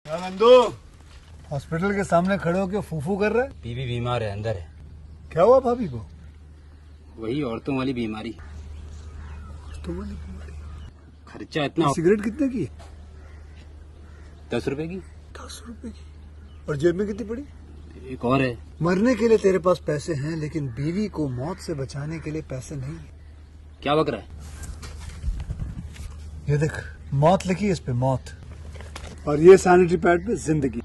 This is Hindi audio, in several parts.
क्या नंदू, हॉस्पिटल के सामने खड़े होकर फूफू कर रहे? बीवी बीमार है, अंदर है। क्या हुआ भाभी को? वही औरतों वाली बीमारी। तो बोली बीमारी। खर्चा इतना। सिगरेट कितने की? 10 रुपए की। 10 रुपए की। और जेब में कितनी पड़ी? एक और है। मरने के लिए तेरे पास पैसे हैं, लेकिन बीवी को मौत से बचाने के लिए पैसे नहीं है। क्या बक रहा है? ये देख, मौत लिखी है इस पे, मौत। और ये सैनिटरी पैड पे जिंदगी।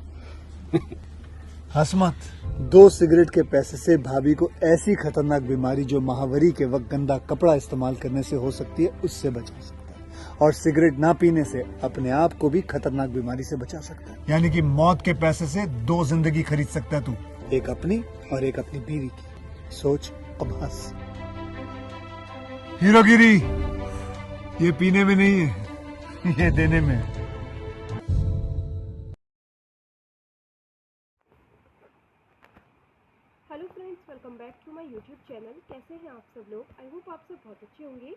हंस मत। 2 सिगरेट के पैसे से भाभी को ऐसी खतरनाक बीमारी जो महावरी के वक्त गंदा कपड़ा इस्तेमाल करने से हो सकती है, उससे बचा सकता है। और सिगरेट ना पीने से अपने आप को भी खतरनाक बीमारी से बचा सकता है। यानी कि मौत के पैसे से 2 जिंदगी खरीद सकता है तू, एक अपनी और एक अपनी बीवी की। सोच, अब हंस। हीरोगिरी ये पीने में नहीं है, ये देने में है। Hello friends, welcome back to my YouTube channel. कैसे हैं आप सब लोग? आई होप आप सब बहुत अच्छे होंगे।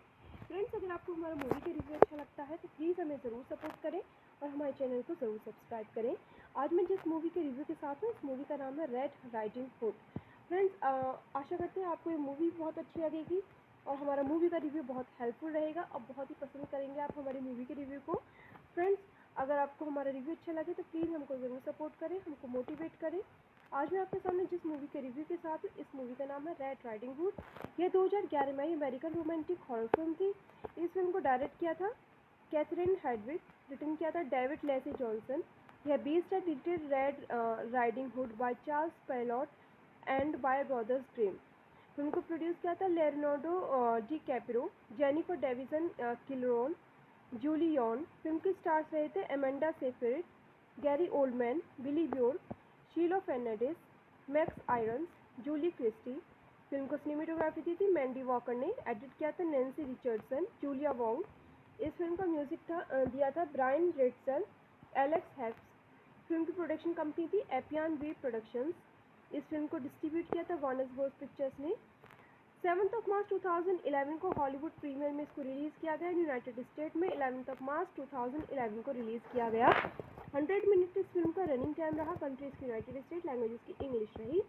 फ्रेंड्स, अगर आपको हमारा मूवी का रिव्यू अच्छा लगता है तो प्लीज़ हमें ज़रूर सपोर्ट करें और हमारे चैनल को ज़रूर सब्सक्राइब करें। आज मैं जिस मूवी के रिव्यू के साथ हूँ, इस मूवी का नाम है रेड राइडिंग हुड। फ्रेंड्स, आशा करते हैं आपको ये मूवी बहुत अच्छी लगेगी और हमारा मूवी का रिव्यू बहुत हेल्पफुल रहेगा और बहुत ही पसंद करेंगे आप हमारी मूवी के रिव्यू को। फ्रेंड्स, अगर आपको हमारा रिव्यू अच्छा लगे तो प्लीज़ हमको ज़रूर सपोर्ट करें, हमको मोटिवेट करें। आज मैं आपके सामने जिस मूवी के रिव्यू के साथ हूँ, इस मूवी का नाम है रेड राइडिंग हुड। यह 2011 में अमेरिकन रोमांटिक हॉरर फिल्म थी। इस फिल्म को डायरेक्ट किया था कैथरीन हेडविग, रिटर्न किया था डेविड लेसी जॉनसन। यह बेस्ड है डिटेड red riding hood by Charles Perrault and by brothers Grimm. Film को प्रोड्यूस किया था Leonardo DiCaprio, Jennifer Davisson Killoran, Julie Yorn. Film के स्टार्स रहे थे Amanda Seyfried, Gary Oldman, Billy Burke, Shiloh Fernandez, Max Irons, Julie Christie. Film को सिनेमेटोग्राफी दी थी मैंडी वॉकर ने, एडिट किया था नैन्सी रिचर्डसन, जूलिया वोंग। इस फिल्म का म्यूजिक दिया था ब्रायन रेड्सल, एलेक्स हैप्स। फिल्म की प्रोडक्शन कंपनी थी एपियन वी प्रोडक्शंस। इस फिल्म को डिस्ट्रीब्यूट किया था वार्नर ब्रोस पिक्चर्स ने। 7 मार्च 2011 को हॉलीवुड प्रीमियर में इसको रिलीज़ किया गया। यूनाइटेड स्टेट में 11 मार्च 2011 को रिलीज़ किया गया। 100 मिनट इस फिल्म का रनिंग टाइम रहा। कंट्रीज की यूनाइटेड स्टेट, लैंग्वेजेस की इंग्लिश रही।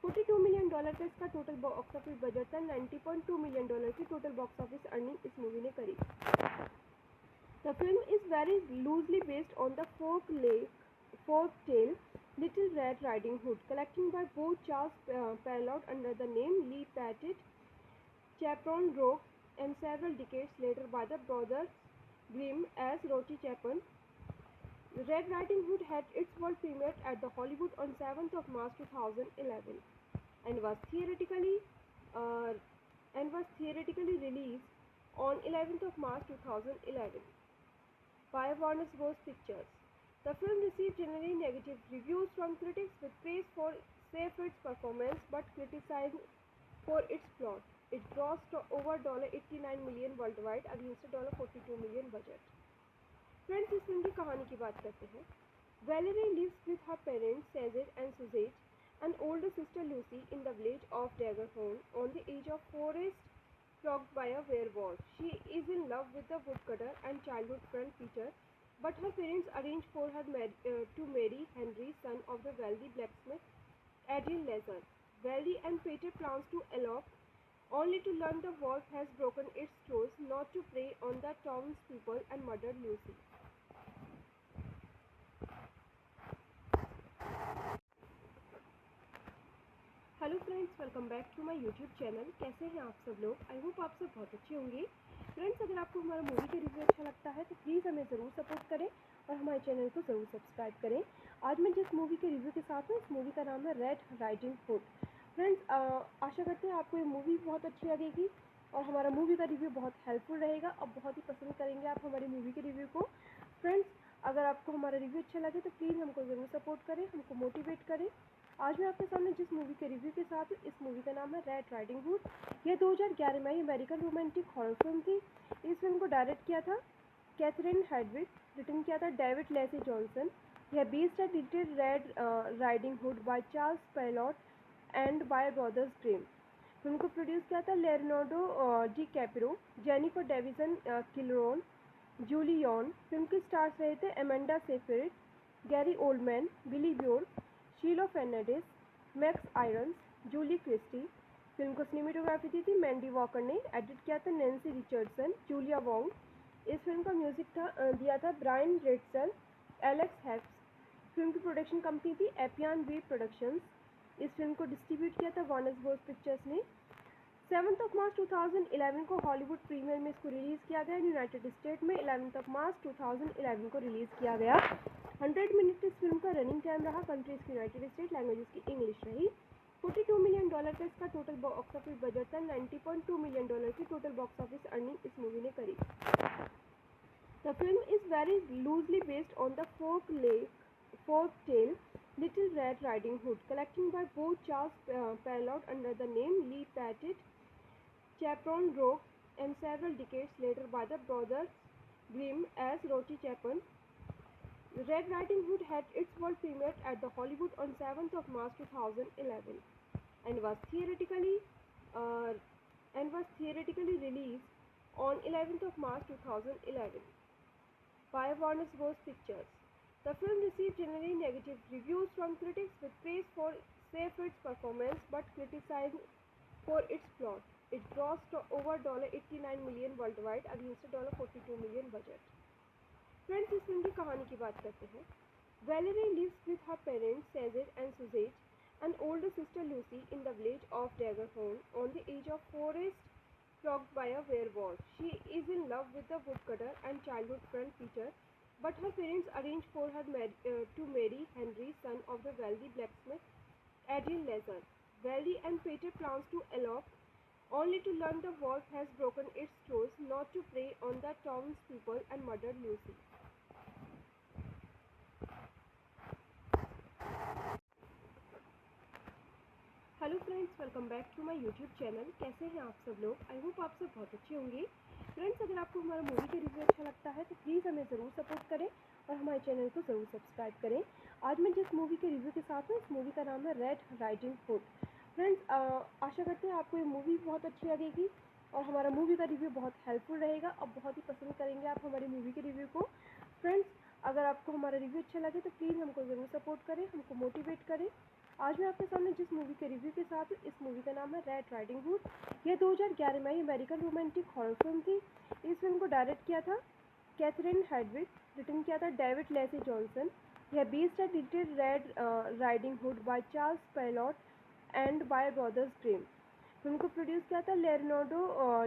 $42 मिलियन का इसका टोटल बॉक्स ऑफिस बजट था। $90.2 मिलियन की टोटल बॉक्स ऑफिस अर्निंग इस मूवी ने करी। The film is very loosely based on the folk tale Little Red Riding Hood, collected by both Charles Perrault under the name Lee Patton, Chaperon Rogue, and several decades later by the brothers Grimm as Rocky Chapin. Red Riding Hood had its world premiere at the Hollywood on 7th March 2011 and uh, was theatrically released on 11th March 2011 by Warner Bros. Pictures. The film received generally negative reviews from critics with praise for Seyfried's performance but criticized for its plot. It grossed over $89 million worldwide against a $42 million budget. Friends, इस फिल्म की कहानी की बात करते हैं। Valerie lives with her parents Cesar and Suzette and older sister Lucy in the village of Daggerhorn on the edge of forest plagued by a werewolf. She is in love with the woodcutter and childhood friend Peter, but her parents arrange for her to marry Henry, son of the wealthy blacksmith Adrian Lazar. Valerie and Peter plans to elope, only to learn the wolf has broken its claws not to prey on the townspeople and murder Lucy. Hello friends, welcome back to my YouTube channel. कैसे हैं आप सब लोग? आई होप आप सब बहुत अच्छे होंगे। फ्रेंड्स, अगर आपको हमारा मूवी का रिव्यू अच्छा लगता है तो प्लीज़ हमें ज़रूर सपोर्ट करें और हमारे चैनल को ज़रूर सब्सक्राइब करें। आज मैं जिस मूवी के रिव्यू के साथ हूँ, इस मूवी का नाम है रेड राइडिंग हुड। फ्रेंड्स, आशा करते हैं आपको ये मूवी बहुत अच्छी लगेगी और हमारा मूवी का रिव्यू बहुत हेल्पफुल रहेगा और बहुत ही पसंद करेंगे आप हमारी मूवी के रिव्यू को। फ्रेंड्स, अगर आपको हमारा रिव्यू अच्छा लगे तो प्लीज़ हमको ज़रूर सपोर्ट करें, हमको मोटिवेट करें। आज मैं आपके सामने जिस मूवी के रिव्यू के साथ हूँ, इस मूवी का नाम है रेड राइडिंग हुड। यह 2011 में अमेरिकन रोमांटिक हॉरर फिल्म थी। इस फिल्म को डायरेक्ट किया था कैथरीन हेडविग, रिटर्न किया था डेविड लेसी जॉनसन। यह बेस्ड है डिटेड red riding hood by Charles Perrault and by brothers Grimm. Film को प्रोड्यूस किया था Leonardo DiCaprio, Jennifer Davisson Killoran, Julie Yorn. Film के स्टार्स रहे थे Amanda Seyfried, Gary Oldman, Billy Burke, Shiloh Fernandez, Max Irons, Julie Christie. Film को सिनेमेटोग्राफी दी थी मैंडी वॉकर ने, एडिट किया था नैन्सी रिचर्डसन, जूलिया वोंग। इस फिल्म का म्यूजिक दिया था ब्रायन रेटसल, एलेक्स हेप्स। फिल्म की प्रोडक्शन कंपनी थी एपियन वी प्रोडक्शंस। इस फिल्म को डिस्ट्रीब्यूट किया था वार्नर ब्रोस पिक्चर्स ने। 7 मार्च 2011 को हॉलीवुड प्रीमियर में इसको रिलीज़ किया गया। यूनाइटेड स्टेट में 11 मार्च 2011 को रिलीज़ किया गया। 100 मिनट इस फिल्म का रनिंग टाइम रहा। कंट्रीज की यूनाइटेड स्टेट, लैंग्वेजेस की इंग्लिश रही। $42 मिलियन का इसका टोटल बॉक्स ऑफिस बजट था। $90.2 मिलियन की टोटल बॉक्स ऑफिस अर्निंग इस मूवी ने करी। The film is very loosely based on the folk tale Little Red Riding Hood, collected by both Charles Perrault under the name Lee Patton, Chaperon Rogue, and several decades later by the brothers Grimm as Rocky Chapin. Red Riding Hood had its world premiere at the Hollywood on 7th of March 2011 and was theoretically released on 11th of March 2011 by Warner Bros. Pictures. The film received generally negative reviews from critics with praise for Seyfried's performance but criticized for its plot. It grossed over $89 million worldwide against a $42 million budget. Friends, इस फिल्म की कहानी की बात करते हैं। Valerie lives with her parents Cesar and Suzette and older sister Lucy in the village of Daggerhorn on the edge of forest flogged by a werewolf. She is in love with the woodcutter and childhood friend Peter, but her parents arrange for her to marry Henry, son of the wealthy blacksmith Adrian Lazar. Valerie and Peter plans to elope, only to learn the wolf has broken its claws not to prey on the townspeople and murder Lucy. Hello friends, welcome back to my YouTube channel. कैसे हैं आप सब लोग? आई होप आप सब बहुत अच्छे होंगे। फ्रेंड्स, अगर आपको हमारा मूवी का रिव्यू अच्छा लगता है तो प्लीज़ हमें ज़रूर सपोर्ट करें और हमारे चैनल को ज़रूर सब्सक्राइब करें। आज मैं जिस मूवी के रिव्यू के साथ हूँ, इस मूवी का नाम है रेड राइडिंग हुड। फ्रेंड्स, आशा करते हैं आपको ये मूवी बहुत अच्छी लगेगी और हमारा मूवी का रिव्यू बहुत हेल्पफुल रहेगा और बहुत ही पसंद करेंगे आप हमारी मूवी के रिव्यू को। फ्रेंड्स, अगर आपको हमारा रिव्यू अच्छा लगे तो प्लीज़ हमको ज़रूर सपोर्ट करें, हमको मोटिवेट करें। आज मैं आपके सामने जिस मूवी के रिव्यू के साथ हूँ, इस मूवी का नाम है रेड राइडिंग हुड। यह 2011 में अमेरिकन रोमांटिक हॉरर फिल्म थी। इस फिल्म को डायरेक्ट किया था कैथरीन हेडविग, रिटन किया था डेविड लेसी जॉनसन। यह बेस्ड है little red riding hood by Charles Perrault and by brothers Grimm. Film को प्रोड्यूस किया था Leonardo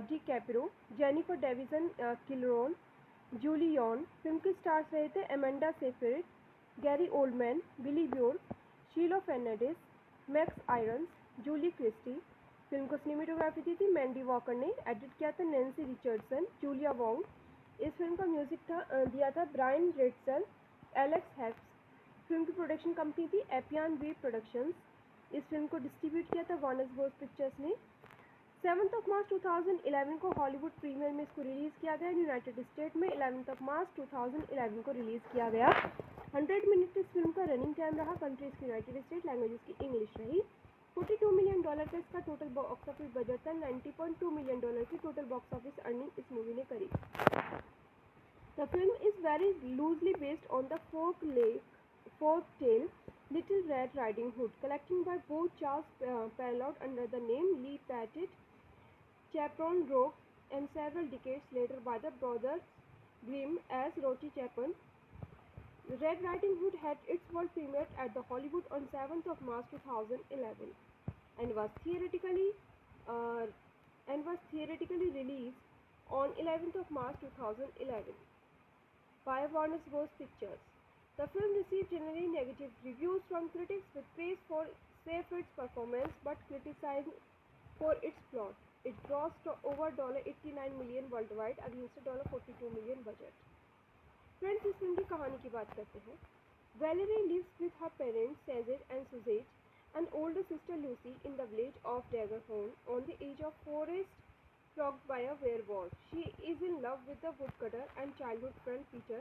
DiCaprio, Jennifer Davisson Killoran, Julie Yorn. Film के स्टार्स रहे थे Amanda Seyfried, Gary Oldman, Billy Burke, Shiloh Fernandez, Max Irons, Julie Christie. Film को सिनेमेटोग्राफी दी थी मैंडी वॉकर ने, एडिट किया था नैन्सी रिचर्डसन, जूलिया वोंग। इस फिल्म का म्यूजिक दिया था ब्रायन रेटसल, एलेक्स हेप्स। फिल्म की प्रोडक्शन कंपनी थी एपियन वी प्रोडक्शंस। इस फिल्म को डिस्ट्रीब्यूट किया था वार्नर ब्रोस पिक्चर्स ने। 7 मार्च 2011 को हॉलीवुड प्रीमियर में इसको रिलीज़ किया गया। यूनाइटेड स्टेट में 11 मार्च 2011 को रिलीज़ किया गया। 100 मिनट इस फिल्म का रनिंग टाइम रहा। कंट्रीज की यूनाइटेड स्टेट, लैंग्वेजेस की इंग्लिश रही। $42 मिलियन का इसका टोटल बॉक्स ऑफिस बजट था। $90.2 मिलियन की टोटल बॉक्स ऑफिस अर्निंग इस मूवी ने करी। The film is very loosely based on the folk tale Little Red Riding Hood, collected by both Charles Perrault under the name Lee Patton, Chaperon Rogue, and several decades later by the brothers Grimm as Rocky Chapin. Red Riding Hood had its world premiere at the Hollywood on 7th of March 2011 and was theoretically released on 11th of March 2011 by Warner Bros. Pictures. The film received generally negative reviews from critics with praise for Seyfried's performance but criticized for its plot. It grossed over $89 million worldwide against a $42 million budget. Friends, इस फिल्म की कहानी की बात करते हैं। Valerie lives with her parents Cesar and Suzette and older sister Lucy in the village of Daggerhorn on the edge of forest flogged by a werewolf. She is in love with the woodcutter and childhood friend Peter,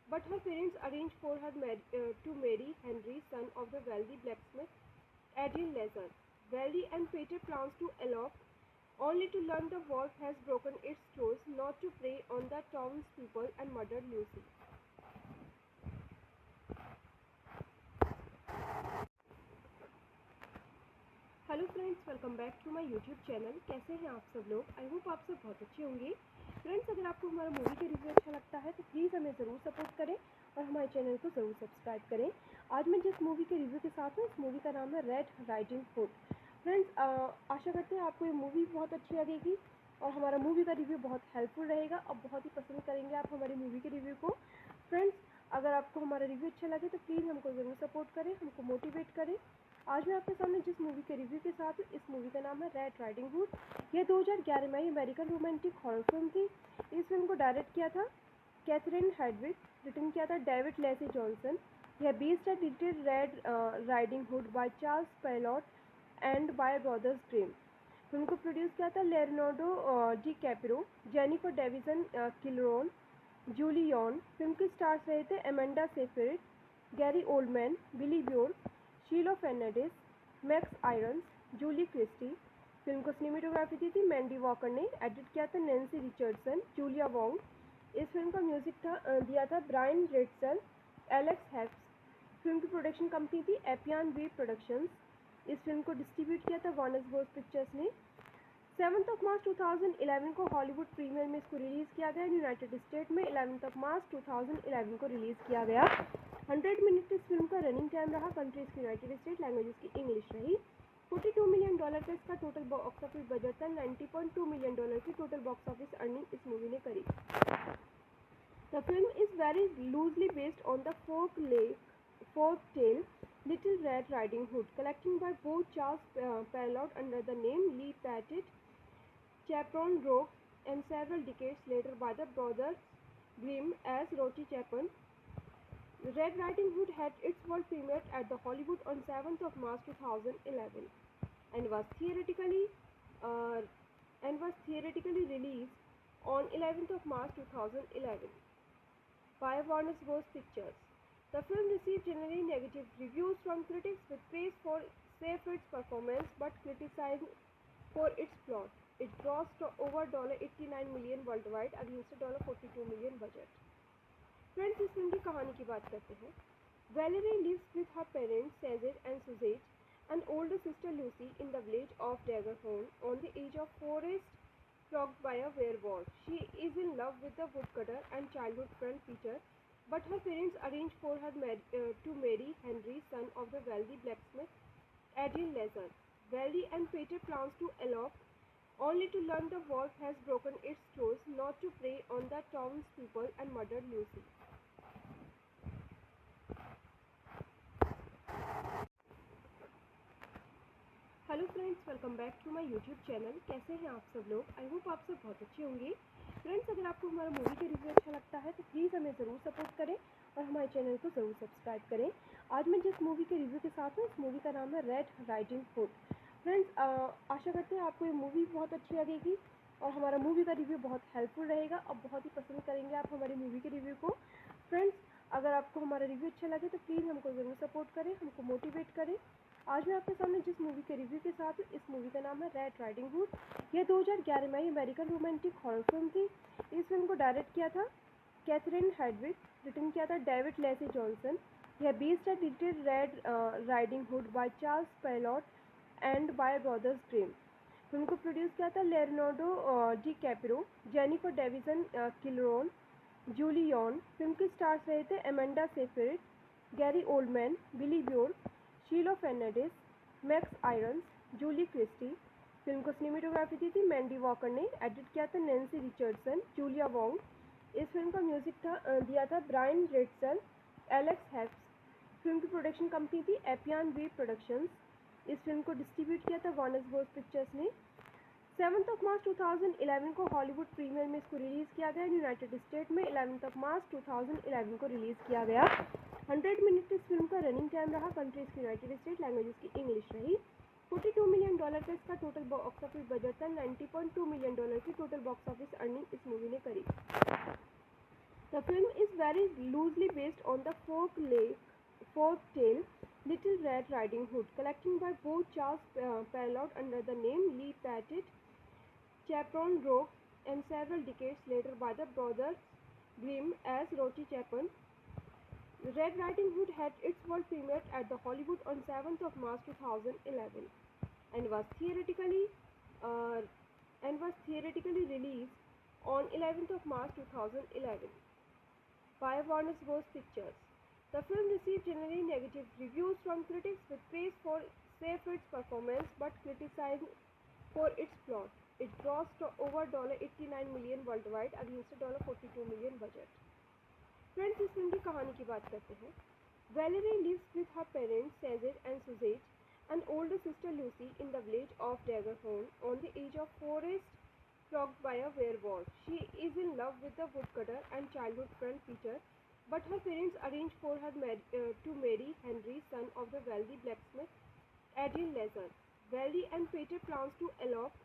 but her parents arrange for her to marry Henry, son of the wealthy blacksmith Adrian Lazar. Valerie and Peter plans to elope, only to learn the wolf has broken its claws not to prey on the townspeople and murder Lucy. Hello friends, welcome back to my YouTube channel. कैसे हैं आप सब लोग? आई होप आप सब बहुत अच्छे होंगे। फ्रेंड्स, अगर आपको हमारा मूवी का रिव्यू अच्छा लगता है तो प्लीज़ हमें ज़रूर सपोर्ट करें और हमारे चैनल को ज़रूर सब्सक्राइब करें। आज मैं जिस मूवी के रिव्यू के साथ हूँ, इस मूवी का नाम है रेड राइडिंग हुड। फ्रेंड्स, आशा करते हैं आपको ये मूवी बहुत अच्छी लगेगी और हमारा मूवी का रिव्यू बहुत हेल्पफुल रहेगा और बहुत ही पसंद करेंगे आप हमारी मूवी के रिव्यू को। फ्रेंड्स, अगर आपको हमारा रिव्यू अच्छा लगे तो प्लीज़ हमको ज़रूर सपोर्ट करें, हमको मोटिवेट करें। आज मैं आपके सामने जिस मूवी के रिव्यू के साथ हूँ, इस मूवी का नाम है रेड राइडिंग हुड। यह 2011 में अमेरिकन रोमांटिक हॉरर फिल्म थी। इस फिल्म को डायरेक्ट किया था कैथरीन हेडविग, रिटर्न किया था डेविड लेसी जॉनसन। यह बेस्ड है little red riding hood by Charles Perrault and by brothers Grimm. Film को प्रोड्यूस किया था Leonardo DiCaprio, Jennifer Davisson Killoran, Julie Yorn. Film के स्टार्स रहे थे Amanda Seyfried, Gary Oldman, Billy Burke, Shiloh Fernandez, Max Irons, Julie Christie. Film को सिनेमेटोग्राफी दी थी मैंडी वॉकर ने, एडिट किया था नैन्सी रिचर्डसन, जूलिया वोंग। इस फिल्म का म्यूजिक दिया था ब्रायन रेड्सल, एलेक्स हैप्स। फिल्म की प्रोडक्शन कंपनी थी एपियन वी प्रोडक्शंस। इस फिल्म को डिस्ट्रीब्यूट किया था वार्नर ब्रोस पिक्चर्स ने। 7 मार्च 2011 को हॉलीवुड प्रीमियर में इसको रिलीज़ किया गया। यूनाइटेड स्टेट में 11 मार्च 2011 को रिलीज़ किया गया। 100 मिनट इस फिल्म का रनिंग टाइम रहा। कंट्रीज की यूनाइटेड स्टेट, लैंग्वेजेस की इंग्लिश रही। $42 मिलियन का इसका टोटल बॉक्स ऑफिस बजट था। $90.2 मिलियन की टोटल बॉक्स ऑफिस अर्निंग इस मूवी ने करी। The film is very loosely based on the folk tale Little Red Riding Hood, collected by both Charles Perrault under the name Lee Patton, Chaperon Rogue, and several decades later by the brothers Grimm as Rocky Chapin. Red Riding Hood had its world premiere at the Hollywood on 7th March 2011 and was theatrically released on 11th March 2011 by Warner Bros. Pictures. The film received generally negative reviews from critics with praise for Seyfried's performance but criticized for its plot. It grossed over $89 million worldwide against a $42 million budget. Friends, इस फिल्म की कहानी की बात करते हैं। Valerie lives with her parents Cesar and Suzette and older sister Lucy in the village of Daggerhorn on the edge of forest plagued by a werewolf. She is in love with the woodcutter and childhood friend Peter, but her parents arrange for her to marry Henry, son of the wealthy blacksmith Adrian Lazar. Valerie and Peter plans to elope, only to learn the wolf has broken its claws not to prey on the townspeople and murder Lucy. Hello friends, welcome back to my YouTube channel. कैसे हैं आप सब लोग? आई होप आप सब बहुत अच्छे होंगे। फ्रेंड्स, अगर आपको हमारा मूवी का रिव्यू अच्छा लगता है तो प्लीज़ हमें ज़रूर सपोर्ट करें और हमारे चैनल को ज़रूर सब्सक्राइब करें। आज मैं जिस मूवी के रिव्यू के साथ हूँ, इस मूवी का नाम है रेड राइडिंग हुड। फ्रेंड्स, आशा करते हैं आपको ये मूवी बहुत अच्छी लगेगी और हमारा मूवी का रिव्यू बहुत हेल्पफुल रहेगा और बहुत ही पसंद करेंगे आप हमारी मूवी के रिव्यू को। फ्रेंड्स, अगर आपको हमारा रिव्यू अच्छा लगे तो प्लीज़ हमको ज़रूर सपोर्ट करें, हमको मोटिवेट करें। आज मैं आपके सामने जिस मूवी के रिव्यू के साथ हूँ, इस मूवी का नाम है रेड राइडिंग हुड। यह 2011 में अमेरिकन रोमांटिक हॉरर फिल्म थी। इस फिल्म को डायरेक्ट किया था कैथरीन हेडविग, रिटर्न किया था डेविड लेसी जॉनसन। यह बेस्ड है little red riding hood by Charles Perrault and by brothers Grimm. Film को प्रोड्यूस किया था Leonardo DiCaprio, Jennifer Davisson Killoran, Julie Yorn. Film के स्टार्स रहे थे Amanda Seyfried, Gary Oldman, Billy Burke, Shiloh Fernandez, Max Irons, Julie Christie. Film को सिनेमेटोग्राफी दी थी मैंडी वॉकर ने, एडिट किया था नैन्सी रिचर्डसन, जूलिया वोंग। इस फिल्म का म्यूजिक दिया था ब्रायन रेड्सल, एलेक्स हैप्स। फिल्म की प्रोडक्शन कंपनी थी एपियन वी प्रोडक्शंस। इस फिल्म को डिस्ट्रीब्यूट किया था वार्नर ब्रोस पिक्चर्स ने। 7 मार्च 2011 को हॉलीवुड प्रीमियर में इसको रिलीज़ किया गया। यूनाइटेड स्टेट में 11 मार्च 2011 को रिलीज़ किया गया। 100 मिनट इस फिल्म का रनिंग टाइम रहा। कंट्रीज की यूनाइटेड स्टेट, लैंग्वेजेस की इंग्लिश रही। $42 मिलियन का इसका टोटल बॉक्स ऑफिस बजट था। $90.2 मिलियन की टोटल बॉक्स ऑफिस अर्निंग इस मूवी ने करी। The film is very loosely based on the folk tale Little Red Riding Hood, collected by both Charles Perrault under the name Lee Patton, Chaperon Rogue, and several decades later by the brothers Grimm as Rocky Chapin. Red Riding Hood had its world premiere at the Hollywood on 7th March 2011 and was theoretically uh, released on 11th of March 2011 by Warner Bros. Pictures. The film received generally negative reviews from critics with praise for Seyfried's performance but criticized for its plot. It grossed over $89 million worldwide against a $42 million budget. Friends, इस फिल्म की कहानी की बात करते हैं. Valerie lives with her parents Cesar and Suzette, and older sister Lucy in the village of Daggerhorn on the edge of forest plagued by a werewolf. She is in love with the woodcutter and childhood friend Peter, but her parents arrange for her to marry Henry, son of the wealthy blacksmith Adrian Lazar. Valerie and Peter plans to elope,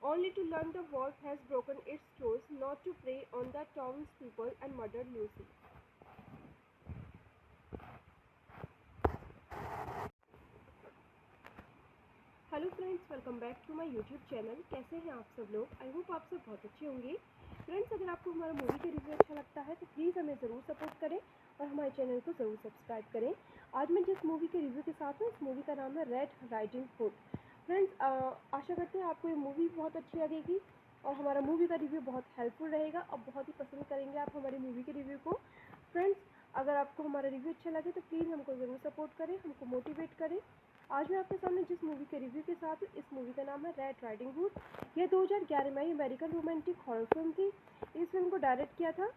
only to learn the wolf has broken its claws not to prey on the townspeople and murder Lucy. Hello friends, welcome back to my YouTube channel. कैसे हैं आप सब लोग? आई होप आप सब बहुत अच्छे होंगे. फ्रेंड्स, अगर आपको हमारा मूवी का रिव्यू अच्छा लगता है तो प्लीज़ हमें ज़रूर सपोर्ट करें और हमारे चैनल को ज़रूर सब्सक्राइब करें. आज मैं जिस मूवी के रिव्यू के साथ हूँ, इस मूवी का नाम है रेड राइडिंग हुड. फ्रेंड्स, आशा करते हैं आपको ये मूवी बहुत अच्छी लगेगी और हमारा मूवी का रिव्यू बहुत हेल्पफुल रहेगा और बहुत ही पसंद करेंगे आप हमारी मूवी के रिव्यू को. फ्रेंड्स, अगर आपको हमारा रिव्यू अच्छा लगे तो प्लीज़ हमको ज़रूर सपोर्ट करें, हमको मोटिवेट करें. आज मैं आपके सामने जिस मूवी के रिव्यू के साथ हूँ, इस मूवी का नाम है रेड राइडिंग हुड. यह 2011 में अमेरिकन रोमांटिक हॉरर फिल्म थी. इस फिल्म को डायरेक्ट किया था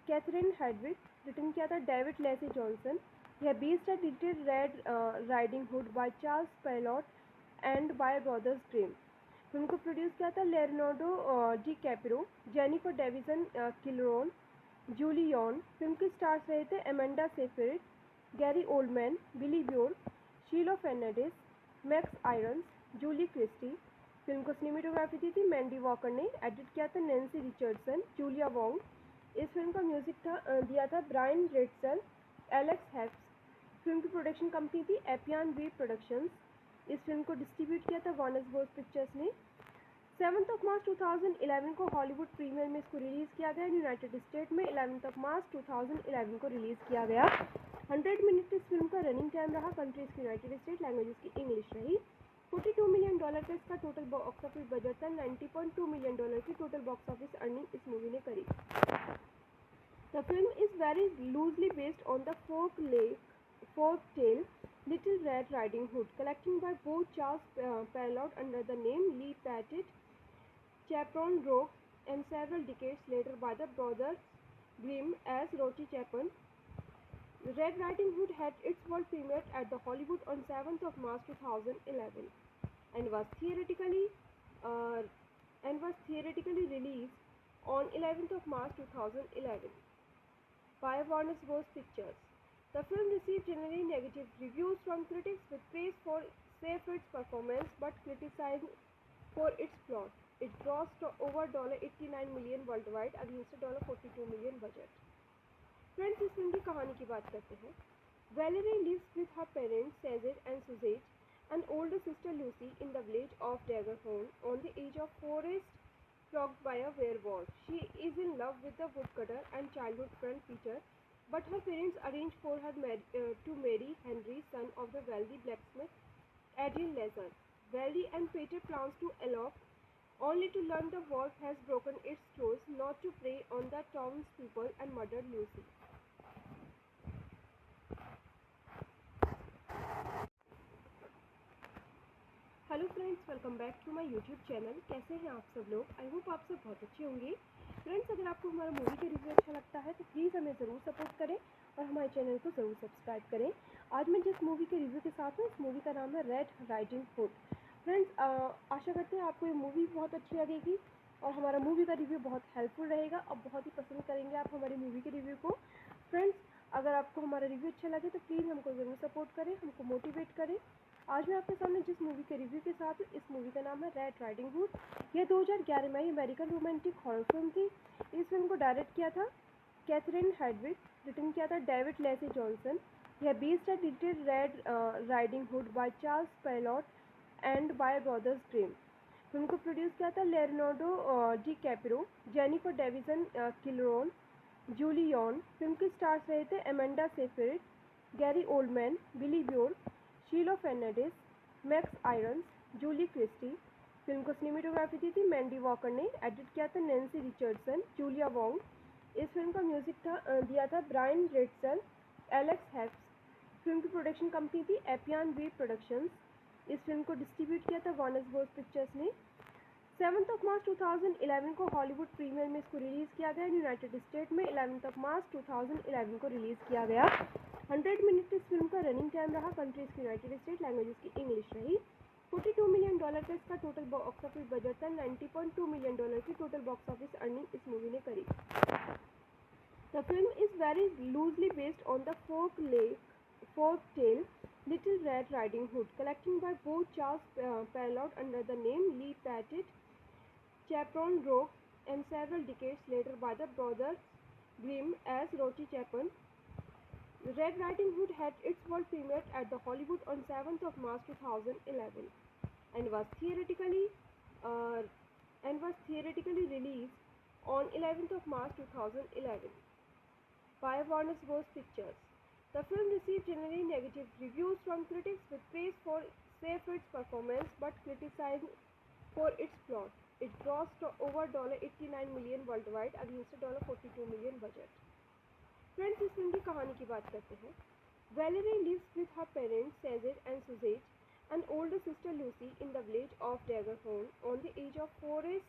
कैथरीन हेडविग, रिटर्न किया था डेविड लेसी जॉनसन. यह बेस्ड है डिटेड red riding hood by Charles Perrault and by brothers Grimm. Film को प्रोड्यूस किया था Leonardo DiCaprio, Jennifer Davisson Killoran, Julie Yorn. Film के स्टार्स रहे थे Amanda Seyfried, Gary Oldman, Billy Burke, Shiloh Fernandez, Max Irons, Julie Christie. Film को सिनेमेटोग्राफी दी थी मैंडी वॉकर ने. एडिट किया था नैन्सी रिचर्डसन, जूलिया वोंग. इस फिल्म का म्यूजिक दिया था ब्रायन रेड्सल, एलेक्स हेप्स. फिल्म की प्रोडक्शन कंपनी थी एपियन वी प्रोडक्शंस. इस फिल्म को डिस्ट्रीब्यूट किया था वार्नर ब्रोस पिक्चर्स ने. 7th of March 2011 को हॉलीवुड प्रीमियर में इसको रिलीज़ किया गया. यूनाइटेड स्टेट में 11th of March 2011 को रिलीज़ किया गया. 100 मिनट इस फिल्म का रनिंग टाइम रहा. कंट्रीज की यूनाइटेड स्टेट, लैंग्वेज की इंग्लिश रही. $42 मिलियन का इसका टोटल बॉक्स ऑफिस बजट था. $90.2 मिलियन की टोटल बॉक्स ऑफिस अर्निंग इस मूवी ने करी. The film is very loosely based on the folk tale Little Red Riding Hood, collecting by both Charles Perrault under the name Lee Patton, Chaperon Rogue, and several decades later by the brothers Grimm as Rocky Chapin. Red Riding Hood had its world premiere at the Hollywood on 7th of March 2011 and was theoretically released on 11th of March 2011 by Warner Bros. Pictures. The film received generally negative reviews from critics with praise for Seyfried's performance but criticized for its plot. It grossed over $89 million worldwide against a $42 million budget. Friends, इस फिल्म की कहानी की बात करते हैं. Valerie lives with her parents Cesar and Suzette, and older sister Lucy in the village of Daggerhorn on the edge of forest plagued by a werewolf. She is in love with the woodcutter and childhood friend Peter, but her parents arrange for her to marry Henry, son of the wealthy blacksmith Adrian Lazar. Valerie and Peter plans to elope, only to learn the wolf has broken its claws not to prey on the townspeople and murder Lucy. Hello friends, welcome back to my YouTube channel. कैसे हैं आप सब लोग? आई होप आप सब बहुत अच्छे होंगे. फ्रेंड्स, अगर आपको हमारा मूवी का रिव्यू अच्छा लगता है तो प्लीज़ हमें ज़रूर सपोर्ट करें और हमारे चैनल को ज़रूर सब्सक्राइब करें. आज मैं जिस मूवी के रिव्यू के साथ हूँ, इस मूवी का नाम है रेड राइडिंग हुड. फ्रेंड्स, आशा करते हैं आपको ये मूवी बहुत अच्छी लगेगी और हमारा मूवी का रिव्यू बहुत हेल्पफुल रहेगा और बहुत ही पसंद करेंगे आप हमारी मूवी के रिव्यू को. फ्रेंड्स, अगर आपको हमारा रिव्यू अच्छा लगे तो प्लीज़ हमको ज़रूर सपोर्ट करें, हमको मोटिवेट करें. आज मैं आपके सामने जिस मूवी के रिव्यू के साथ हूँ, इस मूवी का नाम है रेड राइडिंग हुड. यह 2011 में अमेरिकन रोमांटिक हॉरर फिल्म थी. इस फिल्म को डायरेक्ट किया था कैथरीन हेडविग, रिटर्न किया था डेविड लेसी जॉनसन. यह बेस्ड है डिटेड red riding hood by Charles Perrault and by brothers Grimm. Film को प्रोड्यूस किया था Leonardo DiCaprio, Jennifer Davisson Killoran, Julie Yorn. Film के स्टार्स रहे थे Amanda Seyfried, Gary Oldman, Billy Burke, Shiloh Fernandez, Max Irons, Julie Christie. Film को सिनेमेटोग्राफी दी थी मैंडी वॉकर ने, एडिट किया था नैन्सी रिचर्डसन, जूलिया वोंग। इस फिल्म का म्यूजिक दिया था ब्रायन रेटसल, एलेक्स हेप्स। फिल्म की प्रोडक्शन कंपनी थी एपियन वी प्रोडक्शंस। इस फिल्म को डिस्ट्रीब्यूट किया था वार्नर ब्रोस पिक्चर्स ने। 7 मार्च 2011 को हॉलीवुड प्रीमियर में इसको रिलीज़ किया गया। यूनाइटेड स्टेट में 11 मार्च 2011 को रिलीज़ किया गया। 100 मिनट इस फिल्म का रनिंग टाइम रहा। कंट्रीज की यूनाइटेड स्टेट, लैंग्वेजेस की इंग्लिश रही। $42 मिलियन का इसका टोटल बॉक्स ऑफिस बजट था। $90.2 मिलियन की टोटल बॉक्स ऑफिस अर्निंग इस मूवी ने करी। The film is very loosely based on the folk tale Little Red Riding Hood, collected by both Charles Perrault under the name Lee Patton, Chaperon Rogue, and several decades later by the brothers Grimm as Rocky Chapin. Red Riding Hood had its world premiere at the Hollywood on 7th of March 2011 and was theatrically released on 11th of March 2011 by Warner Bros. Pictures. The film received generally negative reviews from critics with praise for Seyfried's performance but criticized for its plot. It grossed over $89 million worldwide against a $42 million budget. Friends, इस फिल्म की कहानी की बात करते हैं। Valerie lives with her parents Cesar and Suzette and older sister Lucy in the village of Daggerhorn on the edge of forest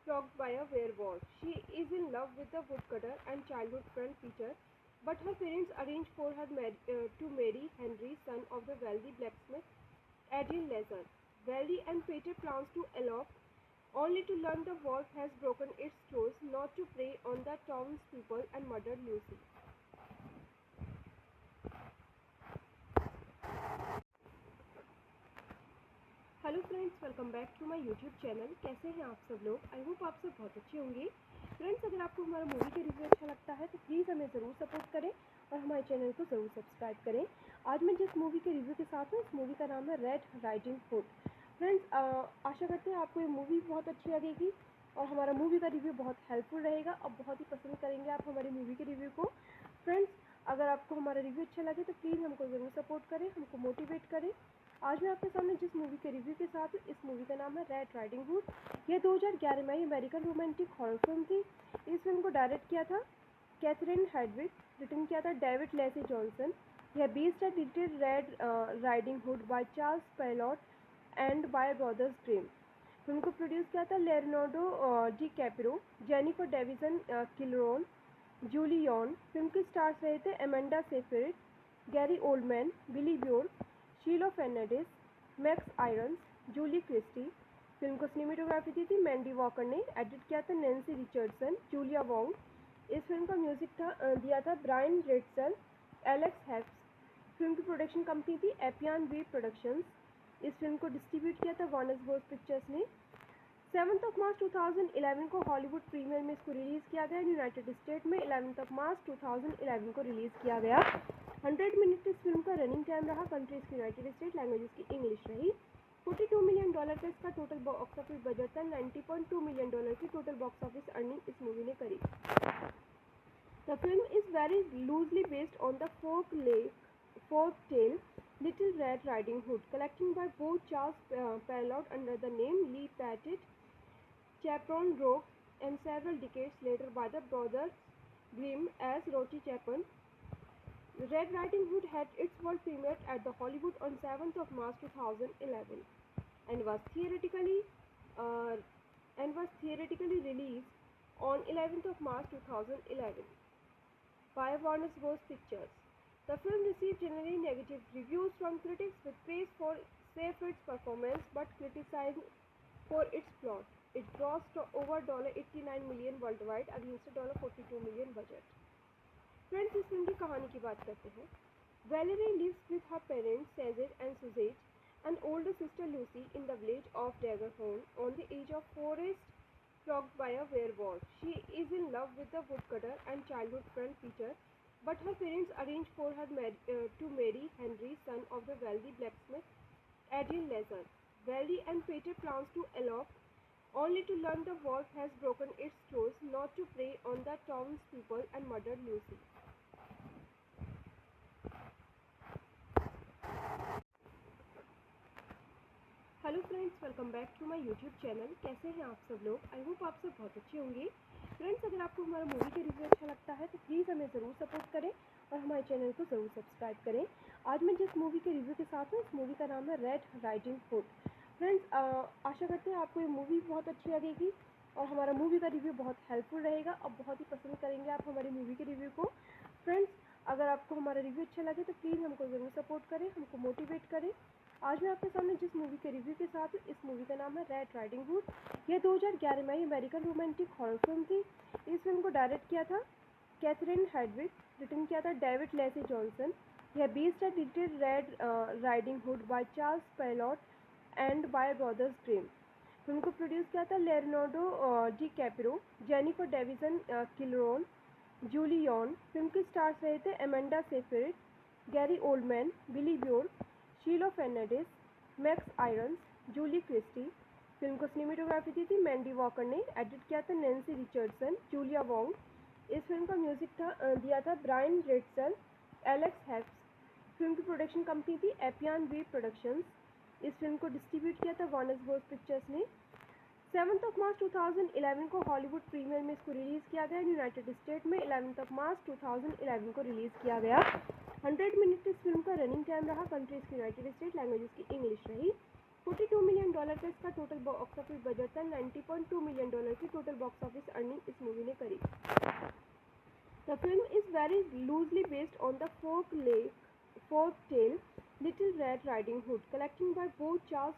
flogged by a werewolf. She is in love with the woodcutter and childhood friend Peter, but her parents arrange for her to marry Henry, son of the wealthy blacksmith Adrian Lazar. Valerie and Peter plans to elope, only to learn the wolf has broken its claws not to prey on the townspeople and murder Lucy. Hello friends, welcome back to my YouTube channel. कैसे हैं आप सब लोग? आई होप आप सब बहुत अच्छे होंगे। फ्रेंड्स, अगर आपको हमारा मूवी का रिव्यू अच्छा लगता है तो प्लीज़ हमें ज़रूर सपोर्ट करें और हमारे चैनल को ज़रूर सब्सक्राइब करें। आज मैं जिस मूवी के रिव्यू के साथ हूँ, इस मूवी का नाम है रेड राइडिंग हुड। फ्रेंड्स, आशा करते हैं आपको ये मूवी बहुत अच्छी लगेगी और हमारा मूवी का रिव्यू बहुत हेल्पफुल रहेगा और बहुत ही पसंद करेंगे आप हमारी मूवी के रिव्यू को। फ्रेंड्स, अगर आपको हमारा रिव्यू अच्छा लगे तो प्लीज़ हमको ज़रूर सपोर्ट करें, हमको मोटिवेट करें। आज मैं आपके सामने जिस मूवी के रिव्यू के साथ हूँ, इस मूवी का नाम है रेड राइडिंग हुड। यह 2011 में अमेरिकन रोमांटिक हॉरर फिल्म थी। इस फिल्म को डायरेक्ट किया था कैथरीन हेडविग, रिटन किया था डेविड लेसी जॉनसन। यह बेस्ड है little red riding hood by Charles Perrault and by brothers Grimm. Film को प्रोड्यूस किया था Leonardo DiCaprio, Jennifer Davisson Killoran, Julie Yorn. Film के स्टार्स रहे थे Amanda Seyfried, Gary Oldman, Billy Burke, Shiloh Fernandez, Max Irons, Julie Christie. Film को सिनेमेटोग्राफी दी थी मैंडी वॉकर ने, एडिट किया था नैन्सी रिचर्डसन, जूलिया वोंग। इस फिल्म का म्यूजिक दिया था ब्रायन रेटसल, एलेक्स हेप्स। फिल्म की प्रोडक्शन कंपनी थी एपियन वी प्रोडक्शंस। इस फिल्म को डिस्ट्रीब्यूट किया था वार्नर ब्रोस पिक्चर्स ने। 7 मार्च 2011 को हॉलीवुड प्रीमियर में इसको रिलीज़ किया गया। यूनाइटेड स्टेट में 11 मार्च 2011 को रिलीज़ किया गया। 100 मिनट इस फिल्म का रनिंग टाइम रहा। कंट्रीज की यूनाइटेड स्टेट, लैंग्वेजेस की इंग्लिश रही। $42 मिलियन का इसका टोटल बॉक्स ऑफिस बजट था। $90.2 मिलियन की टोटल बॉक्स ऑफिस अर्निंग इस मूवी ने करी। The film is very loosely based on the folk tale Little Red Riding Hood, collected by both Charles Perrault under the name Lee Patton, Chaperon Rogue, and several decades later by the brothers Grimm as Rocky Chapin. Red Riding Hood had its world premiere at the Hollywood on 7th of March 2011 and was theatrically released on 11th of March 2011 by Warner Bros. Pictures. The film received generally negative reviews from critics with praise for Seyfried's performance but criticized for its plot. It grossed over $89 million worldwide against a $42 million budget. Friends, इस फिल्म की कहानी की बात करते हैं। Valerie lives with her parents Cesar and Suzette and older sister Lucy in the village of Daggerhorn on the edge of forest flogged by a werewolf. She is in love with the woodcutter and childhood friend Peter, but her parents arrange for her to marry Henry, son of the wealthy blacksmith Adrian Lazar. Valerie and Peter plans to elope, only to learn the wolf has broken its claws not to prey on the townspeople and murder Lucy. Hello friends, welcome back to my YouTube channel. कैसे हैं आप सब लोग? आई होप आप सब बहुत अच्छे होंगे। फ्रेंड्स, अगर आपको हमारा मूवी का रिव्यू अच्छा लगता है तो प्लीज़ हमें ज़रूर सपोर्ट करें और हमारे चैनल को ज़रूर सब्सक्राइब करें। आज मैं जिस मूवी के रिव्यू के साथ हूँ, इस मूवी का नाम है रेड राइडिंग हुड। फ्रेंड्स, आशा करते हैं आपको ये मूवी बहुत अच्छी लगेगी और हमारा मूवी का रिव्यू बहुत हेल्पफुल रहेगा और बहुत ही पसंद करेंगे आप हमारी मूवी के रिव्यू को। फ्रेंड्स, अगर आपको हमारा रिव्यू अच्छा लगे तो प्लीज़ हमको ज़रूर सपोर्ट करें, हमको मोटिवेट करें। आज मैं आपके सामने जिस मूवी के रिव्यू के साथ हूँ, इस मूवी का नाम है रेड राइडिंग हुड। यह 2011 में अमेरिकन रोमांटिक हॉरर फिल्म थी। इस फिल्म को डायरेक्ट किया था कैथरीन हेडविग, रिटर्न किया था डेविड लेसी जॉनसन। यह बेस्ड है little red riding hood by Charles Perrault and by brothers Grimm. Film को प्रोड्यूस किया था Leonardo DiCaprio, Jennifer Davisson Killoran, Julie Yorn. Film के स्टार्स रहे थे Amanda Seyfried, Gary Oldman, Billy Burke, Shiloh Fernandez, Max Irons, Julie Christie. Film को सिनेमेटोग्राफी दी थी मैंडी वॉकर ने, एडिट किया था नैन्सी रिचर्डसन, जूलिया वोंग। इस फिल्म का म्यूजिक दिया था ब्रायन रेड्सल, एलेक्स हेप्स। फिल्म की प्रोडक्शन कंपनी थी एपियन वी प्रोडक्शंस। इस फिल्म को डिस्ट्रीब्यूट किया था वार्नर ब्रोस पिक्चर्स ने। 7 मार्च 2011 को हॉलीवुड प्रीमियर में इसको रिलीज़ किया गया। यूनाइटेड स्टेट में 11 मार्च 2011 को रिलीज़ किया गया। 100 मिनट इस फिल्म का रनिंग टाइम रहा। कंट्रीज की यूनाइटेड स्टेट, लैंग्वेजेस की इंग्लिश रही। $42 मिलियन का इसका टोटल बॉक्स ऑफिस बजट था। $90.2 मिलियन की टोटल बॉक्स ऑफिस अर्निंग इस मूवी ने करी। The film is very loosely based on the folk tale Little Red Riding Hood, collected by both Charles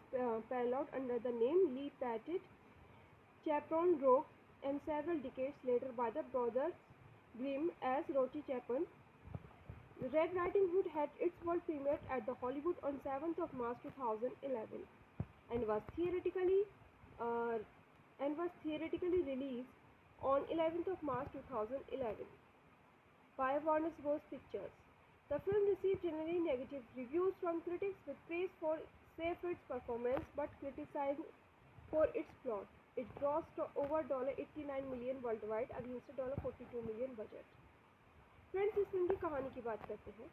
Perrault under the name Lee Patton, Chaperon Rogue, and several decades later by the brothers Grimm as Rocky Chapin. Red Riding Hood had its world premiere at the Hollywood on 7th March 2011 and was theatrically released on 11th March 2011 by Warner Bros. Pictures. The film received generally negative reviews from critics with praise for Seyfried's performance but criticized for its plot. It grossed over $89 million worldwide against a $42 million budget. Friends, इस फिल्म की कहानी की बात करते हैं।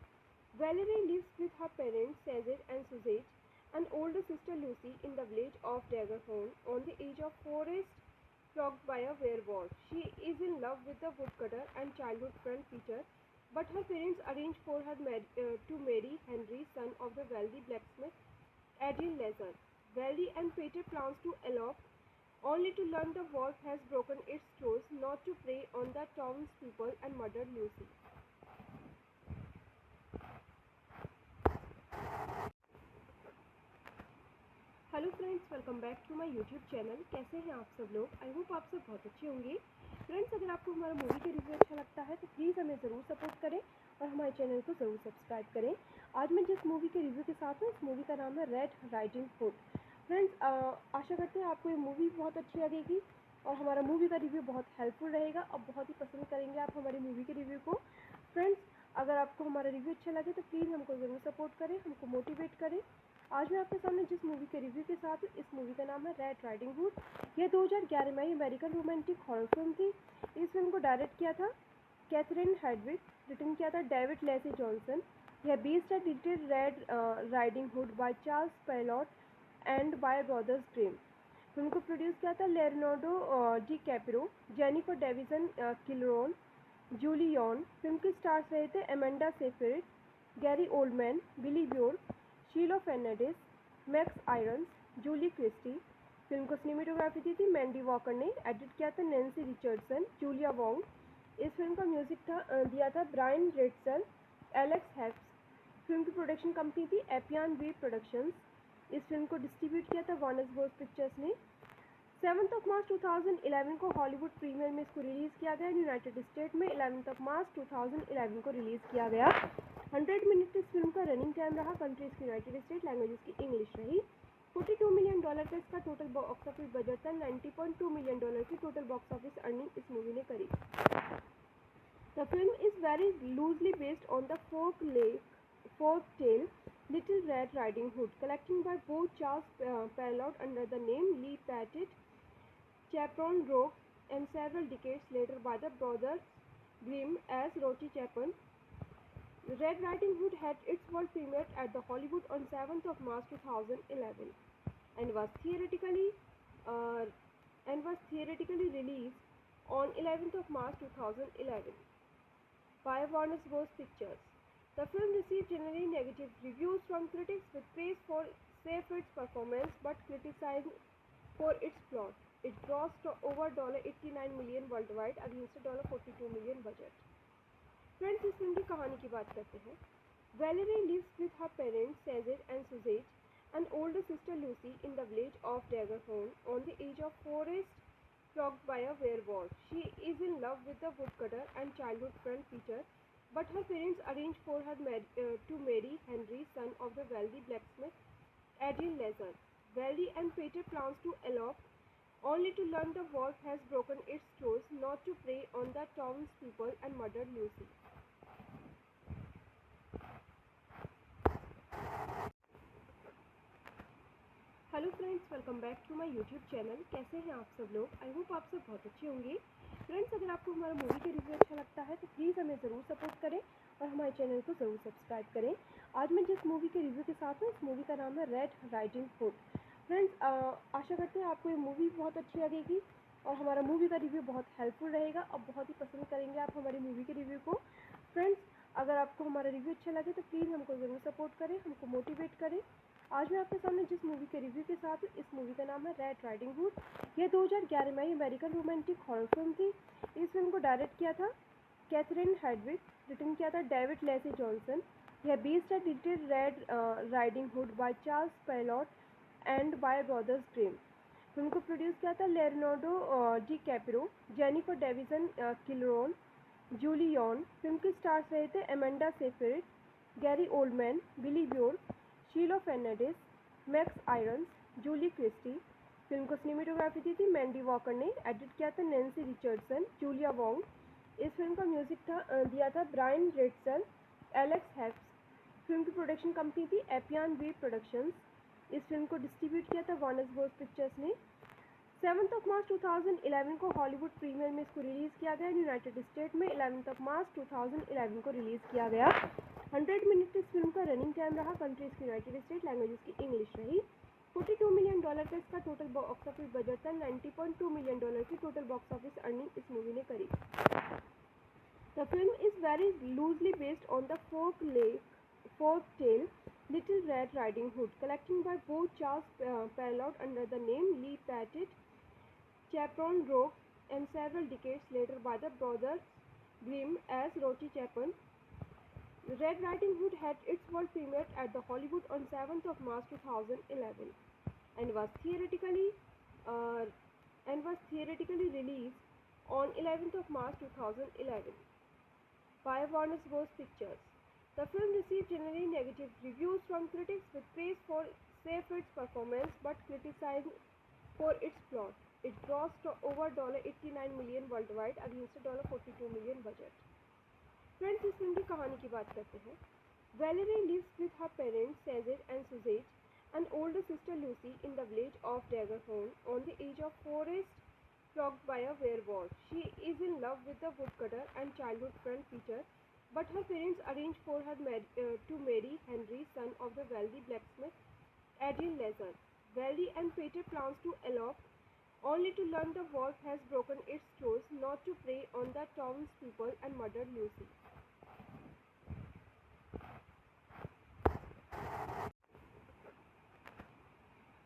Valerie lives with her parents Cesar and Suzette, and older sister Lucy in the village of Daggerhorn on the edge of forest flogged by a werewolf. She is in love with the woodcutter and childhood friend Peter, but her parents arrange for her to marry Henry, son of the wealthy blacksmith Adrian Lazar. Valerie and Peter plans to elope, only to learn the wolf has broken its claws not to prey on the townspeople and murder Lucy. Hello friends, welcome back to my YouTube channel. कैसे हैं आप सब लोग? आई होप आप सब बहुत अच्छे होंगे। फ्रेंड्स, अगर आपको हमारा मूवी का रिव्यू अच्छा लगता है तो प्लीज़ हमें ज़रूर सपोर्ट करें और हमारे चैनल को ज़रूर सब्सक्राइब करें। आज मैं जिस मूवी के रिव्यू के साथ हूँ, इस मूवी का नाम है रेड राइडिंग हुड। फ्रेंड्स, आशा करते हैं आपको ये मूवी बहुत अच्छी लगेगी और हमारा मूवी का रिव्यू बहुत हेल्पफुल रहेगा और बहुत ही पसंद करेंगे आप हमारी मूवी के रिव्यू को। फ्रेंड्स, अगर आपको हमारा रिव्यू अच्छा लगे तो प्लीज़ हमको ज़रूर सपोर्ट करें, हमको मोटिवेट करें। आज मैं आपके सामने जिस मूवी के रिव्यू के साथ हूँ, इस मूवी का नाम है रेड राइडिंग हुड। यह 2011 में अमेरिकन रोमांटिक हॉरर फिल्म थी। इस फिल्म को डायरेक्ट किया था कैथरीन हेडविग, रिटर्न किया था डेविड लेसी जॉनसन। यह बेस्ड है little red riding hood by Charles Perrault and by brothers Grimm. Film को प्रोड्यूस किया था Leonardo DiCaprio, Jennifer Davisson Killoran, Julie Yorn. Film के स्टार्स रहे थे Amanda Seyfried, Gary Oldman, Billy Burke, Shiloh Fernandez, Max Irons, Julie Christie. Film को सिनेमेटोग्राफी दी थी मैंडी वॉकर ने, एडिट किया था नैन्सी रिचर्डसन, जूलिया वोंग। इस फिल्म का म्यूजिक दिया था ब्रायन रेड्सल, एलेक्स हेप्स। फिल्म की प्रोडक्शन कंपनी थी एपियन वी प्रोडक्शंस। इस फिल्म को डिस्ट्रीब्यूट किया था वार्नर ब्रोस पिक्चर्स ने। 7 मार्च 2011 को हॉलीवुड प्रीमियर में इसको रिलीज़ किया गया। यूनाइटेड स्टेट में 11 मार्च 2011 को रिलीज़ किया गया। 100 मिनट इस फिल्म का रनिंग टाइम रहा। कंट्रीज की यूनाइटेड स्टेट, लैंग्वेजेस की इंग्लिश रही। $42 मिलियन का इसका टोटल बॉक्स ऑफिस बजट था। $90.2 मिलियन की टोटल बॉक्स ऑफिस अर्निंग इस मूवी ने करी। The film is very loosely based on the folk tale Little Red Riding Hood, collected by both Charles Perrault under the name Lee Patton, Chaperon Rogue, and several decades later by the brothers Grimm as Rocky Chapin. Red Riding Hood had its world premiere at the Hollywood on 7th March 2011 and was theoretically uh, released on 11th of March 2011 by Warner Bros. Pictures. The film received generally negative reviews from critics with praise for Seyfried's performance but criticized for its plot. It grossed over $89 million worldwide against a $42 million budget. Friends, इस फिल्म की कहानी की बात करते हैं. Valerie lives with her parents Cesar and Suzette, and older sister Lucy in the village of Daggerhorn on the edge of forest plagued by a werewolf. She is in love with the woodcutter and childhood friend Peter, but her parents arrange for her to marry Henry, son of the wealthy blacksmith Adrian Lazar. Valerie and Peter plans to elope, only to learn the wolf has broken its claws not to prey on the townspeople and murder Lucy. Hello friends, welcome back to my YouTube channel. कैसे हैं आप सब लोग? आई होप आप सब बहुत अच्छे होंगे. फ्रेंड्स, अगर आपको हमारा मूवी का रिव्यू अच्छा लगता है तो प्लीज़ हमें ज़रूर सपोर्ट करें और हमारे चैनल को ज़रूर सब्सक्राइब करें. आज मैं जिस मूवी के रिव्यू के साथ हूँ, इस मूवी का नाम है रेड राइडिंग हुड. फ्रेंड्स, आशा करते हैं आपको ये मूवी बहुत अच्छी लगेगी और हमारा मूवी का रिव्यू बहुत हेल्पफुल रहेगा. अब बहुत ही पसंद करेंगे आप हमारी मूवी के रिव्यू को. फ्रेंड्स, अगर आपको हमारा रिव्यू अच्छा लगे तो प्लीज़ हमको ज़रूर सपोर्ट करें, हमको मोटिवेट करें. आज मैं आपके सामने जिस मूवी के रिव्यू के साथ हूँ, इस मूवी का नाम है रेड राइडिंग हुड. यह 2011 में अमेरिकन रोमांटिक हॉरर फिल्म थी. इस फिल्म को डायरेक्ट किया था कैथरीन हेडविग, रिटर्न किया था डेविड लेसी जॉनसन. यह बेस्ड है little red riding hood by Charles Perrault and by brothers Grimm. Film को प्रोड्यूस किया था Leonardo DiCaprio, Jennifer Davisson Killoran, Julie Yorn. Film के स्टार्स रहे थे Amanda Seyfried, Gary Oldman, Billy Burke, Shiloh Fernandez, Max Irons, Julie Christie. Film को सिनेमेटोग्राफी दी थी मैंडी वॉकर ने. एडिट किया था नैन्सी रिचर्डसन, जूलिया वोंग. इस फिल्म का म्यूजिक दिया था ब्रायन रेड्सल, एलेक्स हैप्स. फिल्म की प्रोडक्शन कंपनी थी एपियन वी प्रोडक्शंस. इस फिल्म को डिस्ट्रीब्यूट किया था वार्नर ब्रोस पिक्चर्स ने. 7th of March 2011 को हॉलीवुड प्रीमियर में इसको रिलीज़ किया गया. यूनाइटेड स्टेट में 11th of March 2011 को रिलीज़ किया गया. 100 मिनट इस फिल्म का रनिंग टाइम रहा. कंट्रीज की यूनाइटेड स्टेट, लैंग्वेज की इंग्लिश रही. $42 मिलियन का इसका टोटल बॉक्स ऑफिस बजट था. $90.2 मिलियन की टोटल बॉक्स ऑफिस अर्निंग इस मूवी ने करी. The film is very loosely based on the folk tale Little Red Riding Hood, collecting by both Charles Perrault under the name Lee Patton, Chaperon Rogue, and several decades later by the brothers Grimm as Rocky Chapin. Red Riding Hood had its world premiere at the Hollywood on 7th of March 2011 and was theoretically released on 11th of March 2011 by Warner Bros. Pictures. The film received generally negative reviews from critics with praise for Seyfried's performance but criticized for its plot. It grossed over $89 million worldwide against a $42 million budget. Friends, इस फिल्म की कहानी की बात करते हैं. Valerie lives with her parents Cesar and Suzette, and older sister Lucy in the village of Daggerhorn on the edge of forest plagued by a werewolf. She is in love with the woodcutter and childhood friend Peter, but her parents arrange for her to marry Henry, son of the wealthy blacksmith Adrian Lazar. Valerie and Peter plans to elope, only to learn the wolf has broken its claws not to prey on the townspeople and murder Lucy.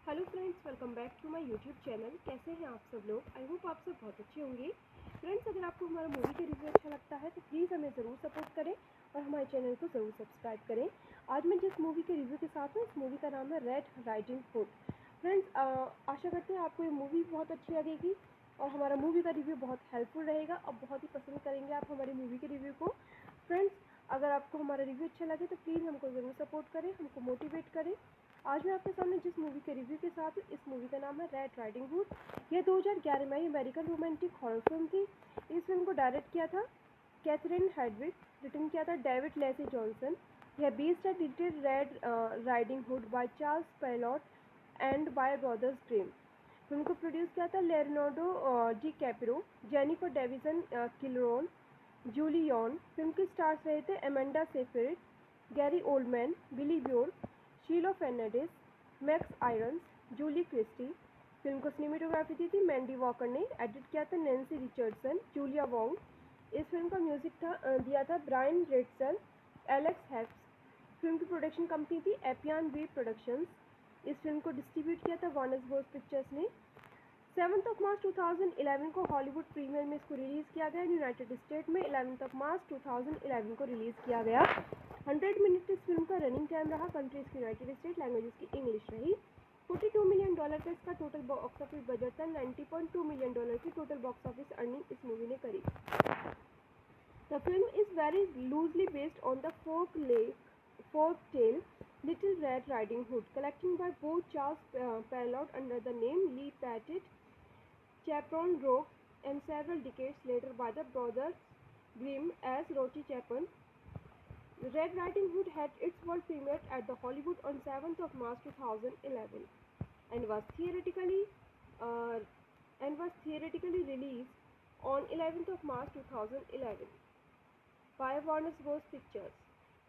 Hello friends, welcome back to my YouTube channel. कैसे हैं आप सब लोग? आई होप आप सब बहुत अच्छे होंगे. फ्रेंड्स, अगर आपको हमारा मूवी का रिव्यू अच्छा लगता है तो प्लीज़ हमें ज़रूर सपोर्ट करें और हमारे चैनल को ज़रूर सब्सक्राइब करें. आज मैं जिस मूवी के रिव्यू के साथ हूँ, इस मूवी का नाम है रेड राइडिंग हुड. फ्रेंड्स, आशा करते हैं आपको ये मूवी बहुत अच्छी लगेगी और हमारा मूवी का रिव्यू बहुत हेल्पफुल रहेगा. अब बहुत ही पसंद करेंगे आप हमारी मूवी के रिव्यू को. फ्रेंड्स, अगर आपको हमारा रिव्यू अच्छा लगे तो प्लीज़ हमको ज़रूर सपोर्ट करें, हमको मोटिवेट करें. आज मैं आपके सामने जिस मूवी के रिव्यू के साथ हूँ, इस मूवी का नाम है रेड राइडिंग हुड. यह 2011 में अमेरिकन रोमांटिक हॉरर फिल्म थी. इस फिल्म को डायरेक्ट किया था कैथरीन हेडविग, रिटर्न किया था डेविड लेसी जॉनसन. यह बेस्ड है little red riding hood by Charles Perrault and by brothers Grimm. Film को प्रोड्यूस किया था Leonardo DiCaprio, Jennifer Davisson Killoran, Julie Yorn. Film के स्टार्स रहे थे Amanda Seyfried, Gary Oldman, Billy Burke, Shiloh Fernandez, Max Irons, Julie Christie. Film को सिनेमेटोग्राफी दी थी मैंडी वॉकर ने, एडिट किया था नैन्सी रिचर्डसन, जूलिया वोंग। इस फिल्म का म्यूजिक दिया था ब्रायन रेटसल, एलेक्स हेप्स। फिल्म की प्रोडक्शन कंपनी थी एपियन वी प्रोडक्शंस। इस फिल्म को डिस्ट्रीब्यूट किया था वार्नर ब्रोस पिक्चर्स ने। 7 मार्च 2011 को हॉलीवुड प्रीमियर में इसको रिलीज़ किया गया। यूनाइटेड स्टेट में 11 मार्च 2011 को रिलीज़ किया गया। 100 मिनट इस फिल्म का रनिंग टाइम रहा। कंट्रीज की यूनाइटेड स्टेट, लैंग्वेजेस की इंग्लिश रही। $42 मिलियन का इसका टोटल बॉक्स ऑफिस बजट था। $90.2 मिलियन की टोटल बॉक्स ऑफिस अर्निंग इस मूवी ने करी। The film is very loosely based on the folk tale Little Red Riding Hood, collected by both Charles Perrault under the name Lee Patchett, Chaperon Rogue, and several decades later by the brothers Grimm as Rocky Chapin. Red Riding Hood had its world premiere at the Hollywood on 7th of March 2011 and was theatrically released on 11th of March 2011 by Warner Bros. Pictures.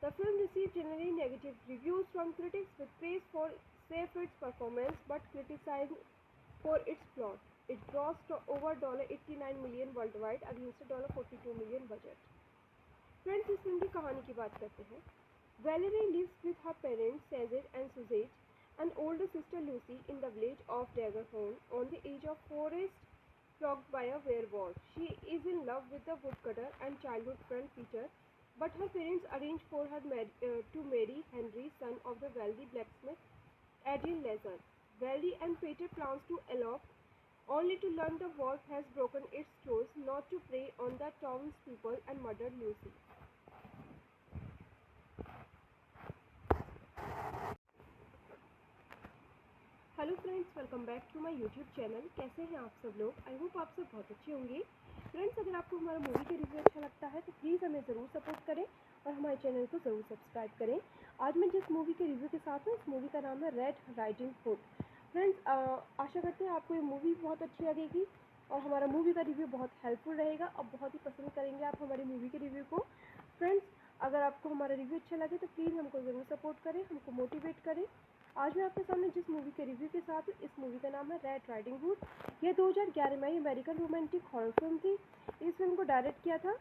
The film received generally negative reviews from critics with praise for Seyfried's performance but criticized for its plot. It grossed over $89 million worldwide against a $42 million budget. Friends, इस फिल्म की कहानी की बात करते हैं। Valerie lives with her parents Cesar and Suzette and older sister Lucy in the village of Daggerhorn on the edge of forest flogged by a werewolf. She is in love with the woodcutter and childhood friend Peter, but her parents arrange for her to marry Henry, son of the wealthy blacksmith Adrian Lazar. Valerie and Peter plans to elope, only to learn the wolf has broken its claws not to prey on the townspeople and murder Lucy. Hello friends, welcome back to my YouTube channel. कैसे हैं आप सब लोग? आई होप आप सब बहुत अच्छे होंगे। फ्रेंड्स, अगर आपको हमारा मूवी का रिव्यू अच्छा लगता है तो प्लीज़ हमें ज़रूर सपोर्ट करें और हमारे चैनल को ज़रूर सब्सक्राइब करें। आज मैं जिस मूवी के रिव्यू के साथ हूँ, इस मूवी का नाम है रेड राइडिंग हुड। फ्रेंड्स, आशा करते हैं आपको ये मूवी बहुत अच्छी लगेगी और हमारा मूवी का रिव्यू बहुत हेल्पफुल रहेगा और बहुत ही पसंद करेंगे आप हमारी मूवी के रिव्यू को। फ्रेंड्स, अगर आपको हमारा रिव्यू अच्छा लगे तो प्लीज़ हमको ज़रूर सपोर्ट करें, हमको मोटिवेट करें। आज मैं आपके सामने जिस मूवी के रिव्यू के साथ हूँ, इस मूवी का नाम है रेड राइडिंग हुड। यह 2011 में अमेरिकन रोमांटिक हॉरर फिल्म थी। इस फिल्म को डायरेक्ट किया था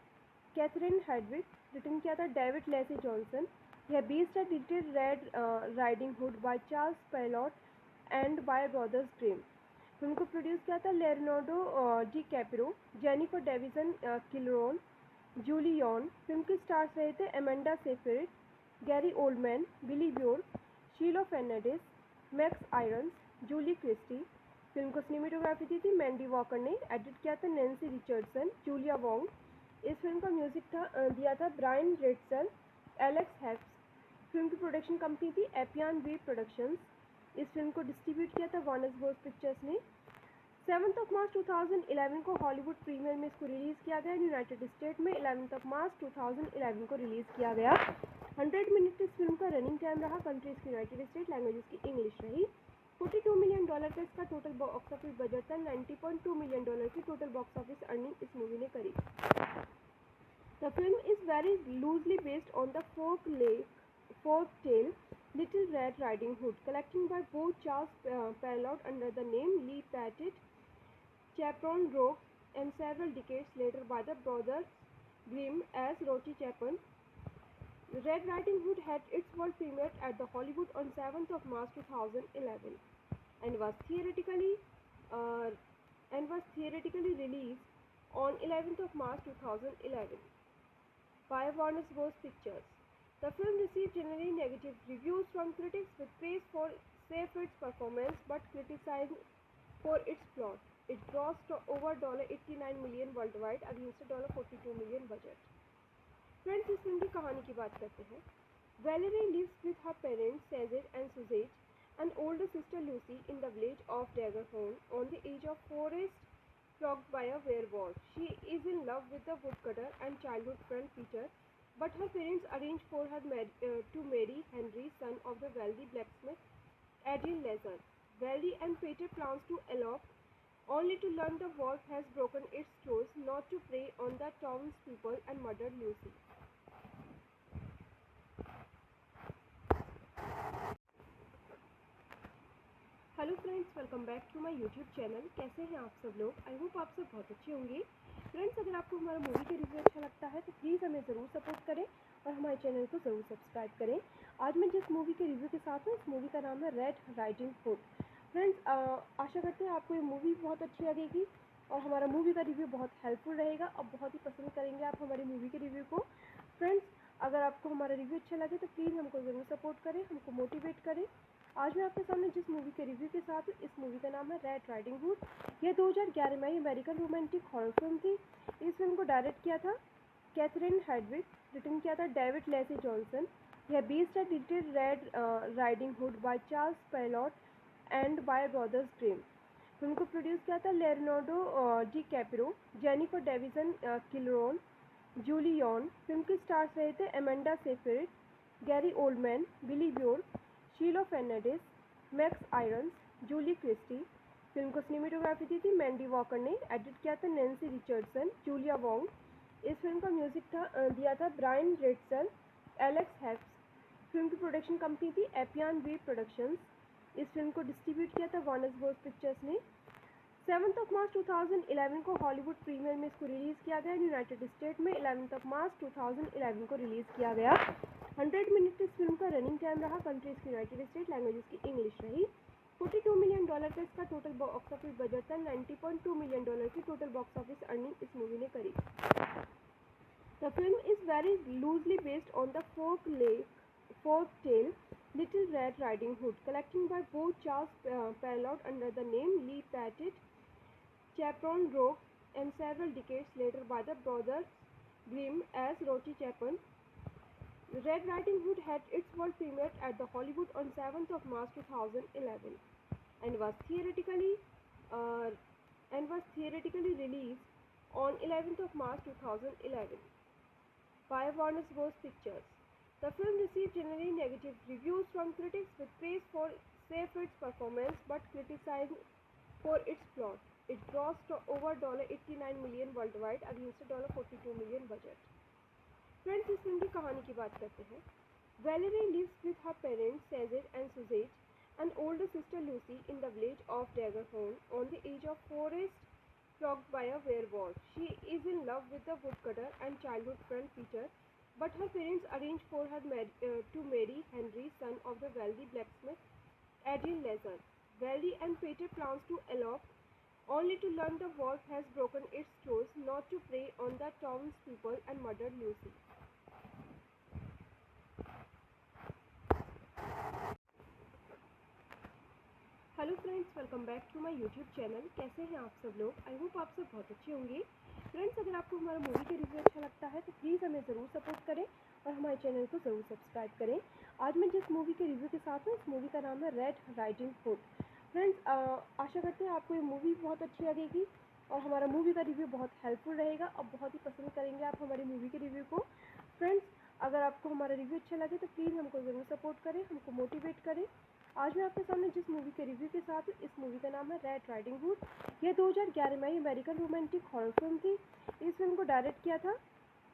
कैथरीन हेडविग, रिटन किया था डेविड लेसी जॉनसन। यह बेस्ड है little red riding hood by Charles Perrault and by brothers Grimm. Film को प्रोड्यूस किया था Leonardo DiCaprio, Jennifer Davisson Killoran, Julie Yorn. Film के स्टार्स रहे थे Amanda Seyfried, Gary Oldman, Billy Burke, Shiloh Fernandez, Max Irons, Julie Christie. Film को सिनेमेटोग्राफी दी थी मैंडी वॉकर ने, एडिट किया था नैन्सी रिचर्डसन, जूलिया वोंग। इस फिल्म का म्यूजिक दिया था ब्रायन रेटसल, एलेक्स हेप्स। फिल्म की प्रोडक्शन कंपनी थी एपियन वी प्रोडक्शंस। इस फिल्म को डिस्ट्रीब्यूट किया था वार्नर ब्रोस पिक्चर्स ने। 7 मार्च 2011 को हॉलीवुड प्रीमियर में इसको रिलीज़ किया गया। यूनाइटेड स्टेट में 11 मार्च 2011 को रिलीज़ किया गया। 100 मिनट इस फिल्म का रनिंग टाइम रहा। कंट्रीज की यूनाइटेड स्टेट, लैंग्वेजेस की इंग्लिश रही। $42 मिलियन का इसका टोटल बॉक्स ऑफिस बजट था। $90.2 मिलियन की टोटल बॉक्स ऑफिस अर्निंग इस मूवी ने करी। The film is very loosely based on the folk tale Little Red Riding Hood, collected by both Charles Perrault under the name Lee Patchett, Chaperon Rogue, and several decades later by the brothers Grimm as Rocky Chapin. Red Riding Hood had its world premiere at the Hollywood on 7th of March 2011 and was theatrically released on 11th of March 2011 by Warner Bros. Pictures. The film received generally negative reviews from critics with praise for Seyfried's performance but criticized for its plot. It grossed over $89 million worldwide against a $42 million budget. Friends, इस फिल्म की कहानी की बात करते हैं। Valerie lives with her parents Cesar and Suzette and older sister Lucy in the village of Daggerhorn on the edge of forest flogged by a werewolf. She is in love with the woodcutter and childhood friend Peter, but her parents arrange for her to marry Henry, son of the wealthy blacksmith Adrian Lazar. Valerie and Peter plans to elope, only to learn the wolf has broken its claws not to prey on the townspeople and murder Lucy. Hello friends, welcome back to my YouTube channel. कैसे हैं आप सब लोग? आई होप आप सब बहुत अच्छे होंगे। फ्रेंड्स, अगर आपको हमारा मूवी का रिव्यू अच्छा लगता है तो प्लीज़ हमें ज़रूर सपोर्ट करें और हमारे चैनल को ज़रूर सब्सक्राइब करें। आज मैं जिस मूवी के रिव्यू के साथ हूँ, इस मूवी का नाम है रेड राइडिंग हुड। फ्रेंड्स, आशा करते हैं आपको ये मूवी बहुत अच्छी लगेगी और हमारा मूवी का रिव्यू बहुत हेल्पफुल रहेगा और बहुत ही पसंद करेंगे आप हमारी मूवी के रिव्यू को। फ्रेंड्स, अगर आपको हमारा रिव्यू अच्छा लगे तो प्लीज़ हमको ज़रूर सपोर्ट करें, हमको मोटिवेट करें। आज मैं आपके सामने जिस मूवी के रिव्यू के साथ हूँ, इस मूवी का नाम है रेड राइडिंग हुड। यह 2011 में अमेरिकन रोमांटिक हॉरर फिल्म थी। इस फिल्म को डायरेक्ट किया था कैथरीन हेडविग, रिटर्न किया था डेविड लेसी जॉनसन। यह बेस्ड है little red riding hood by Charles Perrault and by brothers Grimm. Film को प्रोड्यूस किया था Leonardo DiCaprio, Jennifer Davisson Killoran, Julie Yorn. Film के स्टार्स रहे थे Amanda Seyfried, Gary Oldman, Billy Burke, Shiloh Fernandez, Max Irons, Julie Christie. Film को सिनेमेटोग्राफी दी थी मैंडी वॉकर ने, एडिट किया था नैन्सी रिचर्डसन, जूलिया वोंग। इस फिल्म का म्यूजिक दिया था ब्रायन रेड्सल, एलेक्स हेप्स। फिल्म की प्रोडक्शन कंपनी थी एपियन वी प्रोडक्शंस। इस फिल्म को डिस्ट्रीब्यूट किया था वार्नर ब्रोस पिक्चर्स ने। 7 मार्च 2011 को हॉलीवुड प्रीमियर में इसको रिलीज़ किया गया। यूनाइटेड स्टेट में 11 मार्च 2011 को रिलीज़ किया गया। 100 मिनट इस फिल्म का रनिंग टाइम रहा। कंट्रीज की यूनाइटेड स्टेट, लैंग्वेजेस की इंग्लिश रही। $42 मिलियन का इसका टोटल बॉक्स ऑफिस बजट था। $90.2 मिलियन की टोटल बॉक्स ऑफिस अर्निंग इस मूवी ने करी। The film is very loosely based on the folk tale Little Red Riding Hood, collected by both Charles Perrault under the name Lee Patton, Chaperon Rogue, and several decades later by the brothers Grimm as Rocky Chapin. Red Riding Hood had its world premiere at the Hollywood on 7th March 2011 and was theatrically released on 11th March 2011 by Warner Bros. Pictures. The film received generally negative reviews from critics with praise for Seyfried's performance but criticized for its plot. It grossed over $89 million worldwide against a $42 million budget. Friends, इस फिल्म की कहानी की बात करते हैं। Valerie lives with her parents Cesar and Suzette and older sister Lucy in the village of Daggerhorn on the edge of forest flogged by a werewolf. She is in love with the woodcutter and childhood friend Peter, but her parents arrange for her to marry Henry, son of the wealthy blacksmith Adrian Lazar. Valerie and Peter plans to elope, only to learn the wolf has broken its claws not to prey on the townspeople and murder Lucy. Hello friends, welcome back to my YouTube channel. कैसे हैं आप सब लोग? आई होप आप सब बहुत अच्छे होंगे। फ्रेंड्स, अगर आपको हमारा मूवी का रिव्यू अच्छा लगता है तो प्लीज़ हमें ज़रूर सपोर्ट करें और हमारे चैनल को ज़रूर सब्सक्राइब करें। आज मैं जिस मूवी के रिव्यू के साथ हूँ, इस मूवी का नाम है रेड राइडिंग हुड। फ्रेंड्स, आशा करते हैं आपको ये मूवी बहुत अच्छी लगेगी और हमारा मूवी का रिव्यू बहुत हेल्पफुल रहेगा और बहुत ही पसंद करेंगे आप हमारी मूवी के रिव्यू को। फ्रेंड्स, अगर आपको हमारा रिव्यू अच्छा लगे तो प्लीज़ हमको ज़रूर सपोर्ट करें, हमको मोटिवेट करें। आज मैं आपके सामने जिस मूवी के रिव्यू के साथ हूँ, इस मूवी का नाम है रेड राइडिंग हुड। यह 2011 में अमेरिकन रोमांटिक हॉरर फिल्म थी। इस फिल्म को डायरेक्ट किया था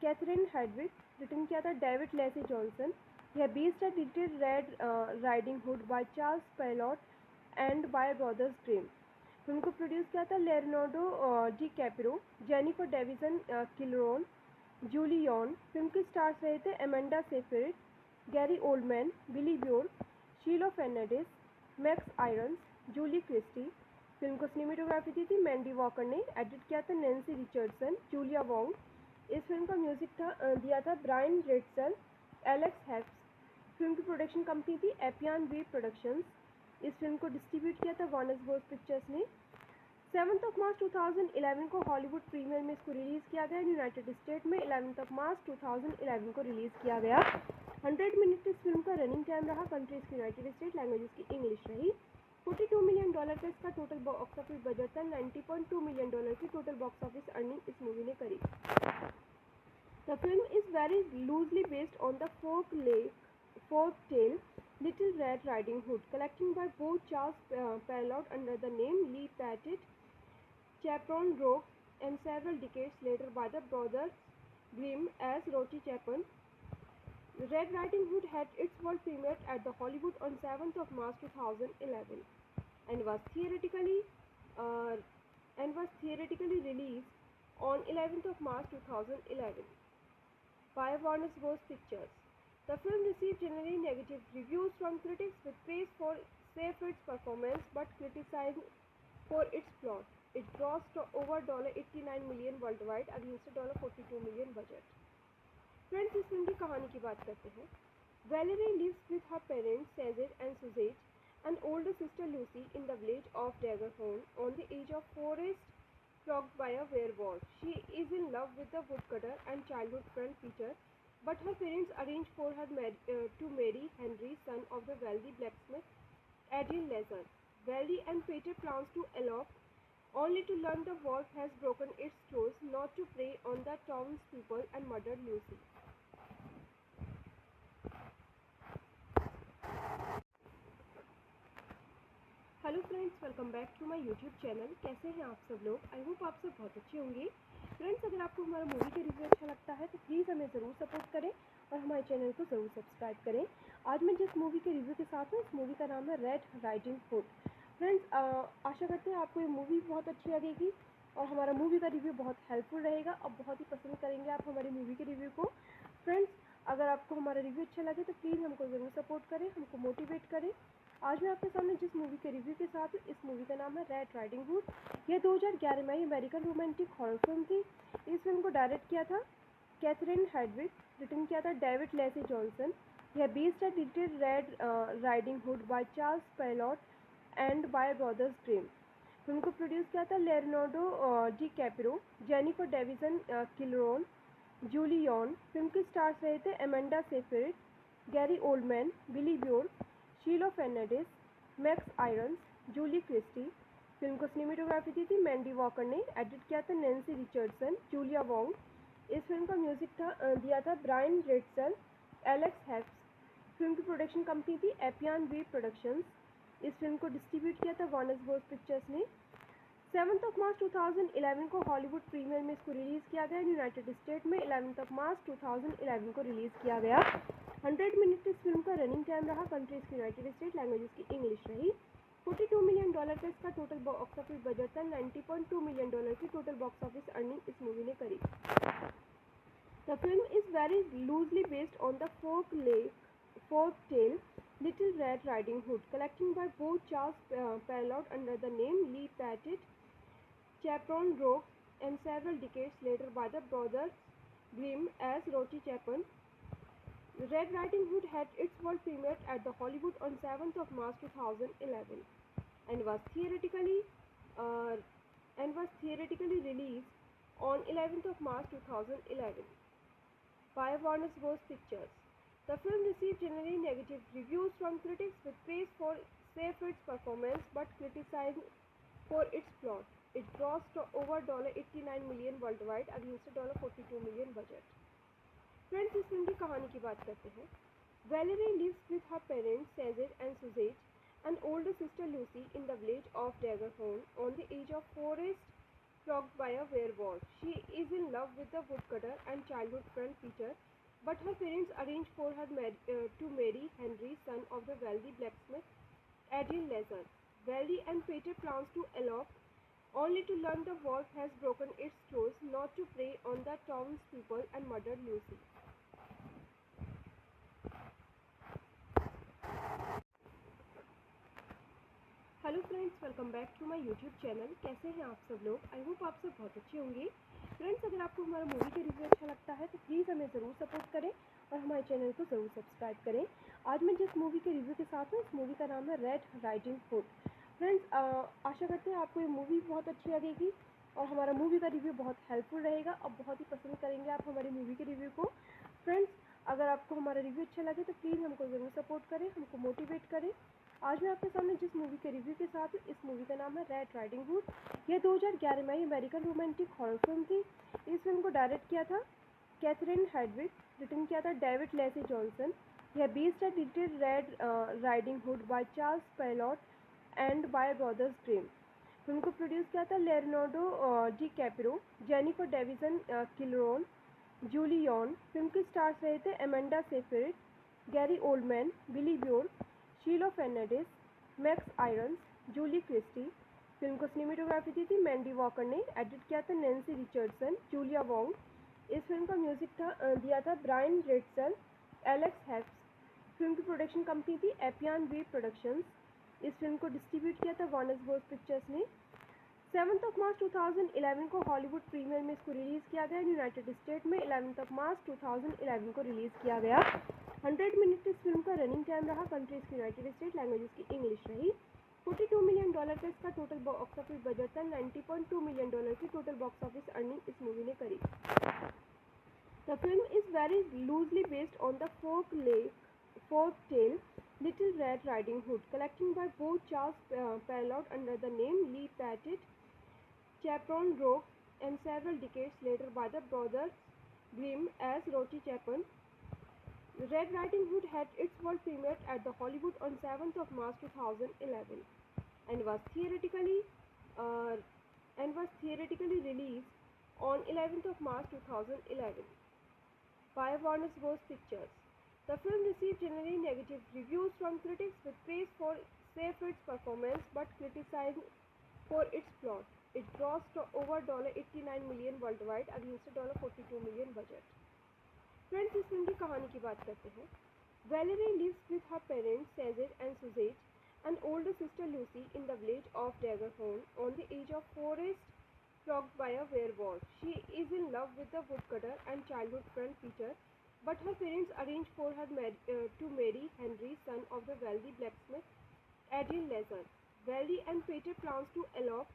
कैथरीन हेडविग, रिटर्न किया था डेविड लेसी जॉनसन। यह बेस्ड है little red riding hood by Charles Perrault and by brothers Grimm. Film को प्रोड्यूस किया था Leonardo DiCaprio, Jennifer Davisson Killoran, Julie Yorn. Film के स्टार्स रहे थे Amanda Seyfried, Gary Oldman, Billy Burke, Shiloh Fernandez, Max Irons, Julie Christie. Film को सिनेमेटोग्राफी दी थी मैंडी वॉकर ने, एडिट किया था नैन्सी रिचर्डसन, जूलिया वोंग। इस फिल्म का म्यूजिक दिया था ब्रायन रेड्सल, एलेक्स हेप्स। फिल्म की प्रोडक्शन कंपनी थी एपियन वी प्रोडक्शंस। इस फिल्म को डिस्ट्रीब्यूट किया था वार्नर ब्रोस पिक्चर्स ने। 7 मार्च 2011 को हॉलीवुड प्रीमियर में इसको रिलीज़ किया गया। यूनाइटेड स्टेट में 11 मार्च 2011 को रिलीज़ किया गया। 100 मिनट इस फिल्म का रनिंग टाइम रहा। कंट्रीज की यूनाइटेड स्टेट, लैंग्वेजेस की इंग्लिश रही। $42 मिलियन का इसका टोटल बॉक्स ऑफिस बजट था। $90.2 मिलियन की टोटल बॉक्स ऑफिस अर्निंग इस मूवी ने करी। The film is very loosely based on the folk tale Little Red Riding Hood, collected by both Charles Perrault under the name Lee Patton, Chaperon Rogue, and several decades later by the brothers Grimm as Rocky Chapin. Red Riding Hood had its world premiere at the Hollywood on 7th March 2011 and was theoretically released on 11th of March 2011 by Warner Bros. Pictures. The film received generally negative reviews from critics with praise for Seyfried's performance but criticized for its plot. It grossed over $89 million worldwide against a $42 million budget. Friends, इस फिल्म की कहानी की बात करते हैं. Valerie lives with her parents Cesar and Suzette and older sister Lucy in the village of Daggerhorn on the edge of forest plagued by a werewolf. She is in love with the woodcutter and childhood friend Peter, but her parents arrange for her to marry Henry, son of the wealthy blacksmith Adrian Lazar. Valerie and Peter plans to elope, only to learn the wolf has broken its claws not to prey on the townspeople and murder Lucy. Hello friends, welcome back to my YouTube channel. कैसे हैं आप सब लोग? आई होप आप सब बहुत अच्छे होंगे. फ्रेंड्स, अगर आपको हमारा मूवी का रिव्यू अच्छा लगता है तो प्लीज़ हमें ज़रूर सपोर्ट करें और हमारे चैनल को ज़रूर सब्सक्राइब करें. आज मैं जिस मूवी के रिव्यू के साथ हूँ, इस मूवी का नाम है रेड राइडिंग हुड. फ्रेंड्स, आशा करते हैं आपको ये मूवी बहुत अच्छी लगेगी और हमारा मूवी का रिव्यू बहुत हेल्पफुल रहेगा और बहुत ही पसंद करेंगे आप हमारी मूवी के रिव्यू को. फ्रेंड्स, अगर आपको हमारा रिव्यू अच्छा लगे तो प्लीज़ हमको ज़रूर सपोर्ट करें, हमको मोटिवेट करें. आज मैं आपके सामने जिस मूवी के रिव्यू के साथ हूँ, इस मूवी का नाम है रेड राइडिंग हुड. यह 2011 में अमेरिकन रोमांटिक हॉरर फिल्म थी. इस फिल्म को डायरेक्ट किया था कैथरीन हेडविग, रिटर्न किया था डेविड लेसी जॉनसन. यह बेस्ड है little red riding hood by Charles Perrault and by brothers Grimm. Film को प्रोड्यूस किया था Leonardo DiCaprio, Jennifer Davisson Killoran, Julie Yorn. Film के स्टार्स रहे थे Amanda Seyfried, Gary Oldman, Billy Burke, Shiloh Fernandez, Max Irons, Julie Christie. Film को सिनेमेटोग्राफी दी थी मैंडी वॉकर ने. एडिट किया था नैन्सी रिचर्डसन, जूलिया वोंग. इस फिल्म का म्यूजिक दिया था ब्रायन रेड्सल, एलेक्स हेप्स. फिल्म की प्रोडक्शन कंपनी थी एपियन वी प्रोडक्शंस. इस फिल्म को डिस्ट्रीब्यूट किया था वार्नर ब्रोस पिक्चर्स ने. 7th of March 2011 को हॉलीवुड प्रीमियर में इसको रिलीज़ किया गया. यूनाइटेड स्टेट में 11th of March 2011 को रिलीज़ किया गया. 100 मिनट इस फिल्म का रनिंग टाइम रहा. कंट्रीज की यूनाइटेड स्टेट, लैंग्वेज की इंग्लिश रही. $42 मिलियन का इसका टोटल बॉक्स ऑफिस बजट था. $90.2 मिलियन की टोटल बॉक्स ऑफिस अर्निंग इस मूवी ने करी. The film is very loosely based on the folk tale Little Red Riding Hood, collecting by both Charles Perrault under the name Lee Patton, Chaperon Rogue, and several decades later by the brothers Grimm as Rocky Chapin. Red Riding Hood had its world premiere at the Hollywood on 7th of March 2011 and was theoretically released on 11th of March 2011 by Warner Bros. Pictures. The film received generally negative reviews from critics with praise for Seyfried's performance but criticized for its plot. It grossed over $89 million worldwide against a $42 million budget. Friends, इस फिल्म की कहानी की बात करते हैं. Valerie lives with her parents Cesar and Suzette and older sister Lucy in the village of Daggerhorn on the edge of forest plagued by a werewolf. She is in love with the woodcutter and childhood friend Peter, but her parents arrange for her to marry Henry, son of the wealthy blacksmith Adrian Lazar. Valerie and Peter plans to elope, only to learn the wolf has broken its claws not to prey on the townspeople and murder Lucy. Hello friends, welcome back to my YouTube channel. कैसे हैं आप सब लोग? आई होप आप सब बहुत अच्छे होंगे. फ्रेंड्स, अगर आपको हमारा मूवी का रिव्यू अच्छा लगता है तो प्लीज़ हमें ज़रूर सपोर्ट करें और हमारे चैनल को ज़रूर सब्सक्राइब करें. आज मैं जिस मूवी के रिव्यू के साथ हूँ, इस मूवी का नाम है रेड राइडिंग हुड. फ्रेंड्स, आशा करते हैं आपको ये मूवी बहुत अच्छी लगेगी और हमारा मूवी का रिव्यू बहुत हेल्पफुल रहेगा और बहुत ही पसंद करेंगे आप हमारी मूवी के रिव्यू को. फ्रेंड्स, अगर आपको हमारा रिव्यू अच्छा लगे तो प्लीज़ हमको ज़रूर सपोर्ट करें, हमको मोटिवेट करें. आज मैं आपके सामने जिस मूवी के रिव्यू के साथ हूँ, इस मूवी का नाम है रेड राइडिंग हुड. यह 2011 में अमेरिकन रोमांटिक हॉरर फिल्म थी. इस फिल्म को डायरेक्ट किया था कैथरीन हेडविग, रिटर्न किया था डेविड लेसी जॉनसन. यह बेस्ड है little red riding hood by Charles Perrault and by brothers Grimm. Film को प्रोड्यूस किया था Leonardo DiCaprio, Jennifer Davisson Killoran, Julie Yorn. Film के स्टार्स रहे थे Amanda Seyfried, Gary Oldman, Billy Burke, Shiloh Fernandez, Max Irons, Julie Christie. Film को सिनेमेटोग्राफी दी थी मैंडी वॉकर ने, एडिट किया था नैन्सी रिचर्डसन, जूलिया वोंग। इस फिल्म का म्यूजिक दिया था ब्रायन रेड्सल, एलेक्स हेप्स। फिल्म की प्रोडक्शन कंपनी थी एपियन वी प्रोडक्शंस। इस फिल्म को डिस्ट्रीब्यूट किया था वार्नर ब्रोस पिक्चर्स ने। 7 मार्च 2011 को हॉलीवुड प्रीमियर में इसको रिलीज़ किया गया। यूनाइटेड स्टेट में 11 मार्च 2011 को रिलीज़ किया गया। 100 मिनट इस फिल्म का रनिंग टाइम रहा। कंट्रीज की यूनाइटेड स्टेट, लैंग्वेजेस की इंग्लिश रही। $42 मिलियन का इसका टोटल बॉक्स ऑफिस बजट था। $90.2 मिलियन की टोटल बॉक्स ऑफिस अर्निंग इस मूवी ने करी। The film is very loosely based on the folk tale Little Red Riding Hood, collected by both Charles Perrault under the name Lee Patton, Chaperon Rogue, and several decades later by the brothers Grimm as Rocky Chapin. Red Riding Hood had its world premiere at the Hollywood on 7th March 2011 and was theatrically released on 11th March 2011 by Warner Bros. Pictures. The film received generally negative reviews from critics with praise for Seyfried's performance but criticized for its plot. It grossed over $89 million worldwide against a $42 million budget. Friends, इस फिल्म की कहानी की बात करते हैं। Valerie lives with her parents Cesar and Suzette and older sister Lucy in the village of Daggerhorn. On the age of 4 is flogged by a werewolf. She is in love with the woodcutter and childhood friend Peter, but her parents arrange for her to marry Henry, son of the wealthy blacksmith Adrian Lazar. Valerie and Peter plans to elope,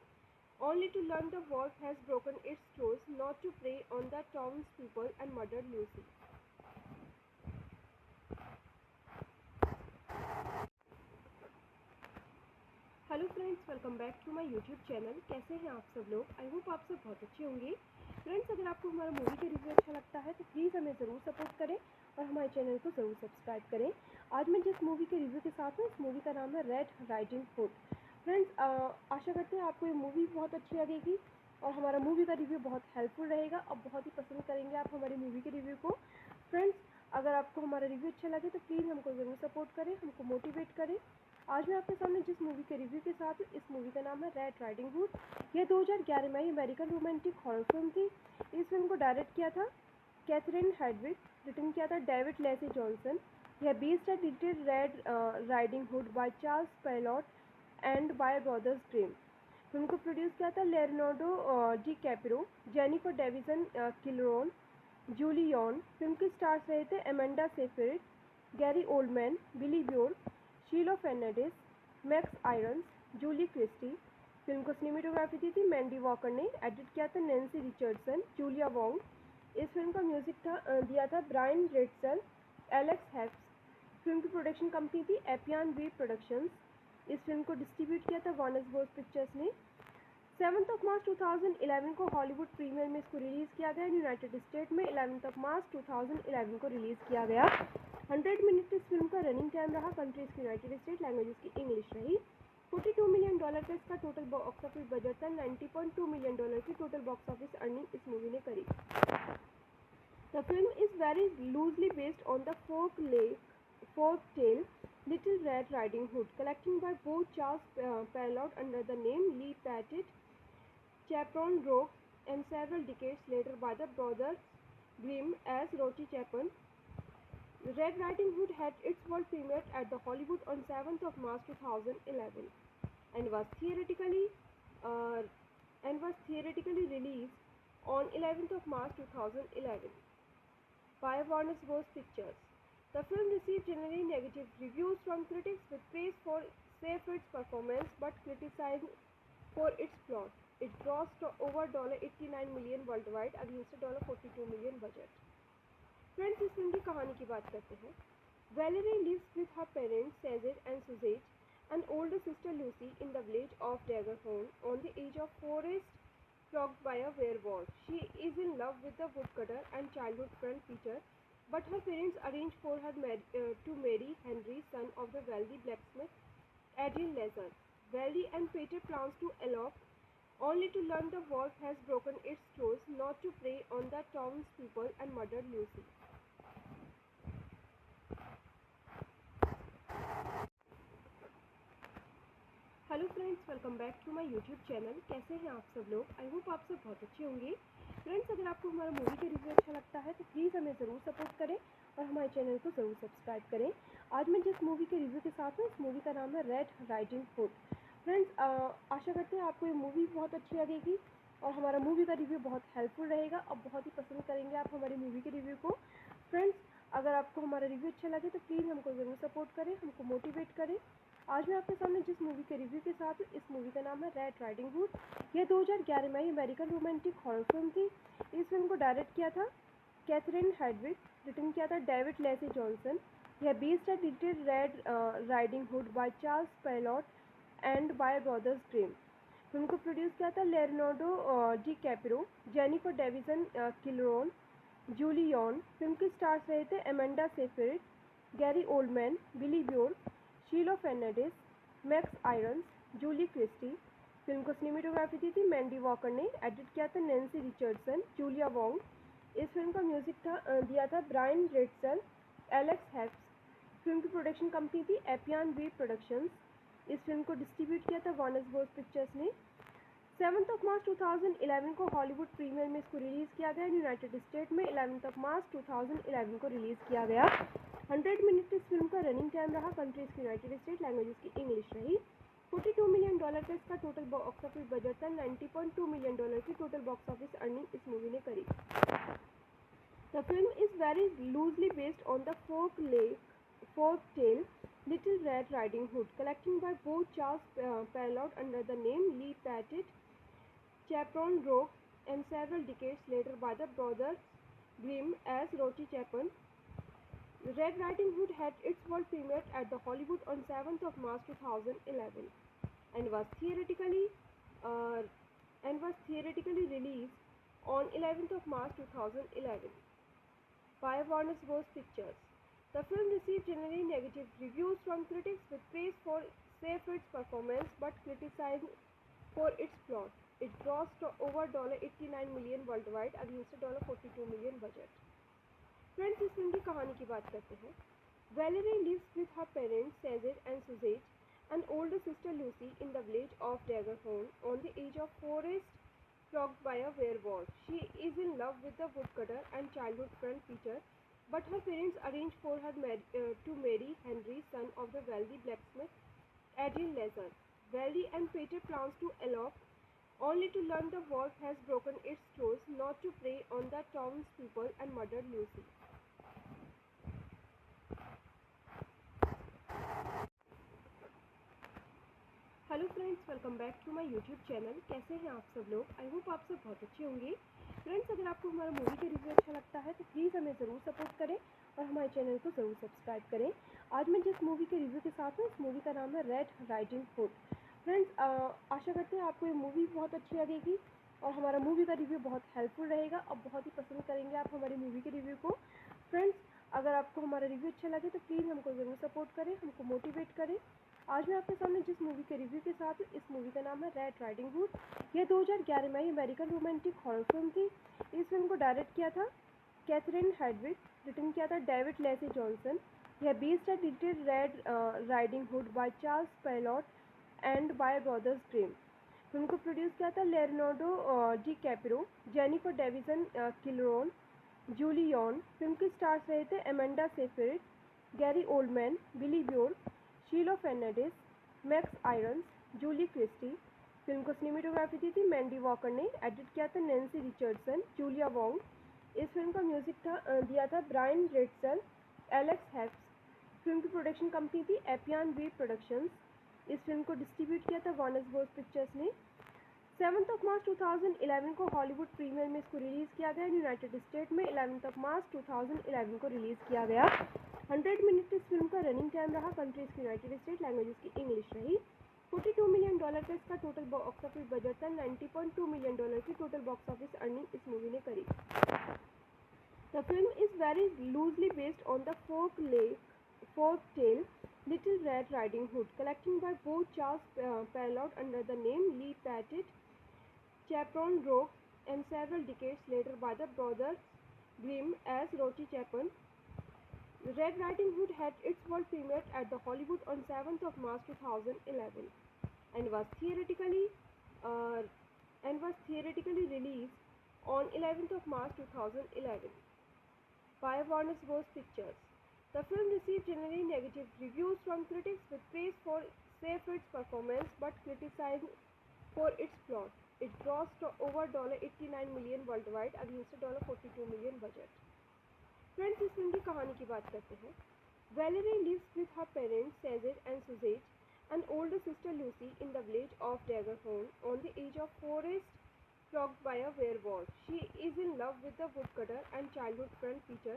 only to learn the wolf has broken its claws not to prey on the townspeople and murder Lucy. Hello friends, welcome back to my YouTube channel. कैसे हैं आप सब लोग? आई होप आप सब बहुत अच्छे होंगे। फ्रेंड्स, अगर आपको हमारा मूवी का रिव्यू अच्छा लगता है तो प्लीज़ हमें ज़रूर सपोर्ट करें और हमारे चैनल को ज़रूर सब्सक्राइब करें। आज मैं जिस मूवी के रिव्यू के साथ हूँ, इस मूवी का नाम है रेड राइडिंग हुड। फ्रेंड्स, आशा करते हैं आपको ये मूवी बहुत अच्छी लगेगी और हमारा मूवी का रिव्यू बहुत हेल्पफुल रहेगा और बहुत ही पसंद करेंगे आप हमारी मूवी के रिव्यू को। फ्रेंड्स, अगर आपको हमारा रिव्यू अच्छा लगे तो प्लीज़ हमको ज़रूर सपोर्ट करें, हमको मोटिवेट करें। आज मैं आपके सामने जिस मूवी के रिव्यू के साथ हूँ, इस मूवी का नाम है रेड राइडिंग हुड। यह 2011 में अमेरिकन रोमांटिक हॉरर फिल्म थी। इस फिल्म को डायरेक्ट किया था कैथरीन हेडविग, रिटन किया था डेविड लेसी जॉनसन। यह बेस्ड है little red riding hood by Charles Perrault and by brothers Grimm. Film को प्रोड्यूस किया था Leonardo DiCaprio, Jennifer Davisson Killoran, Julie Yorn. Film के स्टार्स रहे थे Amanda Seyfried, Gary Oldman, Billy Burke, Shiloh Fernandez, Max Irons, Julie Christie. Film को सिनेमेटोग्राफी दी थी मैंडी वॉकर ने, एडिट किया था नैन्सी रिचर्डसन, जूलिया वोंग। इस फिल्म का म्यूजिक दिया था ब्रायन रेड्सल, एलेक्स हेप्स। फिल्म की प्रोडक्शन कंपनी थी एपियन वी प्रोडक्शंस। इस फिल्म को डिस्ट्रीब्यूट किया था वार्नर ब्रोस पिक्चर्स ने। 7 मार्च 2011 को हॉलीवुड प्रीमियर में इसको रिलीज़ किया गया। यूनाइटेड स्टेट में 11 मार्च 2011 को रिलीज़ किया गया। 100 मिनट इस फिल्म का रनिंग टाइम रहा। कंट्रीज की यूनाइटेड स्टेट, लैंग्वेजेस की इंग्लिश रही। $42 मिलियन का इसका टोटल बॉक्स ऑफिस बजट था। $90.2 मिलियन की टोटल बॉक्स ऑफिस अर्निंग इस मूवी ने करी। The film is very loosely based on the folk tale Little Red Riding Hood, collected by both Charles Perrault under the name Lee Patton, Chaperon Rogue, and several decades later by the brothers Grimm as Rocky Chapin. Red Riding Hood had its world premiere at the Hollywood on 7th March 2011 and was theatrically released on 11th March 2011 by Warner Bros. Pictures. The film received generally negative reviews from critics with praise for Seyfried's performance but criticized for its plot. It grossed over $89 million worldwide against a $42 million budget. Friends, इस फिल्म की कहानी की बात करते हैं। Valerie lives with her parents Cesar and Suzette and older sister Lucy in the village of Daggerhorn. On the age of 4 is flogged by a werewolf. She is in love with the woodcutter and childhood friend Peter, but her parents arrange for her to marry Henry, son of the wealthy blacksmith Adrian Lazar. Valerie and Peter plans to elope, only to learn the wolf has broken its claws not to prey on the townspeople and murder Lucy. Hello friends, welcome back to my YouTube channel. कैसे हैं आप सब लोग? आई होप आप सब बहुत अच्छे होंगे। फ्रेंड्स, अगर आपको हमारा मूवी का रिव्यू अच्छा लगता है तो प्लीज़ हमें ज़रूर सपोर्ट करें और हमारे चैनल को ज़रूर सब्सक्राइब करें। आज मैं जिस मूवी के रिव्यू के साथ हूँ, इस मूवी का नाम है रेड राइडिंग हुड। फ्रेंड्स, आशा करते हैं आपको ये मूवी बहुत अच्छी लगेगी और हमारा मूवी का रिव्यू बहुत हेल्पफुल रहेगा और बहुत ही पसंद करेंगे आप हमारी मूवी के रिव्यू को। फ्रेंड्स, अगर आपको हमारा रिव्यू अच्छा लगे तो प्लीज़ हमको ज़रूर सपोर्ट करें, हमको मोटिवेट करें। आज मैं आपके सामने जिस मूवी के रिव्यू के साथ हूँ, इस मूवी का नाम है रेड राइडिंग हुड। यह 2011 में अमेरिकन रोमांटिक हॉरर फिल्म थी। इस फिल्म को डायरेक्ट किया था कैथरीन हेडविग, रिटर्न किया था डेविड लेसी जॉनसन। यह बेस्ड है little red riding hood by Charles Perrault and by brothers Grimm. Film को प्रोड्यूस किया था Leonardo DiCaprio, Jennifer Davisson Killoran, Julie Yorn. Film के स्टार्स रहे थे Amanda Seyfried, Gary Oldman, Billy Burke, Shiloh Fernandez, Max Irons, Julie Christie. Film को सिनेमेटोग्राफी दी थी मैंडी वॉकर ने, एडिट किया था नैन्सी रिचर्डसन, जूलिया वोंग। इस फिल्म का म्यूजिक दिया था ब्रायन रेड्सल, एलेक्स हैप्स। फिल्म की प्रोडक्शन कंपनी थी एपियन वी प्रोडक्शंस। इस फिल्म को डिस्ट्रीब्यूट किया था वार्नर ब्रोस पिक्चर्स ने। 7 मार्च 2011 को हॉलीवुड प्रीमियर में इसको रिलीज़ किया गया। यूनाइटेड स्टेट में 11 मार्च 2011 को रिलीज़ किया गया। 100 मिनट इस फिल्म का रनिंग टाइम रहा। कंट्रीज की यूनाइटेड स्टेट, लैंग्वेजेस की इंग्लिश रही। $42 मिलियन का इसका टोटल बॉक्स ऑफिस बजट था। $90.2 मिलियन की टोटल बॉक्स ऑफिस अर्निंग इस मूवी ने करी। The film is very loosely based on the folk tale Little Red Riding Hood, collected by both Charles Perrault under the name Lee Patton, Chaperon Rogue, and several decades later by the brothers Grimm as Rocky Chapin. Red Riding Hood had its world premiere at the Hollywood on 7th of March 2011 and was theatrically released on 11th of March 2011 by Warner Bros. Pictures. The film received generally negative reviews from critics with praise for Seyfried's performance but criticized for its plot. It grossed over $89 million worldwide against a $42 million budget. Friends, इस फिल्म की कहानी की बात करते हैं। Valerie lives with her parents Cesar and Suzette and older sister Lucy in the village of Daggerhorn on the edge of forest plagued by a werewolf. She is in love with the woodcutter and childhood friend Peter, but her parents arrange for her to marry Henry, son of the wealthy blacksmith Adrian Lazar. Valerie and Peter plans to elope, only to learn the wolf has broken its claws not to prey on the townspeople and murder Lucy. Hello friends, welcome back to my YouTube channel. कैसे हैं आप सब लोग? आई होप आप सब बहुत अच्छे होंगे। फ्रेंड्स, अगर आपको हमारा मूवी का रिव्यू अच्छा लगता है तो प्लीज़ हमें ज़रूर सपोर्ट करें और हमारे चैनल को ज़रूर सब्सक्राइब करें। आज मैं जिस मूवी के रिव्यू के साथ हूँ, इस मूवी का नाम है रेड राइडिंग हुड। फ्रेंड्स, आशा करते हैं आपको ये मूवी बहुत अच्छी लगेगी और हमारा मूवी का रिव्यू बहुत हेल्पफुल रहेगा और बहुत ही पसंद करेंगे आप हमारी मूवी के रिव्यू को। फ्रेंड्स, अगर आपको हमारा रिव्यू अच्छा लगे तो प्लीज़ हमको ज़रूर सपोर्ट करें, हमको मोटिवेट करें। आज मैं आपके सामने जिस मूवी के रिव्यू के साथ हूँ, इस मूवी का नाम है रेड राइडिंग हुड। यह 2011 में अमेरिकन रोमांटिक हॉरर फिल्म थी। इस फिल्म को डायरेक्ट किया था कैथरीन हेडविग, रिटर्न किया था डेविड लेसी जॉनसन। यह बेस्ड है little red riding hood by Charles Perrault and by brothers Grimm. Film को प्रोड्यूस किया था Leonardo DiCaprio, Jennifer Davisson Killoran, Julie Yorn. Film के स्टार्स रहे थे Amanda Seyfried, Gary Oldman, Billy Burke, Shiloh Fernandez, Max Irons, Julie Christie. Film को सिनेमेटोग्राफी दी थी मैंडी वॉकर ने, एडिट किया था नैन्सी रिचर्डसन, जूलिया वोंग। इस फिल्म का म्यूजिक दिया था ब्रायन रेड्सल, एलेक्स हैप्स। फिल्म की प्रोडक्शन कंपनी थी एपियन वी प्रोडक्शंस। इस फिल्म को डिस्ट्रीब्यूट किया था वार्नर ब्रोस पिक्चर्स ने। 7 मार्च 2011 को हॉलीवुड प्रीमियर में इसको रिलीज़ किया गया। यूनाइटेड स्टेट में 11 मार्च 2011 को रिलीज़ किया गया। 100 मिनट इस फिल्म का रनिंग टाइम रहा। कंट्रीज की यूनाइटेड स्टेट, लैंग्वेजेस की इंग्लिश रही। $42 मिलियन का इसका टोटल बॉक्स ऑफिस बजट था। $90.2 मिलियन की टोटल बॉक्स ऑफिस अर्निंग इस मूवी ने करी। The film is very loosely based on the folk tale Little Red Riding Hood, collected by both Charles Perrault under the name Lee Patton, Chaperon Rogue, and several decades later by the brothers Grimm as Rocky Chapin. Red Riding Hood had its world premiere at the Hollywood on 7th of March 2011 and was theoretically uh, released on 11th of March 2011 by Warner Bros. Pictures. The film received generally negative reviews from critics with praise for Seyfried's performance but criticized for its plot. It grossed over $89 million worldwide against a $42 million budget. Friends, इस फिल्म की कहानी की बात करते हैं. Valerie lives with her parents Cesar and Suzette, and older sister Lucy in the village of Daggerhorn on the edge of forest plagued by a werewolf. She is in love with the woodcutter and childhood friend Peter,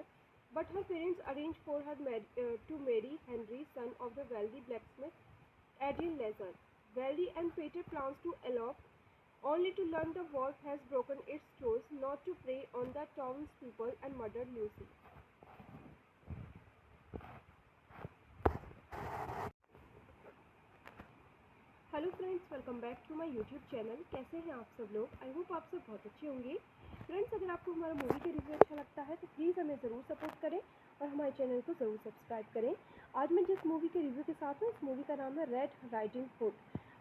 but her parents arrange for her to marry Henry, son of the wealthy blacksmith Adrian Lazar. Valerie and Peter plans to elope, only to learn the wolf has broken its claws not to prey on the townspeople and murder Lucy. Hello friends, welcome back to my YouTube channel. कैसे हैं आप सब लोग? आई होप आप सब बहुत अच्छे होंगे. फ्रेंड्स, अगर आपको हमारा मूवी का रिव्यू अच्छा लगता है तो प्लीज़ हमें ज़रूर सपोर्ट करें और हमारे चैनल को ज़रूर सब्सक्राइब करें. आज मैं जिस मूवी के रिव्यू के साथ हूँ, इस मूवी का नाम है रेड राइडिंग हुड.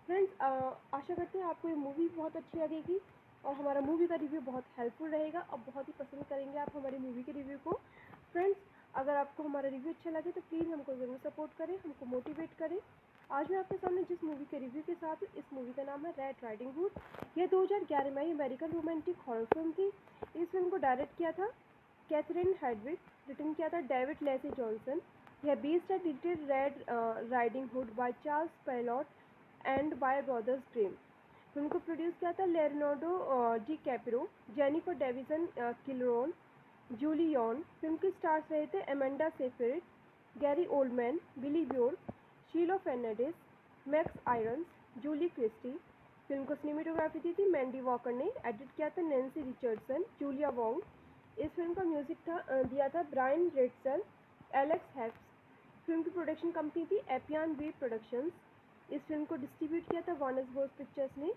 फ्रेंड्स, आशा करते हैं आपको ये मूवी बहुत अच्छी लगेगी और हमारा मूवी का रिव्यू बहुत हेल्पफुल रहेगा. अब बहुत ही पसंद करेंगे आप हमारी मूवी के रिव्यू को. फ्रेंड्स, अगर आपको हमारा रिव्यू अच्छा लगे तो प्लीज़ हमको ज़रूर सपोर्ट करें, हमको मोटिवेट करें. आज मैं आपके सामने जिस मूवी के रिव्यू के साथ हूँ, इस मूवी का नाम है रेड राइडिंग हुड. यह 2011 में अमेरिकन रोमांटिक हॉरर फिल्म थी. इस फिल्म को डायरेक्ट किया था कैथरीन हेडविग, रिटन किया था डेविड लेसी जॉनसन. यह बेस्ड है little red riding hood by Charles Perrault and by brothers Grimm. Film को प्रोड्यूस किया था Leonardo DiCaprio, Jennifer Davisson Killoran, Julie Yorn. Film के स्टार्स रहे थे Amanda Seyfried, Gary Oldman, Billy Burke, Shiloh Fernandez, Max Irons, Julie Christie. Film को सिनेमेटोग्राफी दी थी मैंडी वॉकर ने. एडिट किया था नैन्सी रिचर्डसन, जूलिया वोंग. इस फिल्म का म्यूजिक दिया था ब्रायन रेड्सल, एलेक्स हैप्स. फिल्म की प्रोडक्शन कंपनी थी एपियन वी प्रोडक्शंस. इस फिल्म को डिस्ट्रीब्यूट किया था वार्नर ब्रोस पिक्चर्स ने.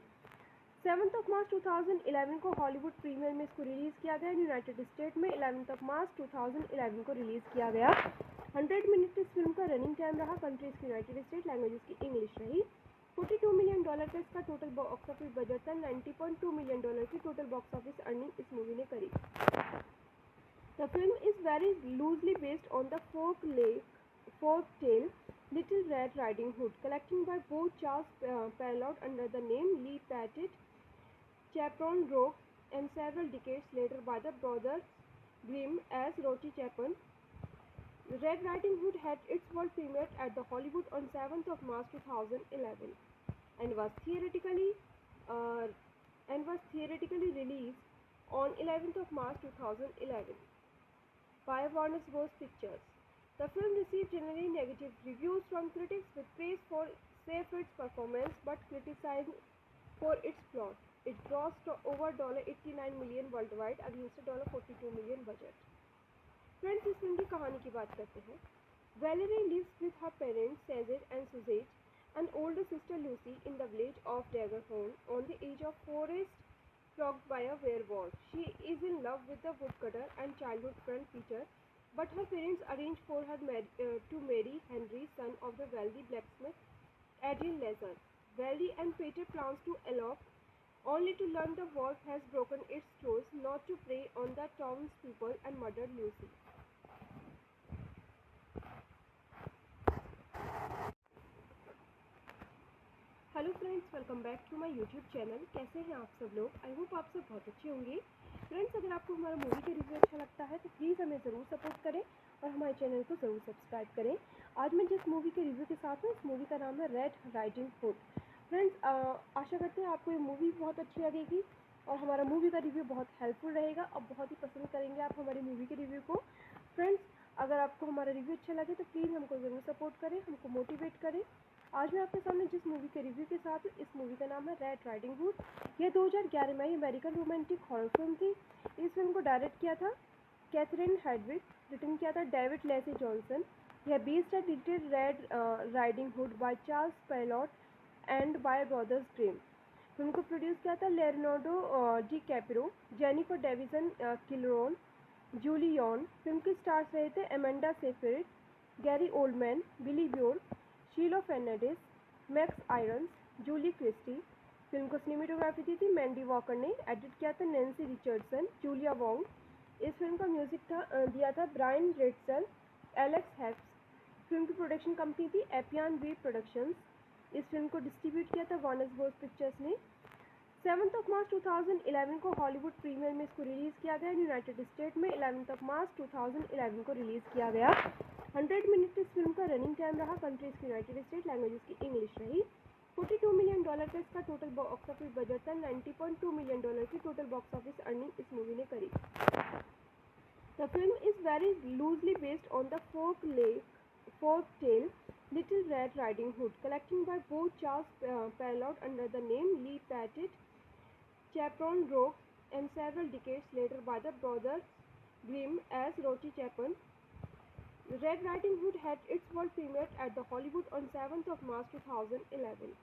7th of March 2011 को हॉलीवुड प्रीमियर में इसको रिलीज़ किया गया. यूनाइटेड स्टेट में 11th of March 2011 को रिलीज़ किया गया. 100 मिनट इस फिल्म का रनिंग टाइम रहा. कंट्रीज की यूनाइटेड स्टेट, लैंग्वेजेस की इंग्लिश रही. $42 मिलियन का इसका टोटल बॉक्स ऑफिस बजट था. $90.2 मिलियन की टोटल बॉक्स ऑफिस अर्निंग इस मूवी ने करी. The film is very loosely based on the folk tale Little Red Riding Hood, collecting by both Charles Perrault under the name Lee Patton, Chaperon Rogue, and several decades later by the brothers Grimm as Rocky Chapin. Red Riding Hood had its world premiere at the Hollywood on 7th of March 2011 and was theoretically released on 11th of March 2011 by Warner Bros. Pictures. The film received generally negative reviews from critics with praise for Seyfried's performance but criticized for its plot. It grossed over $89 million worldwide against a $42 million budget. Friends, इस फिल्म की कहानी की बात करते हैं. Valerie lives with her parents Cesar and Suzette, and older sister Lucy in the village of Daggerhorn on the edge of forest plagued by a werewolf. She is in love with the woodcutter and childhood friend Peter, but her parents arrange for her to marry Henry, son of the wealthy blacksmith Adrian Lazar. Valerie and Peter plans to elope, only to learn the wolf has broken its claws not to prey on the townspeople and murder Lucy. Hello friends, welcome back to my YouTube channel. कैसे हैं आप सब लोग? आई होप आप सब बहुत अच्छे होंगे. फ्रेंड्स, अगर आपको हमारा मूवी का रिव्यू अच्छा लगता है तो प्लीज़ हमें ज़रूर सपोर्ट करें और हमारे चैनल को ज़रूर सब्सक्राइब करें. आज मैं जिस मूवी के रिव्यू के साथ हूँ, इस मूवी का नाम है रेड राइडिंग हुड. फ्रेंड्स, आशा करते हैं आपको ये मूवी बहुत अच्छी लगेगी और हमारा मूवी का रिव्यू बहुत हेल्पफुल रहेगा. अब बहुत ही पसंद करेंगे आप हमारी मूवी के रिव्यू को. फ्रेंड्स, अगर आपको हमारा रिव्यू अच्छा लगे तो प्लीज़ हमको ज़रूर सपोर्ट करें, हमको मोटिवेट करें. आज मैं आपके सामने जिस मूवी के रिव्यू के साथ हूँ, इस मूवी का नाम है रेड राइडिंग हुड. यह 2011 में अमेरिकन रोमांटिक हॉरर फिल्म थी. इस फिल्म को डायरेक्ट किया था कैथरीन हेडविग, रिटन किया था डेविड लेसी जॉनसन. यह बेस्ड है little red riding hood by Charles Perrault and by brothers Grimm. Film को प्रोड्यूस किया था Leonardo DiCaprio, Jennifer Davisson Killoran, Julie Yorn. Film के स्टार्स रहे थे Amanda Seyfried, Gary Oldman, Billy Burke, Shiloh Fernandez, Max Irons, Julie Christie. Film को सिनेमेटोग्राफी दी थी मैंडी वॉकर ने, एडिट किया था नैन्सी रिचर्डसन, जूलिया वोंग। इस फिल्म का म्यूजिक दिया था ब्रायन रेटसल, एलेक्स हेप्स। फिल्म की प्रोडक्शन कंपनी थी एपियन वी प्रोडक्शंस। इस फिल्म को डिस्ट्रीब्यूट किया था वार्नर ब्रोस पिक्चर्स ने। 7 मार्च 2011 को हॉलीवुड प्रीमियर में इसको रिलीज़ किया गया। यूनाइटेड स्टेट में 11 मार्च 2011 को रिलीज़ किया गया। 100 मिनट इस फिल्म का रनिंग टाइम रहा। कंट्रीज की यूनाइटेड स्टेट, लैंग्वेजेस की इंग्लिश रही। $42 मिलियन का इसका टोटल बॉक्स ऑफिस बजट था। $90.2 मिलियन की टोटल बॉक्स ऑफिस अर्निंग इस मूवी ने करी। The film is very loosely based on the folk tale Little Red Riding Hood, collected by both Charles Perrault under the name Lee Patton, Chaperon Rogue, and several decades later by the brothers Grimm as Rocky Chapin. Red Riding Hood had its world premiere at the Hollywood on 7th March 2011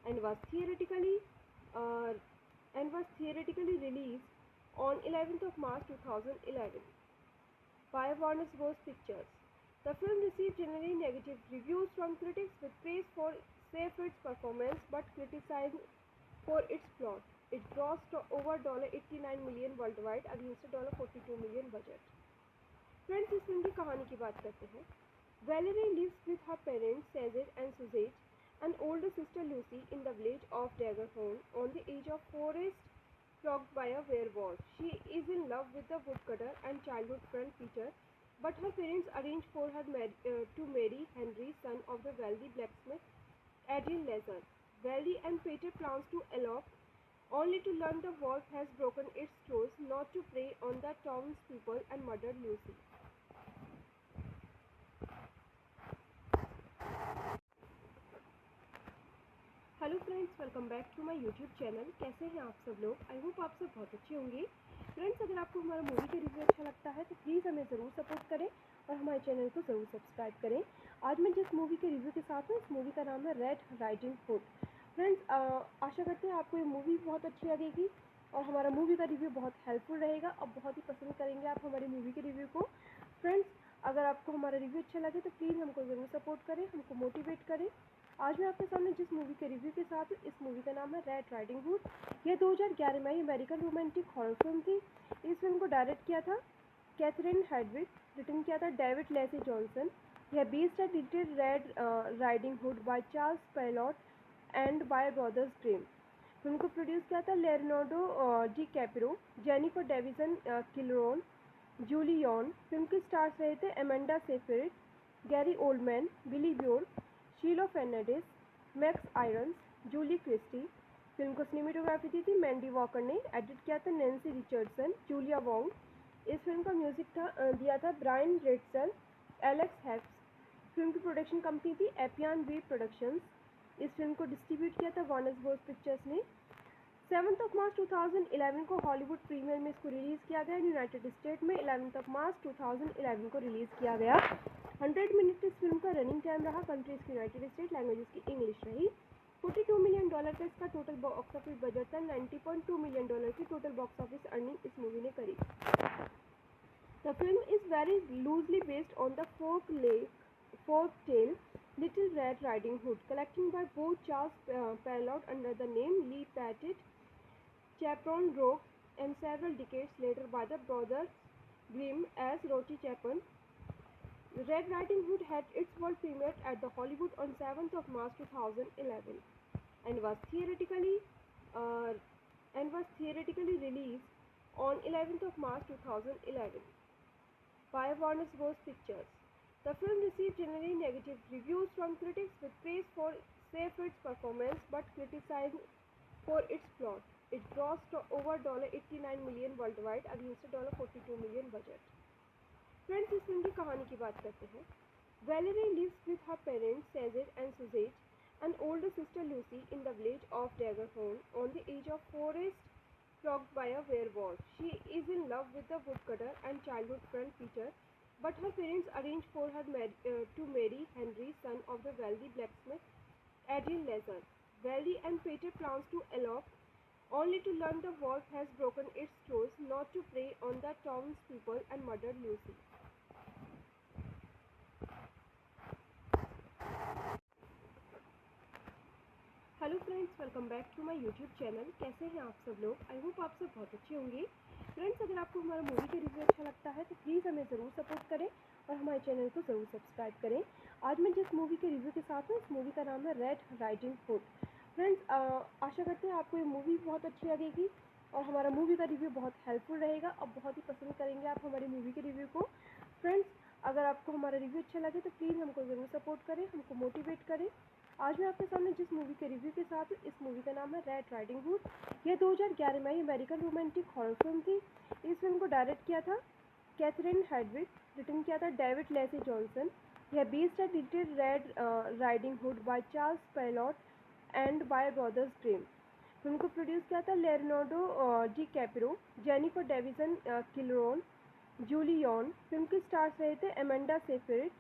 and was theatrically released on 11th March 2011 by Warner Bros. Pictures. The film received generally negative reviews from critics with praise for Seyfried's performance but criticized for its plot. It grossed over $89 million worldwide against a $42 million budget. Friends, इस फिल्म की कहानी की बात करते हैं। Valerie lives with her parents Cesar and Suzette and older sister Lucy in the village of Daggerhorn on the edge of forest flogged by a werewolf. She is in love with the woodcutter and childhood friend Peter, but her parents arrange for her to marry Henry, son of the wealthy blacksmith Adrian Lazar. Valerie and Peter plans to elope, only to learn the wolf has broken its claws not to prey on the townspeople and murder Lucy. Hello friends, welcome back to my YouTube channel. कैसे हैं आप सब लोग? आई होप आप सब बहुत अच्छे होंगे। फ्रेंड्स, अगर आपको हमारा मूवी का रिव्यू अच्छा लगता है तो प्लीज़ हमें ज़रूर सपोर्ट करें और हमारे चैनल को ज़रूर सब्सक्राइब करें। आज मैं जिस मूवी के रिव्यू के साथ हूँ, इस मूवी का नाम है रेड राइडिंग हुड। फ्रेंड्स, आशा करते हैं आपको ये मूवी बहुत अच्छी लगेगी और हमारा मूवी का रिव्यू बहुत हेल्पफुल रहेगा और बहुत ही पसंद करेंगे आप हमारी मूवी के रिव्यू को। फ्रेंड्स, अगर आपको हमारा रिव्यू अच्छा लगे तो प्लीज़ हमको ज़रूर सपोर्ट करें, हमको मोटिवेट करें। आज मैं आपके सामने जिस मूवी के रिव्यू के साथ हूँ, इस मूवी का नाम है रेड राइडिंग हुड। यह 2011 में अमेरिकन रोमांटिक हॉरर फिल्म थी। इस फिल्म को डायरेक्ट किया था कैथरीन हेडविग, रिटन किया था डेविड लेसी जॉनसन। यह बेस्ड है little red riding hood by Charles Perrault and by brothers Grimm. Film को प्रोड्यूस किया था Leonardo DiCaprio, Jennifer Davisson Killoran, Julie Yorn. Film के स्टार्स रहे थे Amanda Seyfried, Gary Oldman, Billy Burke, Shiloh Fernandez, Max Irons, Julie Christie. Film को सिनेमेटोग्राफी दी थी मैंडी वॉकर ने, एडिट किया था नैन्सी रिचर्डसन, जूलिया वोंग। इस फिल्म का म्यूजिक दिया था ब्रायन रेटसल, एलेक्स हेप्स। फिल्म की प्रोडक्शन कंपनी थी एपियन वी प्रोडक्शंस। इस फिल्म को डिस्ट्रीब्यूट किया था वार्नर ब्रोस पिक्चर्स ने। 7 मार्च 2011 को हॉलीवुड प्रीमियर में इसको रिलीज़ किया गया। यूनाइटेड स्टेट में 11 मार्च 2011 को रिलीज़ किया गया। 100 मिनट इस फिल्म का रनिंग टाइम रहा। कंट्रीज की यूनाइटेड स्टेट, लैंग्वेजेस की इंग्लिश रही। $42 मिलियन का इसका टोटल बॉक्स ऑफिस बजट था। $90.2 मिलियन की टोटल बॉक्स ऑफिस अर्निंग इस मूवी ने करी। The film is very loosely based on the folk tale Little Red Riding Hood, collected by both Charles Perrault under the name Lee Patton, Chaperon Rogue, and several decades later by the brothers Grimm as Rocky Chapin. Red Riding Hood had its world premiere at the Hollywood on 7th March 2011 and was theatrically released on 11th March 2011 by Warner Bros. Pictures. The film received generally negative reviews from critics with praise for Seyfried's performance but criticized for its plot. It grossed over $89 million worldwide against a $42 million budget. Friends, इस फिल्म की कहानी की बात करते हैं। Valerie lives with her parents Cesar and Suzette and older sister Lucy in the village of Daggerhorn on the edge of forest flogged by a werewolf. She is in love with the woodcutter and childhood friend Peter, but her parents arrange for her to marry Henry, son of the wealthy blacksmith Adrian Lazar. Valerie and Peter plans to elope, only to learn the wolf has broken its claws not to prey on the townspeople and murder Lucy. Hello friends, welcome back to my YouTube channel. कैसे हैं आप सब लोग? आई होप आप सब बहुत अच्छे होंगे। फ्रेंड्स, अगर आपको हमारा मूवी का रिव्यू अच्छा लगता है तो प्लीज़ हमें ज़रूर सपोर्ट करें और हमारे चैनल को ज़रूर सब्सक्राइब करें। आज मैं जिस मूवी के रिव्यू के साथ हूँ, इस मूवी का नाम है रेड राइडिंग हुड। फ्रेंड्स, आशा करते हैं आपको ये मूवी बहुत अच्छी लगेगी और हमारा मूवी का रिव्यू बहुत हेल्पफुल रहेगा और बहुत ही पसंद करेंगे आप हमारी मूवी के रिव्यू को। फ्रेंड्स, अगर आपको हमारा रिव्यू अच्छा लगे तो प्लीज़ हमको ज़रूर सपोर्ट करें, हमको मोटिवेट करें। आज मैं आपके सामने जिस मूवी के रिव्यू के साथ हूँ, इस मूवी का नाम है रेड राइडिंग हुड। यह 2011 में अमेरिकन रोमांटिक हॉरर फिल्म थी। इस फिल्म को डायरेक्ट किया था कैथरीन हेडविग, रिटर्न किया था डेविड लेसी जॉनसन। यह बेस्ड है little red riding hood by Charles Perrault and by brothers Grimm. Film को प्रोड्यूस किया था Leonardo DiCaprio, Jennifer Davisson Killoran, Julie Yorn. Film के स्टार्स रहे थे Amanda Seyfried,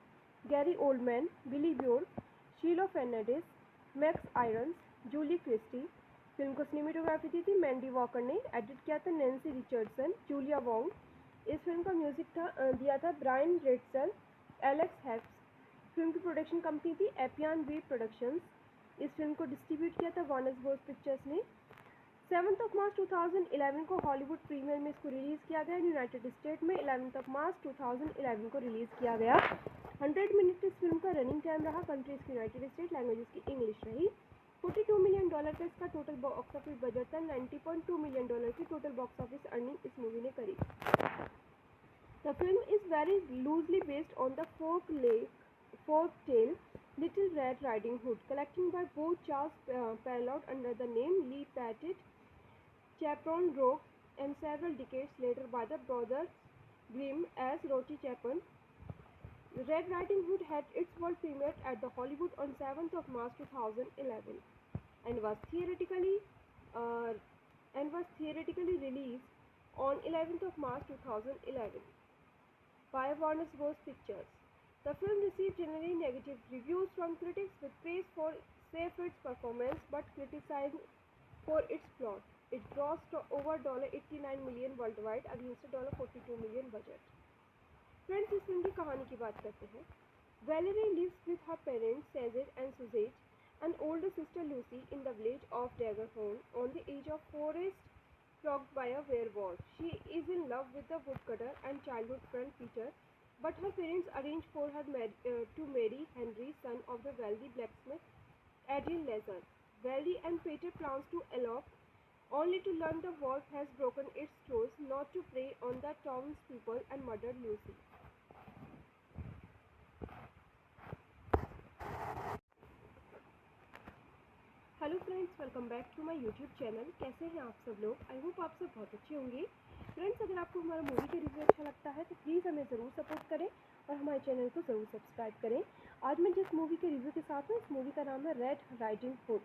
Gary Oldman, Billy Burke, Shiloh Fernandez, Max Irons, Julie Christie. Film को सिनेमेटोग्राफी दी थी मैंडी वॉकर ने, एडिट किया था नैन्सी रिचर्डसन, जूलिया वोंग। इस फिल्म का म्यूजिक दिया था ब्रायन रेड्सल, एलेक्स हेप्स। फिल्म की प्रोडक्शन कंपनी थी एपियन वी प्रोडक्शंस। इस फिल्म को डिस्ट्रीब्यूट किया था वार्नर ब्रोस पिक्चर्स ने। 7 मार्च 2011 को हॉलीवुड प्रीमियर में इसको रिलीज़ किया गया। यूनाइटेड स्टेट में 11 मार्च 2011 को रिलीज़ किया गया। 100 मिनट इस फिल्म का रनिंग टाइम रहा। कंट्रीज की यूनाइटेड स्टेट, लैंग्वेजेस की इंग्लिश रही। $42 मिलियन का इसका टोटल बॉक्स ऑफिस बजट था। $90.2 मिलियन की टोटल बॉक्स ऑफिस अर्निंग इस मूवी ने करी। The film is very loosely based on the folk tale Little Red Riding Hood, collected by both Charles Perrault under the name Lee Patton, Chaperon Rogue, and several decades later by the brothers Grimm as Rocky Chapin. Red Riding Hood had its world premiere at the Hollywood on 7th of March 2011 and was theatrically released on 11th of March 2011 by Warner Bros. Pictures. The film received generally negative reviews from critics with praise for Seyfried's performance but criticized for its plot. It grossed over $89 million worldwide against a $42 million budget. Friends, इस फिल्म की कहानी की बात करते हैं। Valerie lives with her parents Cesar and Suzette and older sister Lucy in the village of Daggerhorn on the edge of forest plagued by a werewolf. She is in love with the woodcutter and childhood friend Peter, but her parents arrange for her to marry Henry, son of the wealthy blacksmith Adrian Lazar. Valerie and Peter plans to elope, only to learn the wolf has broken its claws not to prey on the townspeople and murder Lucy. Hello friends, welcome back to my YouTube channel. कैसे हैं आप सब लोग? आई होप आप सब बहुत अच्छे होंगे। फ्रेंड्स, अगर आपको हमारा मूवी का रिव्यू अच्छा लगता है तो प्लीज़ हमें ज़रूर सपोर्ट करें और हमारे चैनल को ज़रूर सब्सक्राइब करें। आज मैं जिस मूवी के रिव्यू के साथ हूँ, इस मूवी का नाम है रेड राइडिंग हुड।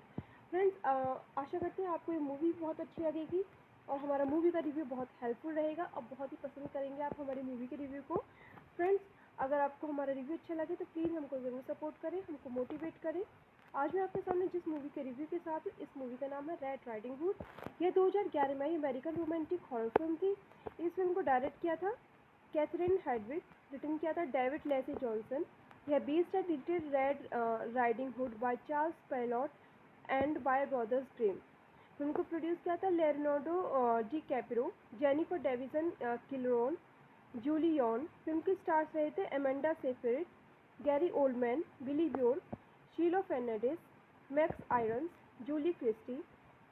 फ्रेंड्स, आशा करते हैं आपको ये मूवी बहुत अच्छी लगेगी और हमारा मूवी का रिव्यू बहुत हेल्पफुल रहेगा और बहुत ही पसंद करेंगे आप हमारी मूवी के रिव्यू को। फ्रेंड्स, अगर आपको हमारा रिव्यू अच्छा लगे तो प्लीज़ हमको ज़रूर सपोर्ट करें, हमको मोटिवेट करें। आज मैं आपके सामने जिस मूवी के रिव्यू के साथ हूँ, इस मूवी का नाम है रेड राइडिंग हुड। यह 2011 में अमेरिकन रोमांटिक हॉरर फिल्म थी। इस फिल्म को डायरेक्ट किया था कैथरीन हेडविग, रिटर्न किया था डेविड लेसी जॉनसन। यह बेस्ड है little red riding hood by Charles Perrault and by brothers Grimm. Film को प्रोड्यूस किया था Leonardo DiCaprio, Jennifer Davisson Killoran, Julie Yorn. Film के स्टार्स रहे थे Amanda Seyfried, Gary Oldman, Billy Burke, Shiloh Fernandez, Max Irons, Julie Christie.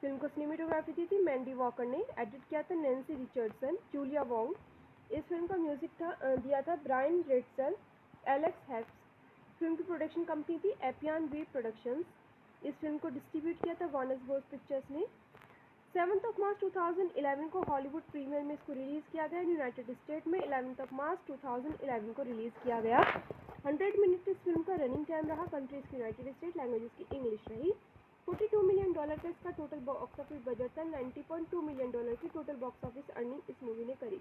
Film को सिनेमेटोग्राफी दी थी मैंडी वॉकर ने, एडिट किया था नैन्सी रिचर्डसन, जूलिया वोंग। इस फिल्म का म्यूजिक दिया था ब्रायन रेड्सल, एलेक्स हेप्स। फिल्म की प्रोडक्शन कंपनी थी एपियन वी प्रोडक्शंस। इस फिल्म को डिस्ट्रीब्यूट किया था वार्नर ब्रोस पिक्चर्स ने। 7 मार्च 2011 को हॉलीवुड प्रीमियर में इसको रिलीज़ किया गया। यूनाइटेड स्टेट में 11 मार्च 2011 को रिलीज़ किया गया। 100 मिनट इस फिल्म का रनिंग टाइम रहा। कंट्रीज की यूनाइटेड स्टेट, लैंग्वेजेस की इंग्लिश रही। $42 मिलियन का इसका टोटल बॉक्स ऑफिस बजट था। $90.2 मिलियन की टोटल बॉक्स ऑफिस अर्निंग इस मूवी ने करी।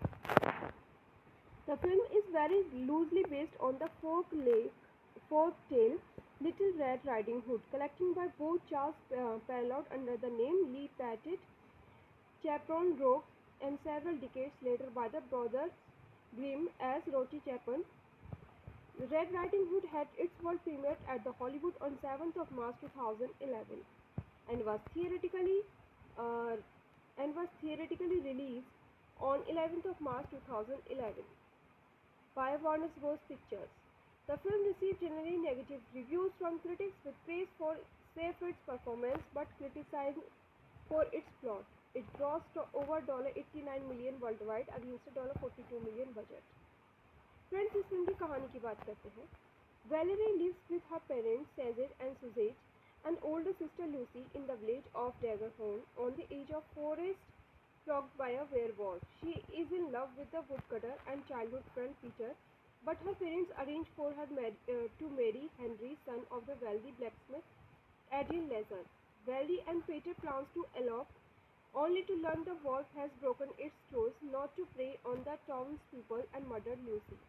The film is very loosely based on the folk tale Little Red Riding Hood, collected by both Charles Perrault under the name Lee Patton, Chaperon Rogue, and several decades later by the brothers Grimm as Rocky Chapin. Red Riding Hood had its world premiere at the Hollywood on 7th of March 2011 and was theoretically uh, released on 11th of March 2011 by Warner Bros. Pictures. The film received generally negative reviews from critics with praise for Seyfried's performance but criticized for its plot. It grossed over $89 million worldwide against a $42 million budget. Friends, इस फिल्म की कहानी की बात करते हैं. Valerie lives with her parents Cesar and Suzette, and older sister Lucy in the village of Daggerhorn on the edge of forest plagued by a werewolf. She is in love with the woodcutter and childhood friend Peter, but her parents arrange for her to marry Henry, son of the wealthy blacksmith Adrian Lazar. Valerie and Peter plans to elope, only to learn the wolf has broken its claws not to prey on the townspeople and murder Lucy.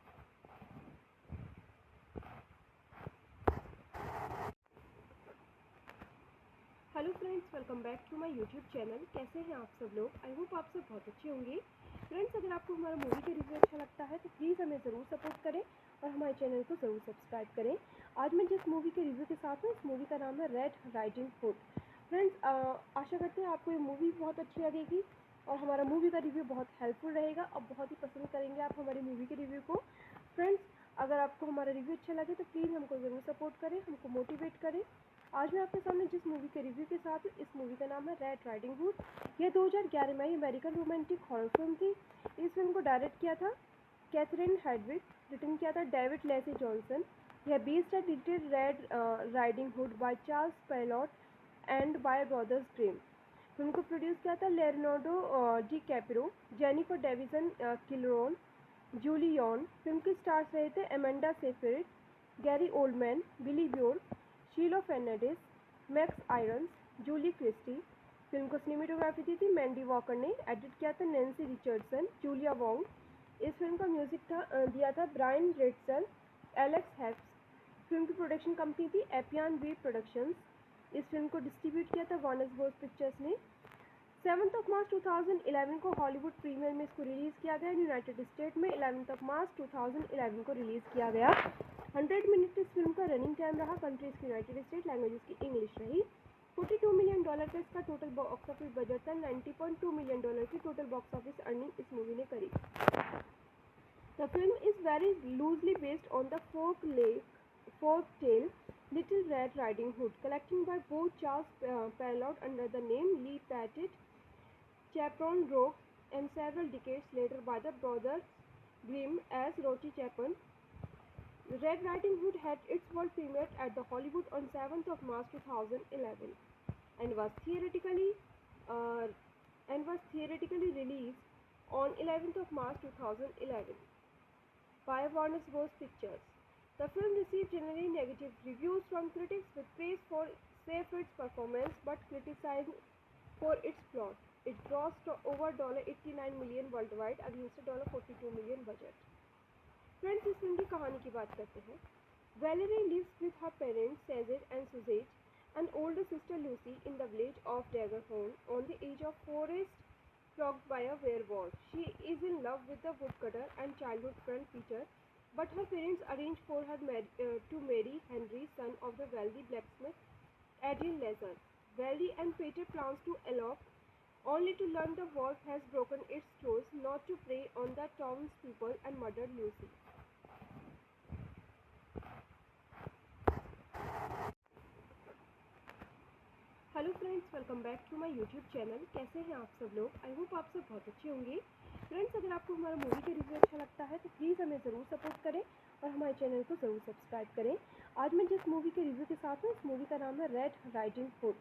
Hello friends, welcome back to my YouTube channel. कैसे हैं आप सब लोग? आई होप आप सब बहुत अच्छे होंगे. फ्रेंड्स, अगर आपको हमारा मूवी का रिव्यू अच्छा लगता है तो प्लीज़ हमें ज़रूर सपोर्ट करें और हमारे चैनल को ज़रूर सब्सक्राइब करें. आज मैं जिस मूवी के रिव्यू के साथ हूँ, इस मूवी का नाम है रेड राइडिंग हुड. फ्रेंड्स, आशा करते हैं आपको ये मूवी बहुत अच्छी लगेगी और हमारा मूवी का रिव्यू बहुत हेल्पफुल रहेगा. अब बहुत ही पसंद करेंगे आप हमारी मूवी के रिव्यू को. फ्रेंड्स, अगर आपको हमारा रिव्यू अच्छा लगे तो प्लीज़ हमको ज़रूर सपोर्ट करें, हमको मोटिवेट करें. आज मैं आपके सामने जिस मूवी के रिव्यू के साथ हूँ, इस मूवी का नाम है रेड राइडिंग हुड. यह 2011 में अमेरिकन रोमांटिक हॉरर फिल्म थी. इस फिल्म को डायरेक्ट किया था कैथरीन हेडविग, रिटन किया था डेविड लेसी जॉनसन. यह बेस्ड है little red riding hood by Charles Perrault and by brothers Grimm. Film को प्रोड्यूस किया था Leonardo DiCaprio, Jennifer Davisson Killoran, Julie Yorn. Film के स्टार्स रहे थे Amanda Seyfried, Gary Oldman, Billy Burke, Shiloh Fernandez, Max Irons, Julie Christie. Film को सिनेमेटोग्राफी दी थी मैंडी वॉकर ने. एडिट किया था नैन्सी रिचर्डसन, जूलिया वोंग. इस फिल्म का म्यूजिक दिया था ब्रायन रेड्सल, एलेक्स हेप्स. फिल्म की प्रोडक्शन कंपनी थी एपियन वी प्रोडक्शंस. इस फिल्म को डिस्ट्रीब्यूट किया था वार्नर ब्रोस पिक्चर्स ने. 7th of March 2011 को हॉलीवुड प्रीमियर में इसको रिलीज़ किया गया. यूनाइटेड स्टेट में 11th of March 2011 को रिलीज़ किया गया. 100 मिनट इस फिल्म का रनिंग टाइम रहा. कंट्रीज की यूनाइटेड स्टेट, लैंग्वेज की इंग्लिश रही. $42 मिलियन का इसका टोटल बॉक्स ऑफिस बजट था. $90.2 मिलियन की टोटल बॉक्स ऑफिस अर्निंग इस मूवी ने करी. The film is very loosely based on the folk tale Little Red Riding Hood, collecting by both Charles Perrault under the name Lee Patton, Chaperon Rogue, and several decades later by the brothers Grimm as Rocky Chapin. Red Riding Hood had its world premiere at the Hollywood on 7th of March 2011 and was theoretically released on 11th of March 2011 by Warner Bros. Pictures. The film received generally negative reviews from critics with praise for Seyfried's performance but criticized for its plot. It grossed over $89 million worldwide against a $42 million budget. Friends, इस फिल्म की कहानी की बात करते हैं. Valerie lives with her parents Cesar and Suzette, and older sister Lucy in the village of Daggerhorn on the edge of forest plagued by a werewolf. She is in love with the woodcutter and childhood friend Peter, but her parents arrange for her to marry Henry, son of the wealthy blacksmith Adrian Lazar. Valerie and Peter plans to elope, only to learn the wolf has broken its claws not to prey on the townspeople and murder Lucy. Hello friends, welcome back to my YouTube channel. कैसे हैं आप सब लोग? आई होप आप सब बहुत अच्छे होंगे. फ्रेंड्स, अगर आपको हमारा मूवी का रिव्यू अच्छा लगता है तो प्लीज़ हमें ज़रूर सपोर्ट करें और हमारे चैनल को ज़रूर सब्सक्राइब करें. आज मैं जिस मूवी के रिव्यू के साथ हूँ, इस मूवी का नाम है रेड राइडिंग हुड.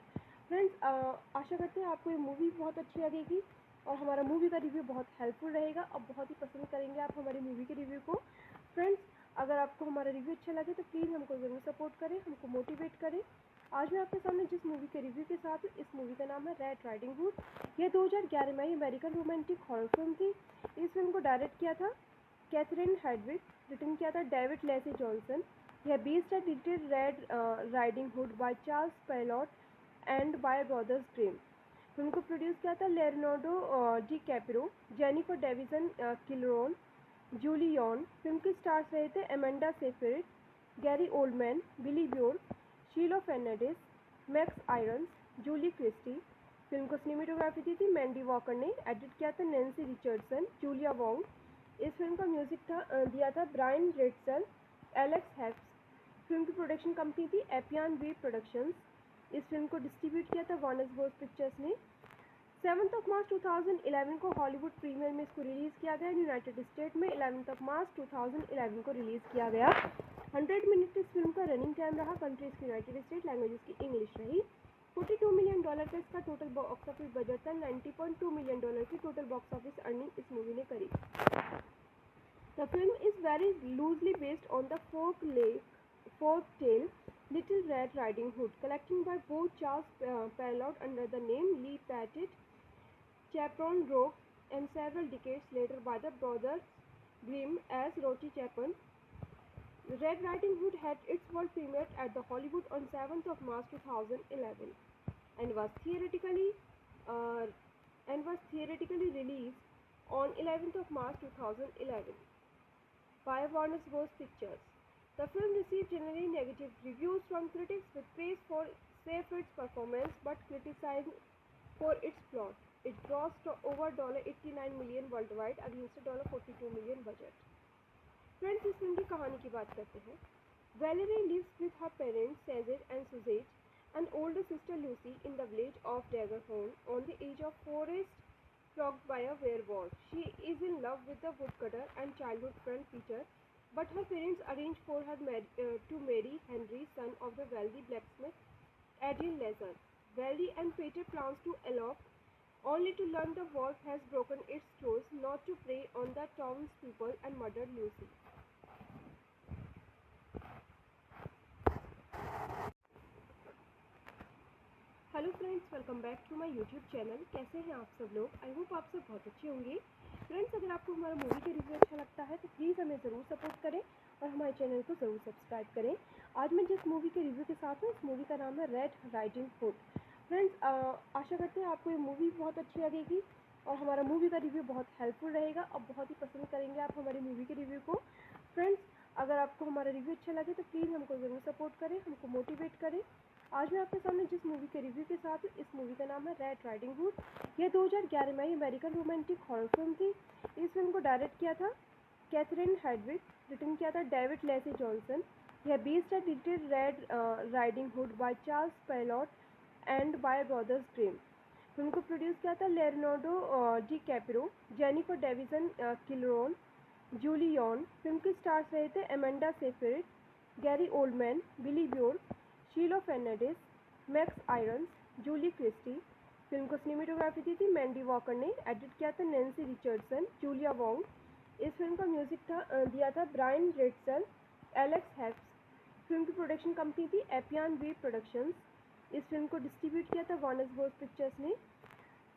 फ्रेंड्स, आशा करते हैं आपको ये मूवी बहुत अच्छी लगेगी और हमारा मूवी का रिव्यू बहुत हेल्पफुल रहेगा. अब बहुत ही पसंद करेंगे आप हमारी मूवी के रिव्यू को. फ्रेंड्स, अगर आपको हमारा रिव्यू अच्छा लगे तो प्लीज़ हमको ज़रूर सपोर्ट करें, हमको मोटिवेट करें. आज मैं आपके सामने जिस मूवी के रिव्यू के साथ हूँ, इस मूवी का नाम है रेड राइडिंग हुड. यह 2011 में अमेरिकन रोमांटिक हॉरर फिल्म थी. इस फिल्म को डायरेक्ट किया था कैथरीन हेडविग, रिटन किया था डेविड लेसी जॉनसन. यह बेस्ड है little red riding hood by Charles Perrault and by brothers Grimm. Film को प्रोड्यूस किया था Leonardo DiCaprio, Jennifer Davisson Killoran, Julie Yorn. Film के स्टार्स रहे थे Amanda Seyfried, Gary Oldman, Billy Burke, Shiloh Fernandez, Max Irons, Julie Christie. Film को सिनेमेटोग्राफी दी थी मैंडी वॉकर ने, एडिट किया था नैन्सी रिचर्डसन, जूलिया वोंग। इस फिल्म का म्यूजिक दिया था ब्रायन रेटसल, एलेक्स हेप्स। फिल्म की प्रोडक्शन कंपनी थी एपियन वी प्रोडक्शंस। इस फिल्म को डिस्ट्रीब्यूट किया था वार्नर ब्रोस पिक्चर्स ने। 7 मार्च 2011 को हॉलीवुड प्रीमियर में इसको रिलीज़ किया गया। यूनाइटेड स्टेट में 11 मार्च 2011 को रिलीज़ किया गया। 100 मिनट इस फिल्म का रनिंग टाइम रहा। कंट्रीज की यूनाइटेड स्टेट, लैंग्वेजेस की इंग्लिश रही। $42 मिलियन का इसका टोटल बॉक्स ऑफिस बजट था। $90.2 मिलियन की टोटल बॉक्स ऑफिस अर्निंग इस मूवी ने करी। The film is very loosely based on the folk tale Little Red Riding Hood, collected by both Charles Perrault under the name Lee Patton, Chaperon Rogue, and several decades later by the brothers Grimm as Rocky Chapin. Red Riding Hood had its world premiere at the Hollywood on 7th March 2011 and was theatrically released on 11th March 2011 by Warner Bros. Pictures. The film received generally negative reviews from critics with praise for Seyfried's performance but criticized for its plot. It grossed over $89 million worldwide against a $42 million budget. Friends, इस फिल्म की कहानी की बात करते हैं। Valerie lives with her parents Cesar and Suzette and older sister Lucy in the village of Daggerhorn on the edge of forest plagued by a werewolf. She is in love with the woodcutter and childhood friend Peter, but her parents arrange for her to marry Henry, son of the wealthy blacksmith Adrian Lazar. Valerie and Peter plans to elope, only to learn the wolf has broken its claws not to prey on the townspeople and murder Lucy. Hello friends, welcome back to my YouTube channel. कैसे हैं आप सब लोग? आई होप आप सब बहुत अच्छे होंगे। फ्रेंड्स, अगर आपको हमारा मूवी का रिव्यू अच्छा लगता है तो प्लीज़ हमें ज़रूर सपोर्ट करें और हमारे चैनल को ज़रूर सब्सक्राइब करें। आज मैं जिस मूवी के रिव्यू के साथ हूँ, इस मूवी का नाम है रेड राइडिंग हुड। फ्रेंड्स, आशा करते हैं आपको ये मूवी बहुत अच्छी लगेगी और हमारा मूवी का रिव्यू बहुत हेल्पफुल रहेगा और बहुत ही पसंद करेंगे आप हमारी मूवी के रिव्यू को। फ्रेंड्स, अगर आपको हमारा रिव्यू अच्छा लगे तो प्लीज़ हमको ज़रूर सपोर्ट करें, हमको मोटिवेट करें। आज मैं आपके सामने जिस मूवी के रिव्यू के साथ हूँ, इस मूवी का नाम है रेड राइडिंग हुड। यह 2011 में अमेरिकन रोमांटिक हॉरर फिल्म थी। इस फिल्म को डायरेक्ट किया था कैथरीन हेडविग, रिटन किया था डेविड लेसी जॉनसन। यह बेस्ड है little red riding hood by Charles Perrault and by brothers Grimm. Film को प्रोड्यूस किया था Leonardo DiCaprio, Jennifer Davisson Killoran, Julie Yorn. Film के स्टार्स रहे थे Amanda Seyfried, Gary Oldman, Billy Burke, Shiloh Fernandez, Max Irons, Julie Christie. Film को सिनेमेटोग्राफी दी थी मैंडी वॉकर ने, एडिट किया था नैन्सी रिचर्डसन, जूलिया वोंग। इस फिल्म का म्यूजिक दिया था ब्रायन रेटसल, एलेक्स हेप्स। फिल्म की प्रोडक्शन कंपनी थी एपियन वी प्रोडक्शंस। इस फिल्म को डिस्ट्रीब्यूट किया था वार्नर ब्रोस पिक्चर्स ने।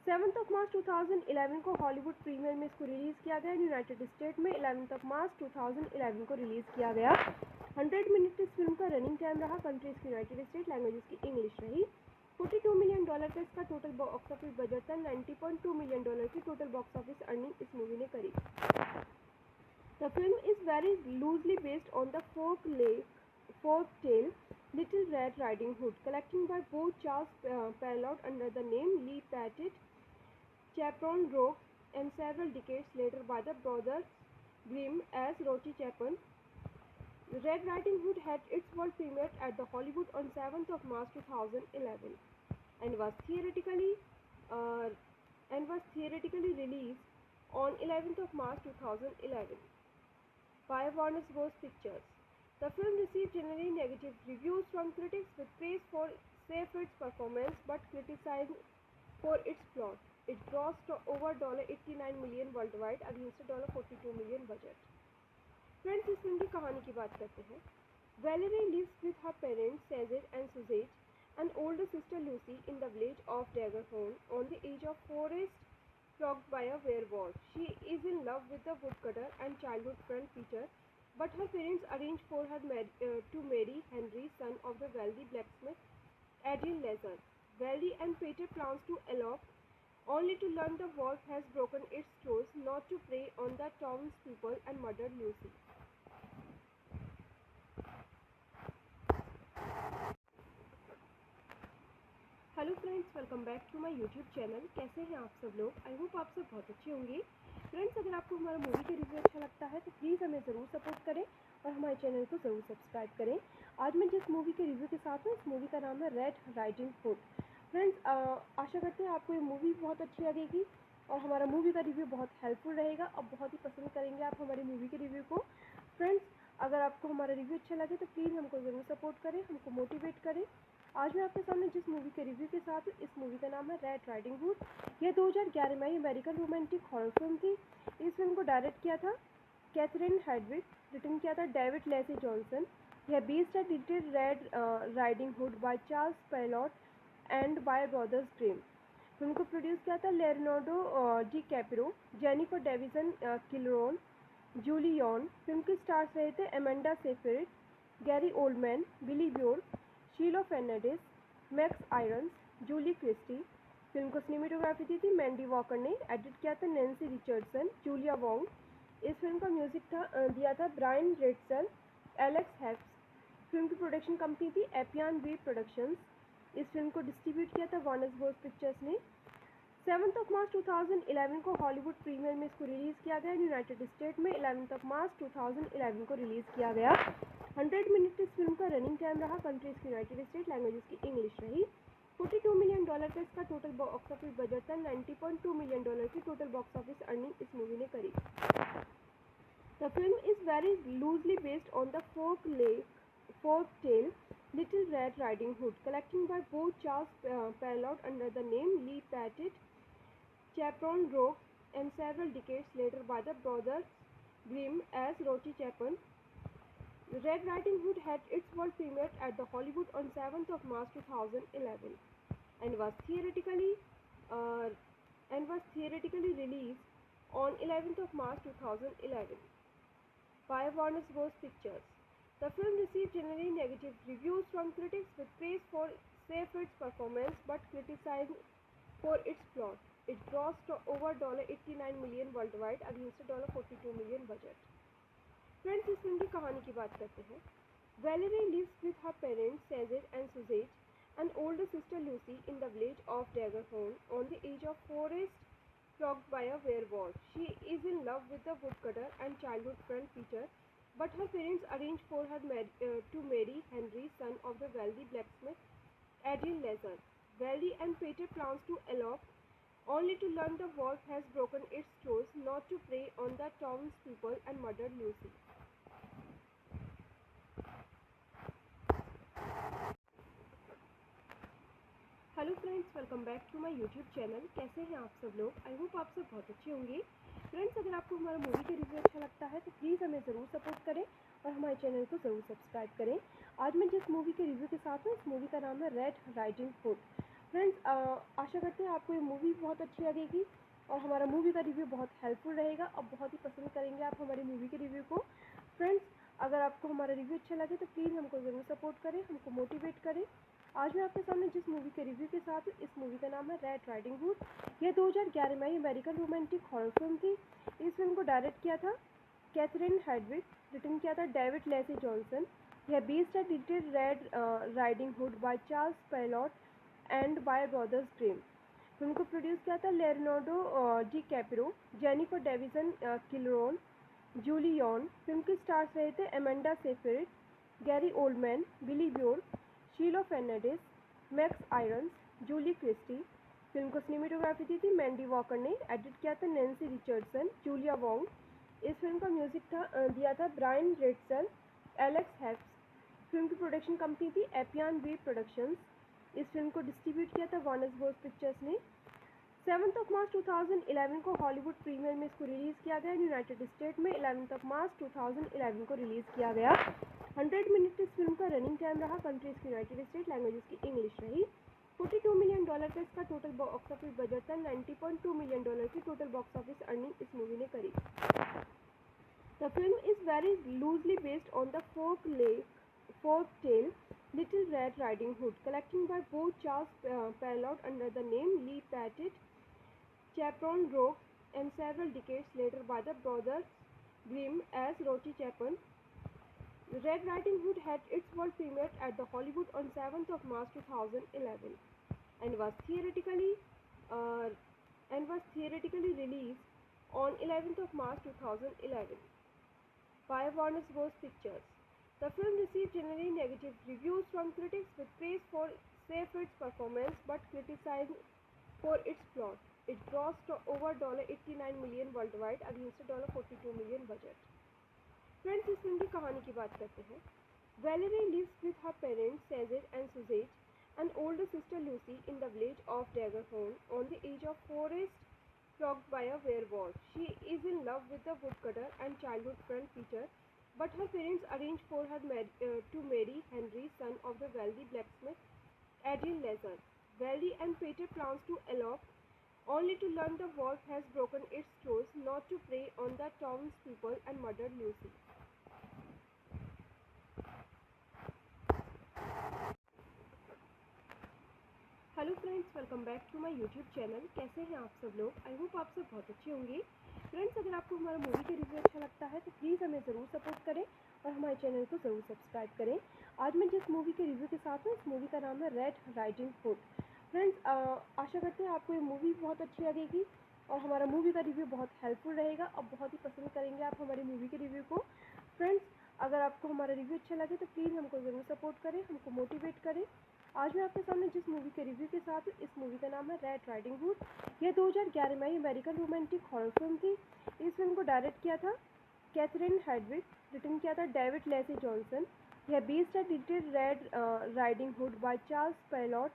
7 मार्च 2011 को हॉलीवुड प्रीमियर में इसको रिलीज़ किया गया। यूनाइटेड स्टेट में 11 मार्च 2011 को रिलीज़ किया गया। 100 मिनट इस फिल्म का रनिंग टाइम रहा। कंट्रीज की यूनाइटेड स्टेट, लैंग्वेजेस की इंग्लिश रही। $42 मिलियन का इसका टोटल बॉक्स ऑफिस बजट था। $90.2 मिलियन की टोटल बॉक्स ऑफिस अर्निंग इस मूवी ने करी। The film is very loosely based on the folk tale Little Red Riding Hood, collected by both Charles Perrault under the name Lee Patton, Chaperon Rogue, and several decades later by the brothers Grimm as Rocky Chapin. Red Riding Hood had its world premiere at the Hollywood on 7th March 2011 and was theatrically released on 11th March 2011 by Warner Bros. Pictures. The film received generally negative reviews from critics with praise for Seyfried's performance but criticized for its plot. It grossed over $89 million worldwide against a $42 million budget. Friends, इस फिल्म की कहानी की बात करते हैं। Valerie lives with her parents Cesar and Suzette and older sister Lucy in the village of Daggerhorn on the edge of forest plagued by a werewolf. She is in love with the woodcutter and childhood friend Peter, but her parents arrange for her to marry Henry, son of the wealthy blacksmith Adrian Lazar. Valerie and Peter plans to elope, only to learn the wolf has broken its claws not to prey on the townspeople and murder Lucy. Hello friends, friends, welcome back to my YouTube channel. कैसे हैं आप सब लोग? आई होप आप सब बहुत अच्छे होंगे। फ्रेंड्स, अगर आपको हमारा मूवी का रिव्यू अच्छा लगता है तो प्लीज़ हमें ज़रूर सपोर्ट करें और हमारे चैनल को ज़रूर सब्सक्राइब करें। आज मैं जिस मूवी के रिव्यू के साथ हूँ, इस मूवी का नाम है रेड राइडिंग हुड। फ्रेंड्स, आशा करते हैं आपको ये मूवी बहुत अच्छी लगेगी और हमारा मूवी का रिव्यू बहुत हेल्पफुल रहेगा और बहुत ही पसंद करेंगे आप हमारी मूवी के रिव्यू को। फ्रेंड्स, अगर आपको हमारा रिव्यू अच्छा लगे तो प्लीज़ हमको ज़रूर सपोर्ट करें, हमको मोटिवेट करें। आज मैं आपके सामने जिस मूवी के रिव्यू के साथ हूँ, इस मूवी का नाम है रेड राइडिंग हुड। यह 2011 में अमेरिकन रोमांटिक हॉरर फिल्म थी। इस फिल्म को डायरेक्ट किया था कैथरीन हेडविग, रिटर्न किया था डेविड लेसी जॉनसन। यह बेस्ड है little red riding hood by Charles Perrault and by brothers Grimm. Film को प्रोड्यूस किया था Leonardo DiCaprio, Jennifer Davisson Killoran, Julie Yorn. Film के स्टार्स रहे थे Amanda Seyfried, Gary Oldman, Billy Burke, Shiloh Fernandez, Max Irons, Julie Christie. Film को सिनेमेटोग्राफी दी थी मैंडी वॉकर ने, एडिट किया था नैन्सी रिचर्डसन, जूलिया वोंग। इस फिल्म का म्यूजिक दिया था ब्रायन रेटसल, एलेक्स हैप्स। फिल्म की प्रोडक्शन कंपनी थी एपियन वी प्रोडक्शंस। इस फिल्म को डिस्ट्रीब्यूट किया था वार्नर ब्रोस पिक्चर्स ने। 7 मार्च 2011 को हॉलीवुड प्रीमियर में इसको रिलीज़ किया गया। यूनाइटेड स्टेट में 11 मार्च 2011 को रिलीज़ किया गया। 100 मिनट इस फिल्म का रनिंग टाइम रहा। कंट्रीज की यूनाइटेड स्टेट, लैंग्वेजेस की इंग्लिश रही। $42 मिलियन का इसका टोटल बॉक्स ऑफिस बजट था। $90.2 मिलियन की टोटल बॉक्स ऑफिस अर्निंग इस मूवी ने करी। The film is very loosely based on the folk tale Little Red Riding Hood, collected by both Charles Perrault under the name Lee Patton, Chaperon Rogue, and several decades later by the brothers Grimm as Rocky Chapin. Red Riding Hood had its world premiere at the Hollywood on 7th March 2011 and was theatrically released on 11th March 2011 by Warner Bros. Pictures. The film received generally negative reviews from critics with praise for Seyfried's performance but criticized for its plot. It grossed over $89 million worldwide against a $42 million budget. Friends, इस फिल्म की कहानी की बात करते हैं। Valerie lives with her parents Cesar and Suzette and older sister Lucy in the village of Daggerhorn on the edge of forest plagued by a werewolf. She is in love with the woodcutter and childhood friend Peter, but her parents arrange for her to marry Henry, son of the wealthy blacksmith Adrian Lazar. Valerie and Peter plans to elope, only to learn the wolf has broken its claws not to prey on the townspeople and murder Lucy. Hello friends, welcome back to my YouTube channel. कैसे हैं आप सब लोग? आई होप आप सब बहुत अच्छे होंगे। फ्रेंड्स, अगर आपको हमारा मूवी का रिव्यू अच्छा लगता है तो प्लीज़ हमें ज़रूर सपोर्ट करें और हमारे चैनल को ज़रूर सब्सक्राइब करें। आज मैं जिस मूवी के रिव्यू के साथ हूँ, इस मूवी का नाम है रेड राइडिंग हुड। फ्रेंड्स, आशा करते हैं आपको ये मूवी बहुत अच्छी लगेगी और हमारा मूवी का रिव्यू बहुत हेल्पफुल रहेगा और बहुत ही पसंद करेंगे आप हमारी मूवी के रिव्यू को। फ्रेंड्स, अगर आपको हमारा रिव्यू अच्छा लगे तो प्लीज़ हमको ज़रूर सपोर्ट करें, हमको मोटिवेट करें। आज मैं आपके सामने जिस मूवी के रिव्यू के साथ हूँ, इस मूवी का नाम है रेड राइडिंग हुड। यह 2011 में अमेरिकन रोमांटिक हॉरर फिल्म थी। इस फिल्म को डायरेक्ट किया था कैथरीन हेडविग, रिटर्न किया था डेविड लेसी जॉनसन। यह बेस्ड है little red riding hood by Charles Perrault and by brothers Grimm. Film को प्रोड्यूस किया था Leonardo DiCaprio, Jennifer Davisson Killoran, Julie Yorn. Film के स्टार्स रहे थे Amanda Seyfried, Gary Oldman, Billy Burke, Shiloh Fernandez, Max Irons, Julie Christie. Film को सिनेमेटोग्राफी दी थी मैंडी वॉकर ने, एडिट किया था नैन्सी रिचर्डसन, जूलिया वोंग। इस फिल्म का म्यूजिक दिया था ब्रायन रेटसल, एलेक्स हैप्स। फिल्म की प्रोडक्शन कंपनी थी एपियन वी प्रोडक्शंस। इस फिल्म को डिस्ट्रीब्यूट किया था वार्नर ब्रोस पिक्चर्स ने। 7 मार्च 2011 को हॉलीवुड प्रीमियर में इसको रिलीज़ किया गया। यूनाइटेड स्टेट में 11 मार्च 2011 को रिलीज़ किया गया। 100 मिनट इस फिल्म का रनिंग टाइम रहा। कंट्रीज की यूनाइटेड स्टेट, लैंग्वेजेस की इंग्लिश रही। $42 मिलियन का इसका टोटल बॉक्स ऑफिस बजट था। $90.2 मिलियन की टोटल बॉक्स ऑफिस अर्निंग इस मूवी ने करी। The film is very loosely based on the folk tale Little Red Riding Hood, collected by both Charles Perrault under the name Lee Patton, Chaperon Rogue, and several decades later by the brothers Grimm as Rocky Chapin. Red Riding Hood had its world premiere at the Hollywood on 7th March 2011 and was theoretically uh, released on 11th of March 2011 by Warner Bros. Pictures. The film received generally negative reviews from critics with praise for Seyfried's performance but criticized for its plot. It grossed over $89 million worldwide against a $42 million budget. Friends, इस फिल्म की कहानी की बात करते हैं. Valerie lives with her parents Cesar and Suzette, and older sister Lucy in the village of Daggerhorn on the edge of forest plagued by a werewolf. She is in love with the woodcutter and childhood friend Peter, but her parents arrange for her to marry Henry, son of the wealthy blacksmith Adrian Lazar. Valerie and Peter plans to elope, only to learn the wolf has broken its claws not to prey on the townspeople and murder Lucy. Hello friends, welcome back to my YouTube channel. कैसे हैं आप सब लोग? आई होप आप सब बहुत अच्छे होंगे. फ्रेंड्स, अगर आपको हमारा मूवी का रिव्यू अच्छा लगता है तो प्लीज़ हमें ज़रूर सपोर्ट करें और हमारे चैनल को ज़रूर सब्सक्राइब करें. आज मैं जिस मूवी के रिव्यू के साथ हूँ, इस मूवी का नाम है रेड राइडिंग हुड. फ्रेंड्स, आशा करते हैं आपको ये मूवी बहुत अच्छी लगेगी और हमारा मूवी का रिव्यू बहुत हेल्पफुल रहेगा. अब बहुत ही पसंद करेंगे आप हमारी मूवी के रिव्यू को. फ्रेंड्स, अगर आपको हमारा रिव्यू अच्छा लगे तो प्लीज़ हमको ज़रूर सपोर्ट करें, हमको मोटिवेट करें. आज मैं आपके सामने जिस मूवी के रिव्यू के साथ हूँ, इस मूवी का नाम है रेड राइडिंग हुड. यह 2011 में अमेरिकन रोमांटिक हॉरर फिल्म थी. इस फिल्म को डायरेक्ट किया था कैथरीन हेडविग, रिटर्न किया था डेविड लेसी जॉनसन. यह बेस्ड है little red riding hood by Charles Perrault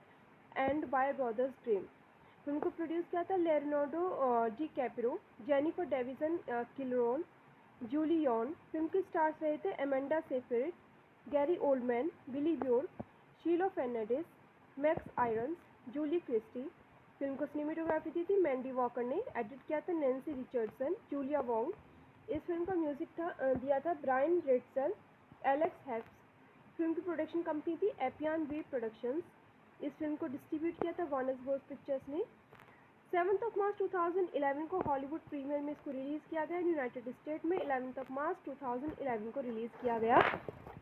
and by brothers Grimm. Film को प्रोड्यूस किया था Leonardo DiCaprio, Jennifer Davisson Killoran, Julie Yorn. Film के स्टार्स रहे थे Amanda Seyfried, Gary Oldman, Billy Burke, Shiloh Fernandez, Max Irons, Julie Christie. Film को सिनेमेटोग्राफी दी थी मैंडी वॉकर ने. एडिट किया था नैन्सी रिचर्डसन, जूलिया वोंग. इस फिल्म का म्यूजिक दिया था ब्रायन रेड्सल, एलेक्स हैप्स. फिल्म की प्रोडक्शन कंपनी थी एपियन वी प्रोडक्शंस. इस फिल्म को डिस्ट्रीब्यूट किया था वार्नर ब्रोस पिक्चर्स ने. 7th of March 2011 को हॉलीवुड प्रीमियर में इसको रिलीज़ किया गया. यूनाइटेड स्टेट में 11th of March 2011 को रिलीज़ किया गया.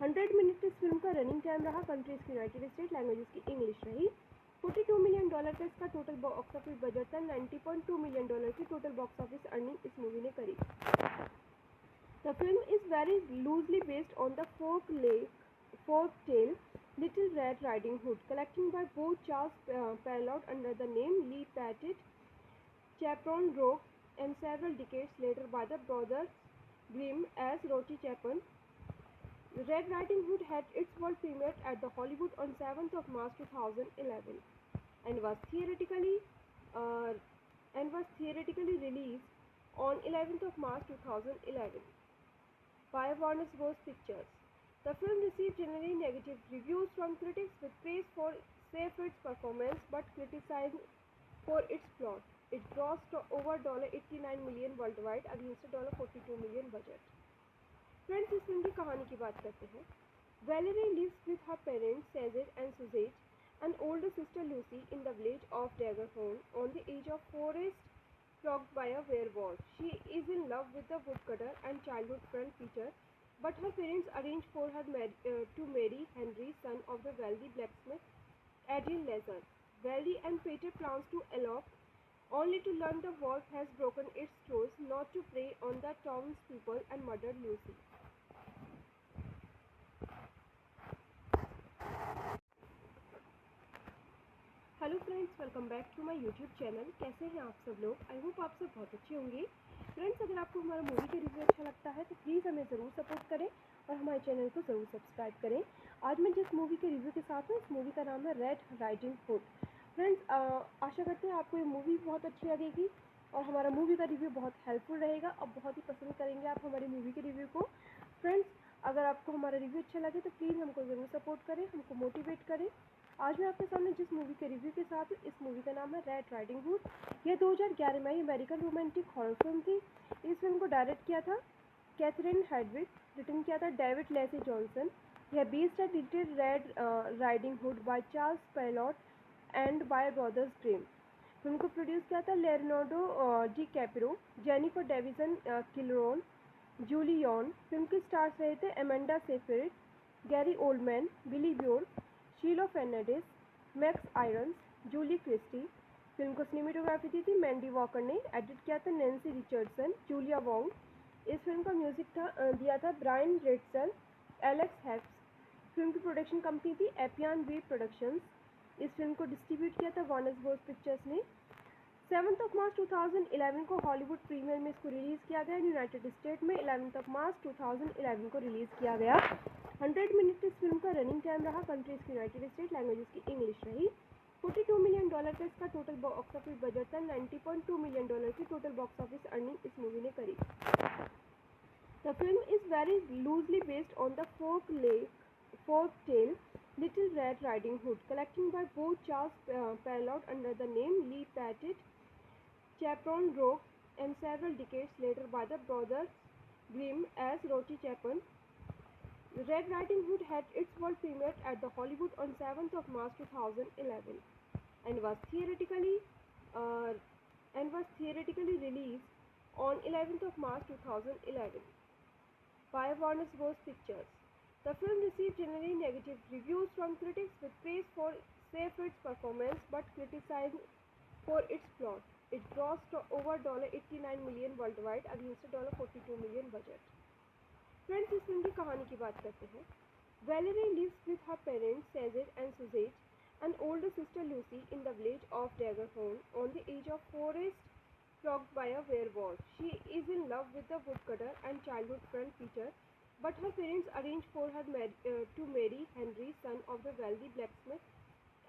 100 मिनट इस फिल्म का रनिंग टाइम रहा. कंट्रीज की यूनाइटेड स्टेट, लैंग्वेज की इंग्लिश रही. $42 मिलियन का इसका टोटल बॉक्स ऑफिस बजट था. $90.2 मिलियन की टोटल बॉक्स ऑफिस अर्निंग इस मूवी ने करी. The film is very loosely based on the folk tale Little Red Riding Hood, collecting by both Charles Perrault under the name Lee Patton, Chaperon Rogue, and several decades later by the brothers Grimm as Rocky Chapin. Red Riding Hood had its world premiere at the Hollywood on 7th of March 2011 and was theoretically released on 11th of March 2011 by Warner Bros. Pictures. The film received generally negative reviews from critics with praise for Seyfried's performance but criticized for its plot. It grossed over $89 million worldwide against a $42 million budget. Friends, इस फिल्म की कहानी की बात करते हैं. Valerie lives with her parents Cesar and Suzette, and older sister Lucy in the village of Daggerhorn on the edge of forest plagued by a werewolf. She is in love with the woodcutter and childhood friend Peter, but her parents arrange for her to marry Henry, son of the wealthy blacksmith Adrian Lazar. Valerie and Peter plans to elope, only to learn the wolf has broken its claws not to prey on the townspeople and murder Lucy. Hello friends, welcome back to my YouTube channel. कैसे हैं आप सब लोग? आई होप आप सब बहुत अच्छे होंगे. फ्रेंड्स, अगर आपको हमारा मूवी का रिव्यू अच्छा लगता है तो प्लीज़ हमें ज़रूर सपोर्ट करें और हमारे चैनल को ज़रूर सब्सक्राइब करें. आज मैं जिस मूवी के रिव्यू के साथ हूँ, इस मूवी का नाम है रेड राइडिंग हुड. फ्रेंड्स, आशा करते हैं आपको ये मूवी बहुत अच्छी लगेगी और हमारा मूवी का रिव्यू बहुत हेल्पफुल रहेगा. अब बहुत ही पसंद करेंगे आप हमारी मूवी के रिव्यू को. फ्रेंड्स, अगर आपको हमारा रिव्यू अच्छा लगे तो प्लीज़ हमको ज़रूर सपोर्ट करें, हमको मोटिवेट करें. आज मैं आपके सामने जिस मूवी के रिव्यू के साथ हूँ, इस मूवी का नाम है रेड राइडिंग हुड. यह 2011 में अमेरिकन रोमांटिक हॉरर फिल्म थी. इस फिल्म को डायरेक्ट किया था कैथरीन हेडविग, रिटर्न किया था डेविड लेसी जॉनसन. यह बेस्ड है little red riding hood by Charles Perrault and by brothers Grimm. Film को प्रोड्यूस किया था Leonardo DiCaprio, Jennifer Davisson Killoran, Julie Yorn. Film के स्टार्स रहे थे Amanda Seyfried, Gary Oldman, Billy Burke, Shiloh Fernandez, Max Irons, Julie Christie. Film को सिनेमेटोग्राफी दी थी मैंडी वॉकर ने, एडिट किया था नैन्सी रिचर्डसन, जूलिया वोंग। इस फिल्म का म्यूजिक दिया था ब्रायन रेटसल, एलेक्स हेप्स। फिल्म की प्रोडक्शन कंपनी थी एपियन वी प्रोडक्शंस। इस फिल्म को डिस्ट्रीब्यूट किया था वार्नर ब्रोस पिक्चर्स ने। 7 मार्च 2011 को हॉलीवुड प्रीमियर में इसको रिलीज़ किया गया। यूनाइटेड स्टेट में 11 मार्च 2011 को रिलीज़ किया गया। 100 मिनट इस फिल्म का रनिंग टाइम रहा। कंट्रीज की यूनाइटेड स्टेट, लैंग्वेजेस की इंग्लिश रही। $42 मिलियन का इसका टोटल बॉक्स ऑफिस बजट था। $90.2 मिलियन की टोटल बॉक्स ऑफिस अर्निंग इस मूवी ने करी। The film is very loosely based on the folk tale Little Red Riding Hood, collected by both Charles Perrault under the name Lee Patton, Chaperon Rogue, and several decades later by the brothers Grimm as Rocky Chapin. Red Riding Hood had its world premiere at the Hollywood on 7th of March 2011 and was theoretically released on 11th of March 2011 by Warner Bros. Pictures. The film received generally negative reviews from critics with praise for Seyfried's performance but criticized for its plot. It grossed over $89 million worldwide against a $42 million budget. Friends, इस फिल्म की कहानी की बात करते हैं। Valerie lives with her parents Cesar and Suzette and older sister Lucy in the village of Daggerhorn on the edge of forest flogged by a werewolf. She is in love with the woodcutter and childhood friend Peter, but her parents arrange for her to marry Henry, son of the wealthy blacksmith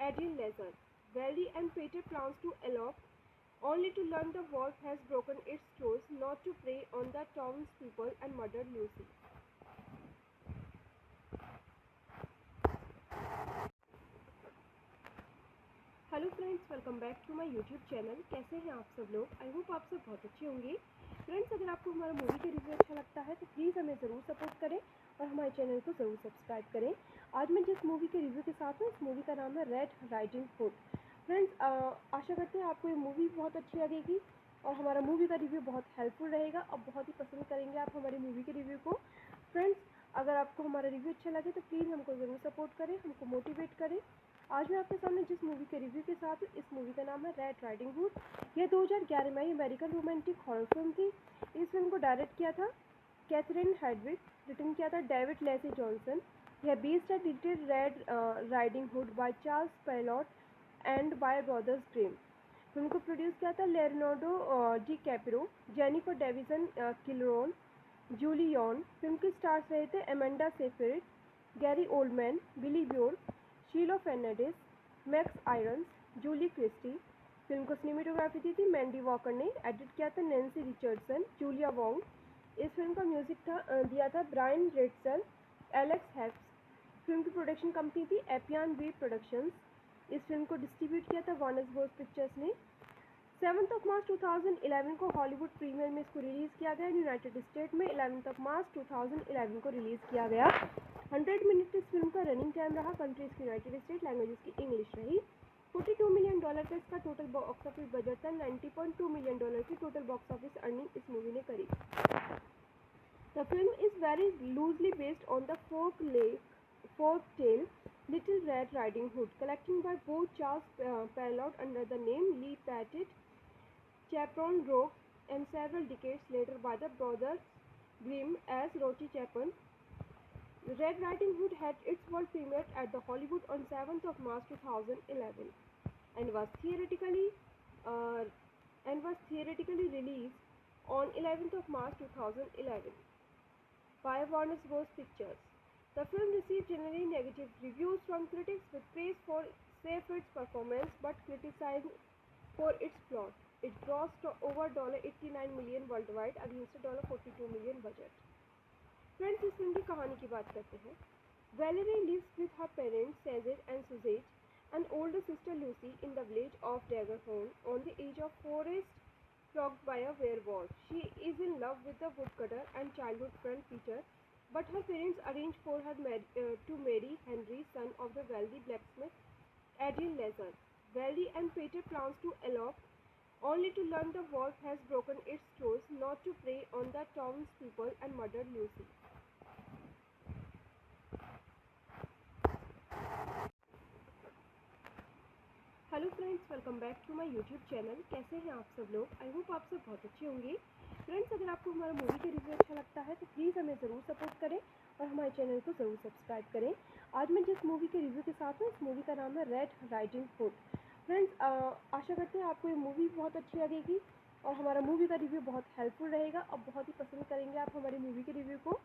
Adrian Lazar. Valerie and Peter plans to elope, only to learn the wolf has broken its claws not to prey on the townspeople and murder Lucy. Hello friends, welcome back to my YouTube channel. कैसे हैं आप सब लोग? आई होप आप सब बहुत अच्छे होंगे। फ्रेंड्स, अगर आपको हमारा मूवी का रिव्यू अच्छा लगता है तो प्लीज़ हमें ज़रूर सपोर्ट करें और हमारे चैनल को ज़रूर सब्सक्राइब करें। आज मैं जिस मूवी के रिव्यू के साथ हूँ, इस मूवी का नाम है रेड राइडिंग हुड। फ्रेंड्स, आशा करते हैं आपको ये मूवी बहुत अच्छी लगेगी और हमारा मूवी का रिव्यू बहुत हेल्पफुल रहेगा। अब बहुत ही पसंद करेंगे आप हमारी मूवी के रिव्यू को। फ्रेंड्स, अगर आपको हमारा रिव्यू अच्छा लगे तो प्लीज़ हमको ज़रूर सपोर्ट करें, हमको मोटिवेट करें। आज मैं आपके सामने जिस मूवी के रिव्यू के साथ हूँ, इस मूवी का नाम है रेड राइडिंग हुड। यह 2011 में अमेरिकन रोमांटिक हॉरर फिल्म थी। इस फिल्म को डायरेक्ट किया था कैथरीन हेडविग, रिटन किया था डेविड लेसी जॉनसन। यह बेस्ड है little red riding hood by Charles Perrault and by brothers Grimm. Film को प्रोड्यूस किया था Leonardo DiCaprio, Jennifer Davisson Killoran, Julie Yorn. Film के स्टार्स रहे थे Amanda Seyfried, Gary Oldman, Billy Burke, Shiloh Fernandez, Max Irons, Julie Christie. Film को सिनेमेटोग्राफी दी थी मैंडी वॉकर ने, एडिट किया था नैन्सी रिचर्डसन, जूलिया वोंग। इस फिल्म का म्यूजिक दिया था ब्रायन रेटसल, एलेक्स हेप्स। फिल्म की प्रोडक्शन कंपनी थी एपियन वी प्रोडक्शंस। इस फिल्म को डिस्ट्रीब्यूट किया था वार्नर ब्रोस पिक्चर्स ने। 7 मार्च 2011 को हॉलीवुड प्रीमियर में इसको रिलीज़ किया गया। यूनाइटेड स्टेट में 11 मार्च 2011 को रिलीज़ किया गया। 100 मिनट इस फिल्म का रनिंग टाइम रहा। कंट्रीज की यूनाइटेड स्टेट, लैंग्वेजेस की इंग्लिश रही। $42 मिलियन का इसका टोटल बॉक्स ऑफिस बजट था। $90.2 मिलियन की टोटल बॉक्स ऑफिस अर्निंग इस मूवी ने करी। The film is very loosely based on the folk tale Little Red Riding Hood, collected by both Charles Perrault under the name Lee Patton, Chaperon Rogue, and several decades later by the brothers Grimm as Rocky Chapin. Red Riding Hood had its world premiere at the Hollywood on 7th of March 2011 and was theoretically released on 11th of March 2011 by Warner Bros. Pictures. The film received generally negative reviews from critics with praise for Seyfried's performance but criticized for its plot. It grossed over $89 million worldwide against a $42 million budget. Friends, इस फिल्म की कहानी की बात करते हैं। Valerie lives with her parents Cesar and Suzette and older sister Lucy in the village of Daggerhorn on the edge of forest flogged by a werewolf. She is in love with the woodcutter and childhood friend Peter, but her parents arrange for her to marry Henry, son of the wealthy blacksmith Adrian Lazar. Valerie and Peter plans to elope, only to learn the wolf has broken its claws not to prey on the townspeople and murder Lucy. Hello friends, welcome back to my YouTube channel. कैसे हैं आप सब लोग? आई होप आप सब बहुत अच्छे होंगे। फ्रेंड्स, अगर आपको हमारा मूवी का रिव्यू अच्छा लगता है तो प्लीज़ हमें ज़रूर सपोर्ट करें और हमारे चैनल को ज़रूर सब्सक्राइब करें। आज मैं जिस मूवी के रिव्यू के साथ हूँ, इस मूवी का नाम है रेड राइडिंग हुड। फ्रेंड्स, आशा करते हैं आपको ये मूवी बहुत अच्छी लगेगी और हमारा मूवी का रिव्यू बहुत हेल्पफुल रहेगा और बहुत ही पसंद करेंगे आप हमारी मूवी के रिव्यू को।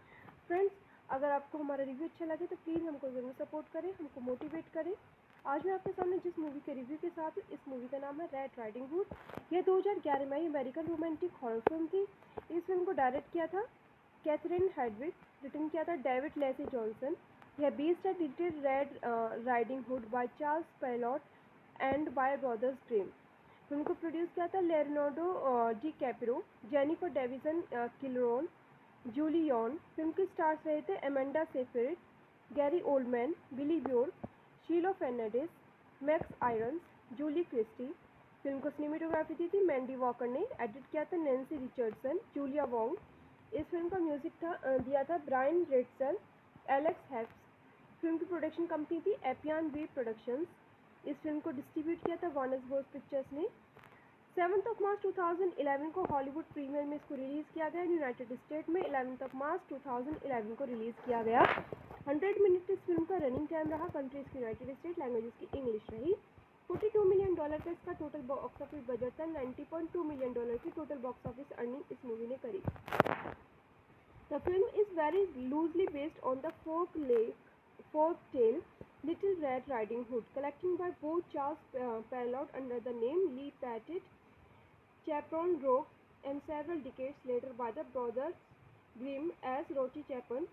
फ्रेंड्स, अगर आपको हमारा रिव्यू अच्छा लगे तो प्लीज़ हमको ज़रूर सपोर्ट करें, हमको मोटिवेट करें। आज मैं आपके सामने जिस मूवी के रिव्यू के साथ हूँ, इस मूवी का नाम है रेड राइडिंग हुड। यह 2011 में अमेरिकन रोमांटिक हॉरर फिल्म थी। इस फिल्म को डायरेक्ट किया था कैथरीन हेडविग, रिटर्न किया था डेविड लेसी जॉनसन। यह बेस्ड है little red riding hood by Charles Perrault and by brothers Grimm. Film को प्रोड्यूस किया था Leonardo DiCaprio, Jennifer Davisson Killoran, Julie Yorn. Film के स्टार्स रहे थे Amanda Seyfried, Gary Oldman, Billy Burke, Shiloh Fernandez, Max Irons, Julie Christie. Film को सिनेमेटोग्राफी दी थी मैंडी वॉकर ने, एडिट किया था नैन्सी रिचर्डसन, जूलिया वोंग। इस फिल्म का म्यूजिक दिया था ब्रायन रेड्सल, एलेक्स हैप्स। फिल्म की प्रोडक्शन कंपनी थी एपियन वी प्रोडक्शंस। इस फिल्म को डिस्ट्रीब्यूट किया था वार्नर ब्रोस पिक्चर्स ने। 7 मार्च 2011 को हॉलीवुड प्रीमियर में इसको रिलीज़ किया गया। यूनाइटेड स्टेट में 11 मार्च 2011 को रिलीज़ किया गया। 100 मिनट इस फिल्म का रनिंग टाइम रहा। कंट्रीज की यूनाइटेड स्टेट, लैंग्वेजेस की इंग्लिश रही। $42 मिलियन का इसका टोटल बॉक्स ऑफिस बजट था। $90.2 मिलियन की टोटल बॉक्स ऑफिस अर्निंग इस मूवी ने करी। The film is very loosely based on the folk tale Little Red Riding Hood, collected by both Charles Perrault under the name Lee Patton, Chaperon Rogue, and several decades later by the brothers Grimm as Rocky Chapin.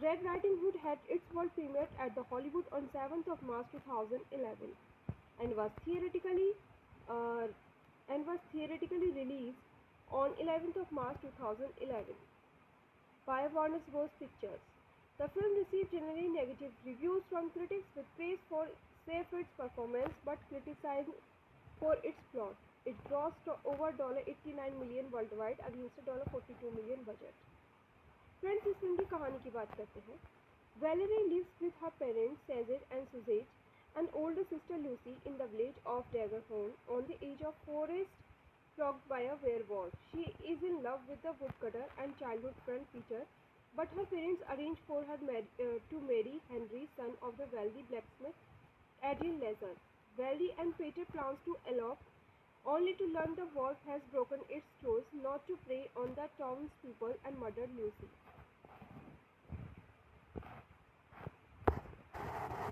Red Riding Hood had its world premiere at the Hollywood on 7th of March 2011 and was theatrically released on 11th of March 2011 by Warner Bros. Pictures. The film received generally negative reviews from critics with praise for Seyfried's performance but criticized for its plot. It grossed over $89 million worldwide against a $42 million budget. Friends, इस फिल्म की कहानी की बात करते हैं। Valerie lives with her parents Cesar and Suzette and older sister Lucy in the village of Daggerhorn on the edge of forest plagued by a werewolf. She is in love with the woodcutter and childhood friend Peter, but her parents arrange for her to marry Henry, son of the wealthy blacksmith Adrian Lazar. Valerie and Peter plans to elope, only to learn the wolf has broken its claws not to prey on the townspeople and murder Lucy.